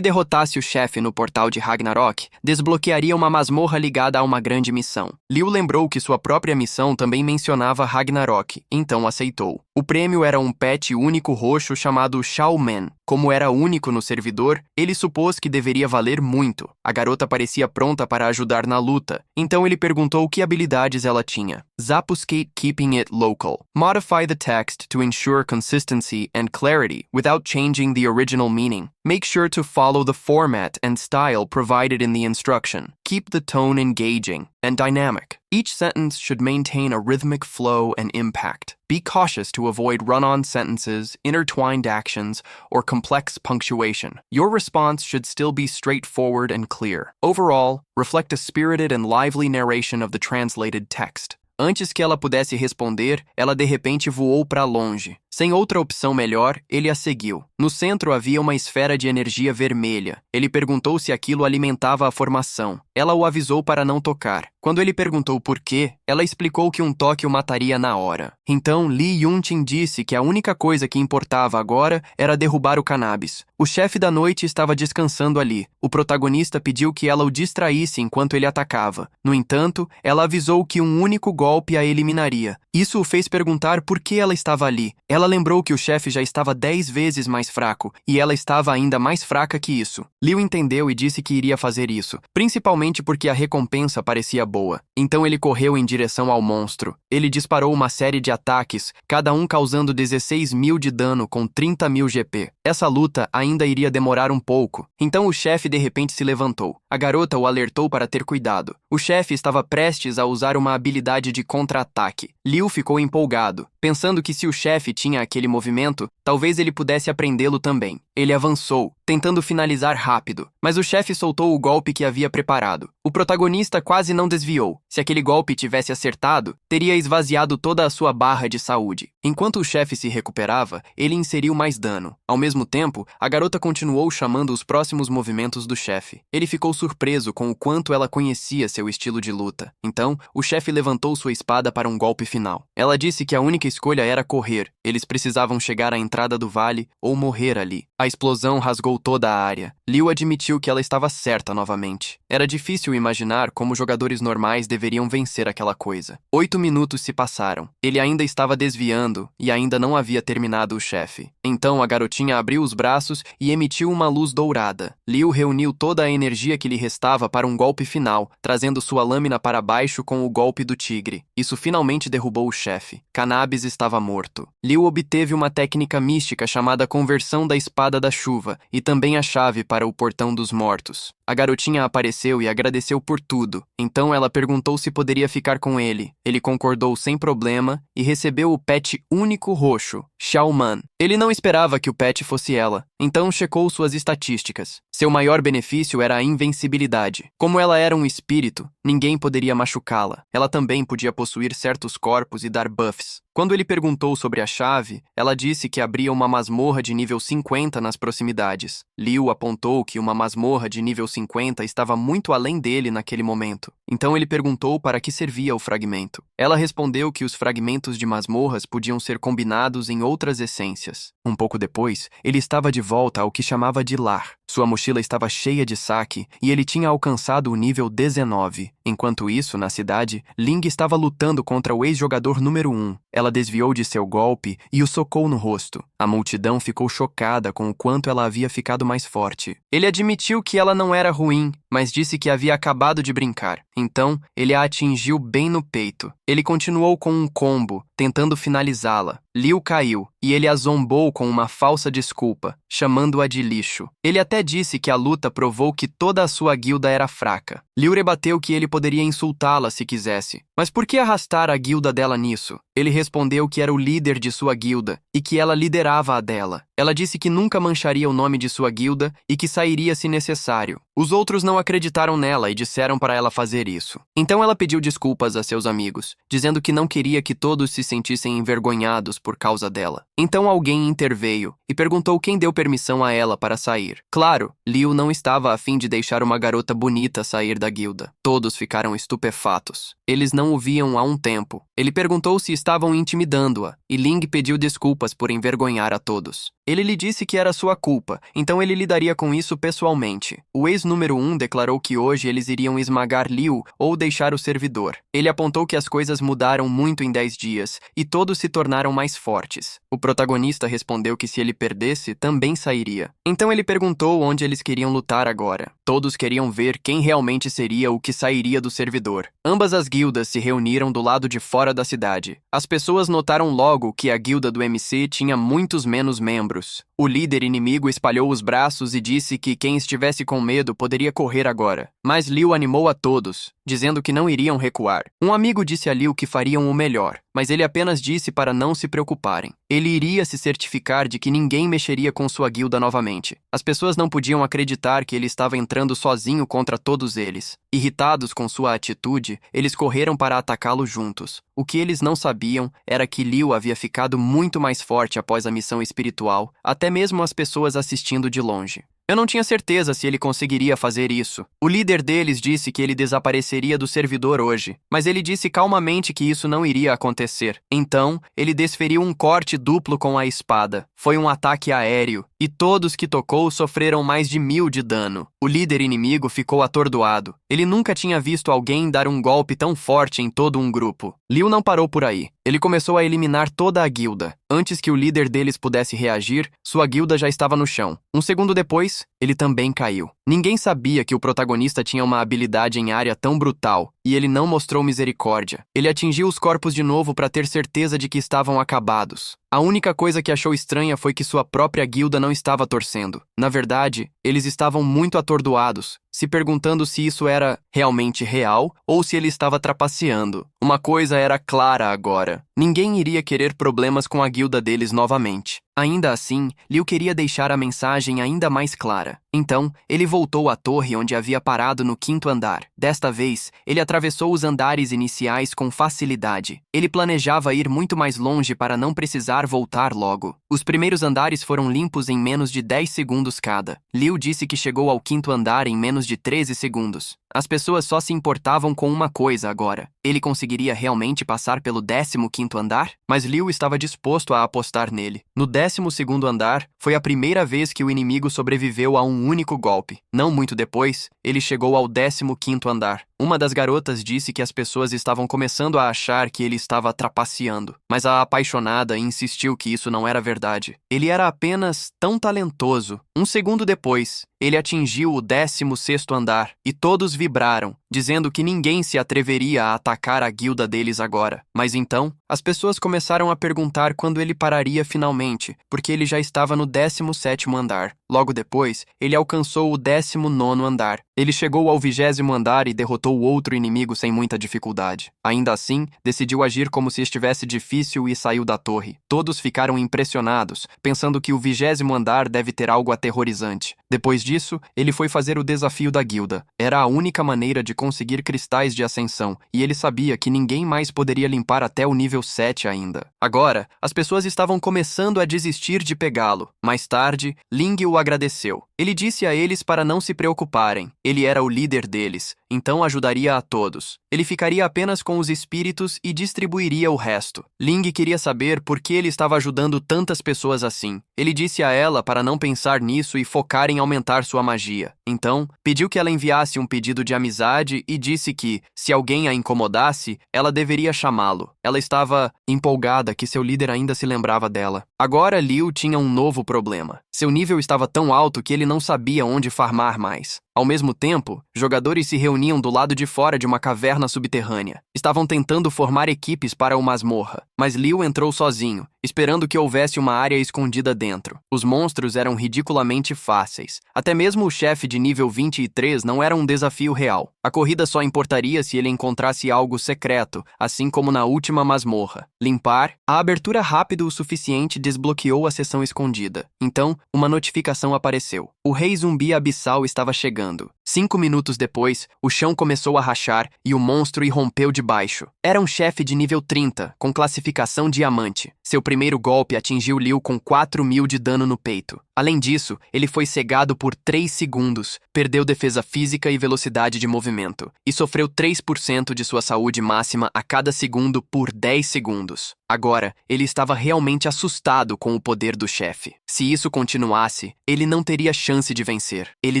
derrotasse o chefe no portal de Ragnarok, desbloquearia uma masmorra ligada a uma grande missão. Liu lembrou que sua própria missão também mencionava Ragnarok, então aceitou. O prêmio era um pet único roxo chamado Shaoman. Como era único no servidor, ele supôs que deveria valer muito. A garota parecia pronta para ajudar na luta, então ele perguntou que habilidades ela tinha. Zapuscate keeping it local. Modify the text to ensure consistency and clarity without changing the original meaning. Make sure to follow the format and style provided in the instruction. Keep the tone engaging and dynamic. Each sentence should maintain a rhythmic flow and impact. Be cautious to avoid run-on sentences, intertwined actions, or complex punctuation. Your response should still be straightforward and clear. Overall, reflect a spirited and lively narration of the translated text. Antes que ela pudesse responder, ela de repente voou para longe. Sem outra opção melhor, ele a seguiu. No centro havia uma esfera de energia vermelha. Ele perguntou se aquilo alimentava a formação. Ela o avisou para não tocar. Quando ele perguntou por quê, ela explicou que um toque o mataria na hora. Então, Li Yunqing disse que a única coisa que importava agora era derrubar o Cannabis. O chefe da noite estava descansando ali. O protagonista pediu que ela o distraísse enquanto ele atacava. No entanto, ela avisou que um único golpe a eliminaria. Isso o fez perguntar por que ela estava ali. Ela lembrou que o chefe já estava 10 vezes mais fraco, e ela estava ainda mais fraca que isso. Liu entendeu e disse que iria fazer isso, principalmente porque a recompensa parecia boa. Então ele correu em direção ao monstro. Ele disparou uma série de ataques, cada um causando 16.000 de dano com 30.000 GP. Essa luta ainda iria demorar um pouco. Então o chefe de repente se levantou. A garota o alertou para ter cuidado. O chefe estava prestes a usar uma habilidade de contra-ataque. Liu ficou empolgado, pensando que se o chefe tinha aquele movimento, talvez ele pudesse aprendê-lo também. Ele avançou, tentando finalizar rápido, mas o chefe soltou o golpe que havia preparado. O protagonista quase não desviou. Se aquele golpe tivesse acertado, teria esvaziado toda a sua barra de saúde. Enquanto o chefe se recuperava, ele inseriu mais dano. Ao mesmo tempo, a garota continuou chamando os próximos movimentos do chefe. Ele ficou surpreso com o quanto ela conhecia seu estilo de luta. Então, o chefe levantou sua espada para um golpe final. Ela disse que a única escolha era correr. Eles precisavam chegar à entrada do vale ou morrer ali. A explosão rasgou toda a área. Liu admitiu que ela estava certa novamente. Era difícil imaginar como jogadores normais deveriam vencer aquela coisa. 8 minutos se passaram. Ele ainda estava desviando e ainda não havia terminado o chefe. Então a garotinha abriu os braços e emitiu uma luz dourada. Liu reuniu toda a energia que lhe restava para um golpe final, trazendo sua lâmina para baixo com o golpe do tigre. Isso finalmente derrubou o chefe. Cannabis estava morto. Liu obteve uma técnica mística chamada Conversão da Espada da Chuva e também a chave para o Portão dos Mortos. A garotinha apareceu e agradeceu por tudo. Então ela perguntou se poderia ficar com ele. Ele concordou sem problema e recebeu o pet único roxo, Xiaoman. Ele não esperava que o pet fosse ela, então checou suas estatísticas. Seu maior benefício era a invencibilidade. Como ela era um espírito, ninguém poderia machucá-la. Ela também podia possuir certos corpos e dar buffs. Quando ele perguntou sobre a chave, ela disse que abria uma masmorra de nível 50 nas proximidades. Liu apontou que uma masmorra de nível 50 estava muito além dele naquele momento. Então ele perguntou para que servia o fragmento. Ela respondeu que os fragmentos de masmorras podiam ser combinados em outras essências. Um pouco depois, ele estava de volta ao que chamava de lar. Sua mochila estava cheia de saque e ele tinha alcançado o nível 19. Enquanto isso, na cidade, Ling estava lutando contra o ex-jogador número 1. Ela desviou de seu golpe e o socou no rosto. A multidão ficou chocada com o quanto ela havia ficado mais forte. Ele admitiu que ela não era ruim, mas disse que havia acabado de brincar. Então, ele a atingiu bem no peito. Ele continuou com um combo, tentando finalizá-la. Liu caiu, e ele a zombou com uma falsa desculpa, chamando-a de lixo. Ele até disse que a luta provou que toda a sua guilda era fraca. Liu rebateu que ele poderia insultá-la se quisesse. Mas por que arrastar a guilda dela nisso? Ele respondeu que era o líder de sua guilda, e que ela liderava a dela. Ela disse que nunca mancharia o nome de sua guilda e que sairia se necessário. Os outros não acreditaram nela e disseram para ela fazer isso. Então ela pediu desculpas a seus amigos, dizendo que não queria que todos se sentissem envergonhados por causa dela. Então alguém interveio e perguntou quem deu permissão a ela para sair. Claro, Liu não estava a fim de deixar uma garota bonita sair da guilda. Todos ficaram estupefatos. Eles não o viam há um tempo. Ele perguntou se estavam intimidando-a, e Ling pediu desculpas por envergonhar a todos. Ele lhe disse que era sua culpa, então ele lidaria com isso pessoalmente. O ex-número 1 declarou que hoje eles iriam esmagar Liu ou deixar o servidor. Ele apontou que as coisas mudaram muito em 10 dias, e todos se tornaram mais fortes. O protagonista respondeu que se ele perdesse, também sairia. Então ele perguntou onde eles queriam lutar agora. Todos queriam ver quem realmente seria o que sairia do servidor. Ambas as guildas se reuniram do lado de fora da cidade. As pessoas notaram logo que a guilda do MC tinha muitos menos membros. O líder inimigo espalhou os braços e disse que quem estivesse com medo poderia correr agora. Mas Liu animou a todos, dizendo que não iriam recuar. Um amigo disse a Liu que fariam o melhor, mas ele apenas disse para não se preocuparem. Ele iria se certificar de que ninguém mexeria com sua guilda novamente. As pessoas não podiam acreditar que ele estava entrando sozinho contra todos eles. Irritados com sua atitude, eles correram para atacá-lo juntos. O que eles não sabiam era que Liu havia ficado muito mais forte após a missão espiritual, até mesmo as pessoas assistindo de longe. Eu não tinha certeza se ele conseguiria fazer isso. O líder deles disse que ele desapareceria do servidor hoje, mas ele disse calmamente que isso não iria acontecer. Então, ele desferiu um corte duplo com a espada. Foi um ataque aéreo, e todos que tocou sofreram mais de 1000 de dano. O líder inimigo ficou atordoado. Ele nunca tinha visto alguém dar um golpe tão forte em todo um grupo. Liu não parou por aí. Ele começou a eliminar toda a guilda. Antes que o líder deles pudesse reagir, sua guilda já estava no chão. Um segundo depois, ele também caiu. Ninguém sabia que o protagonista tinha uma habilidade em área tão brutal, e ele não mostrou misericórdia. Ele atingiu os corpos de novo para ter certeza de que estavam acabados. A única coisa que achou estranha foi que sua própria guilda não estava torcendo. Na verdade, eles estavam muito atordoados, se perguntando se isso era realmente real ou se ele estava trapaceando. Uma coisa era clara agora. Ninguém iria querer problemas com a guilda deles novamente. Ainda assim, Liu queria deixar a mensagem ainda mais clara. Então, ele voltou à torre onde havia parado no 5º andar. Desta vez, ele atravessou os andares iniciais com facilidade. Ele planejava ir muito mais longe para não precisar voltar logo. Os primeiros andares foram limpos em menos de 10 segundos cada. Liu disse que chegou ao 5º andar em menos de 13 segundos. As pessoas só se importavam com uma coisa agora. Ele conseguiria realmente passar pelo 15º andar? Mas Liu estava disposto a apostar nele. No 12º andar, foi a primeira vez que o inimigo sobreviveu a um único golpe. Não muito depois, ele chegou ao 15º andar. Uma das garotas disse que as pessoas estavam começando a achar que ele estava trapaceando, mas a apaixonada insistiu que isso não era verdade. Ele era apenas tão talentoso. Um segundo depois, ele atingiu o 16º andar e todos vibraram, dizendo que ninguém se atreveria a atacar a guilda deles agora. Mas então, as pessoas começaram a perguntar quando ele pararia finalmente, porque ele já estava no 17º andar. Logo depois, ele alcançou o 19º andar. Ele chegou ao 20º andar e derrotou o outro inimigo sem muita dificuldade. Ainda assim, decidiu agir como se estivesse difícil e saiu da torre. Todos ficaram impressionados, pensando que o 20º andar deve ter algo aterrorizante. Depois disso, ele foi fazer o desafio da guilda. Era a única maneira de conseguir cristais de ascensão, e ele sabia que ninguém mais poderia limpar até o nível 7 ainda. Agora, as pessoas estavam começando a desistir de pegá-lo. Mais tarde, Ling o agradeceu. Ele disse a eles para não se preocuparem. Ele era o líder deles, então ajudaria a todos. Ele ficaria apenas com os espíritos e distribuiria o resto. Ling queria saber por que ele estava ajudando tantas pessoas assim. Ele disse a ela para não pensar nisso e focar em aumentar sua magia. Então, pediu que ela enviasse um pedido de amizade e disse que, se alguém a incomodasse, ela deveria chamá-lo. Ela estava empolgada que seu líder ainda se lembrava dela. Agora Liu tinha um novo problema. Seu nível estava tão alto que ele não sabia onde farmar mais. Ao mesmo tempo, jogadores se reuniam do lado de fora de uma caverna subterrânea. Estavam tentando formar equipes para uma masmorra, mas Liu entrou sozinho, esperando que houvesse uma área escondida dentro. Os monstros eram ridiculamente fáceis. Até mesmo o chefe de nível 23 não era um desafio real. A corrida só importaria se ele encontrasse algo secreto, assim como na última masmorra. Limpar. A abertura rápida o suficiente desbloqueou a seção escondida. Então, uma notificação apareceu. O rei zumbi abissal estava chegando. 5 minutos depois, o chão começou a rachar e o monstro irrompeu de baixo. Era um chefe de nível 30, com classificação diamante. Seu primeiro golpe atingiu Liu com 4.000 de dano no peito. Além disso, ele foi cegado por 3 segundos, perdeu defesa física e velocidade de movimento, e sofreu 3% de sua saúde máxima a cada segundo por 10 segundos. Agora, ele estava realmente assustado com o poder do chefe. Se isso continuasse, ele não teria chance de vencer. Ele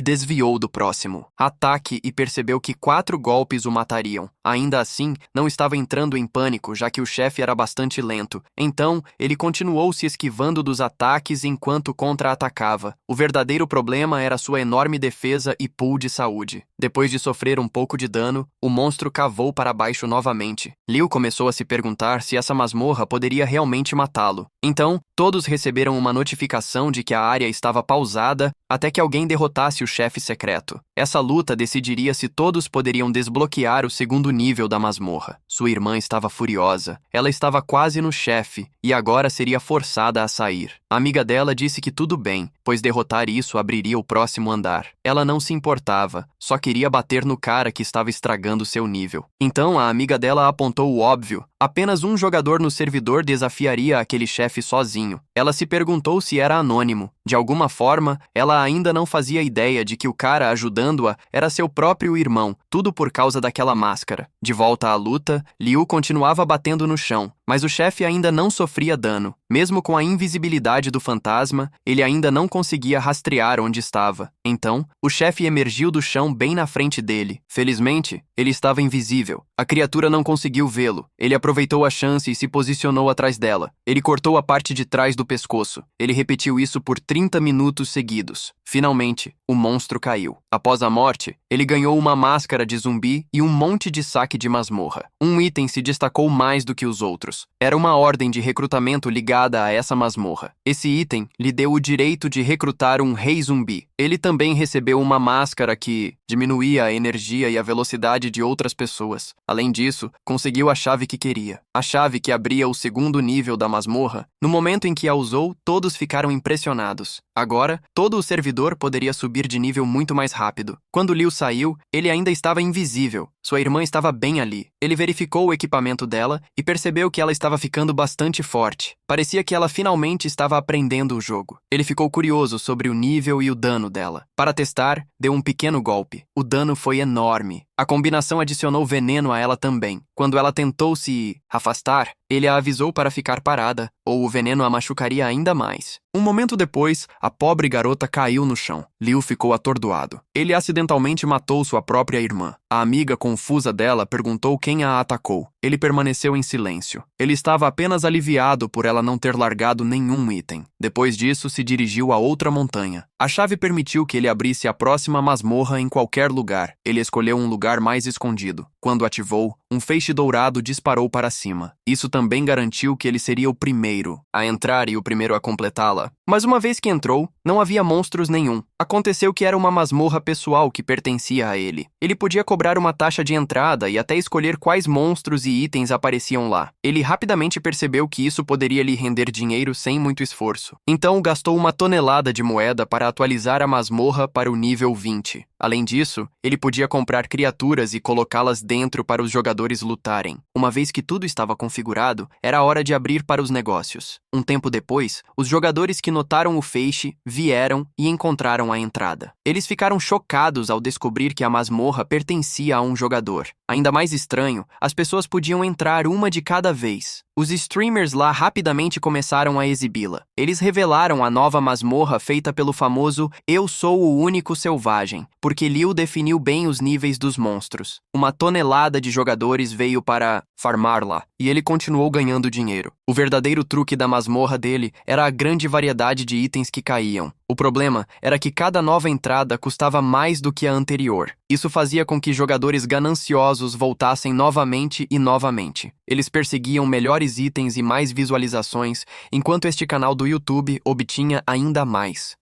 desviou do próximo ataque e percebeu que 4 golpes o matariam. Ainda assim, não estava entrando em pânico, já que o chefe era bastante lento. Então, ele continuou se esquivando dos ataques enquanto contra-atacava. O verdadeiro problema era sua enorme defesa e pool de saúde. Depois de sofrer um pouco de dano, o monstro cavou para baixo novamente. Liu começou a se perguntar se essa masmorra poderia realmente matá-lo. Então, todos receberam uma notificação de que a área estava pausada até que alguém derrotasse o chefe secreto. Essa luta decidiria se todos poderiam desbloquear o segundo nível da masmorra. Sua irmã estava furiosa. Ela estava quase no chefe e agora seria forçada a sair. A amiga dela disse que tudo bem, pois derrotar isso abriria o próximo andar. Ela não se importava, só queria bater no cara que estava estragando seu nível. Então a amiga dela apontou o óbvio. Apenas um jogador no servidor desafiaria aquele chefe sozinho. Ela se perguntou se era anônimo. De alguma forma, ela ainda não fazia ideia de que o cara ajudando-a era seu próprio irmão, tudo por causa daquela máscara. De volta à luta, Liu continuava batendo no chão, mas o chefe ainda não sofria dano. Mesmo com a invisibilidade do fantasma, ele ainda não conseguia rastrear onde estava. Então, o chefe emergiu do chão bem na frente dele. Felizmente, ele estava invisível. A criatura não conseguiu vê-lo. Ele aproveitou a chance e se posicionou atrás dela. Ele cortou a parte de trás do pescoço. Ele repetiu isso por 30 minutos seguidos. Finalmente, o monstro caiu. Após a morte, ele ganhou uma máscara de zumbi e um monte de saque de masmorra. Um item se destacou mais do que os outros. Era uma ordem de recrutamento ligada a essa masmorra. Esse item lhe deu o direito de recrutar um rei zumbi. Ele também recebeu uma máscara que diminuía a energia e a velocidade de outras pessoas. Além disso, conseguiu a chave que queria. A chave que abria o segundo nível da masmorra. No momento em que a usou, todos ficaram impressionados. Agora, todo o servidor poderia subir de nível muito mais rápido. Quando Liu saiu, ele ainda estava invisível. Sua irmã estava bem ali. Ele verificou o equipamento dela e percebeu que ela estava ficando bastante forte. Parecia que ela finalmente estava aprendendo o jogo. Ele ficou curioso sobre o nível e o dano dela. Para testar, deu um pequeno golpe. O dano foi enorme. A combinação adicionou veneno a ela também. Quando ela tentou se afastar, ele a avisou para ficar parada, ou o veneno a machucaria ainda mais. Um momento depois, a pobre garota caiu no chão. Liu ficou atordoado. Ele acidentalmente matou sua própria irmã. A amiga confusa dela perguntou quem a atacou. Ele permaneceu em silêncio. Ele estava apenas aliviado por ela não ter largado nenhum item. Depois disso, se dirigiu a outra montanha. A chave permitiu que ele abrisse a próxima masmorra em qualquer lugar. Ele escolheu um lugar mais escondido. Quando ativou, um feixe dourado disparou para cima. Isso também garantiu que ele seria o primeiro a entrar e o primeiro a completá-la. Mas uma vez que entrou, não havia monstros nenhum. Aconteceu que era uma masmorra pessoal que pertencia a ele. Ele podia cobrar uma taxa de entrada e até escolher quais monstros e itens apareciam lá. Ele rapidamente percebeu que isso poderia lhe render dinheiro sem muito esforço. Então gastou uma tonelada de moeda para atualizar a masmorra para o nível 20. Além disso, ele podia comprar criaturas e colocá-las dentro para os jogadores lutarem. Uma vez que tudo estava configurado, era hora de abrir para os negócios. Um tempo depois, os jogadores que notaram o feixe vieram e encontraram a entrada. Eles ficaram chocados ao descobrir que a masmorra pertencia a um jogador. Ainda mais estranho, as pessoas podiam entrar uma de cada vez. Os streamers lá rapidamente começaram a exibi-la. Eles revelaram a nova masmorra feita pelo famoso Eu Sou o Único Selvagem, porque Liu definiu bem os níveis dos monstros. Uma tonelada de jogadores veio para farmar lá, e ele continuou ganhando dinheiro. O verdadeiro truque da masmorra dele era a grande variedade de itens que caíam. O problema era que cada nova entrada custava mais do que a anterior. Isso fazia com que jogadores gananciosos voltassem novamente e novamente. Eles perseguiam melhores itens e mais visualizações, enquanto este canal do YouTube obtinha ainda mais.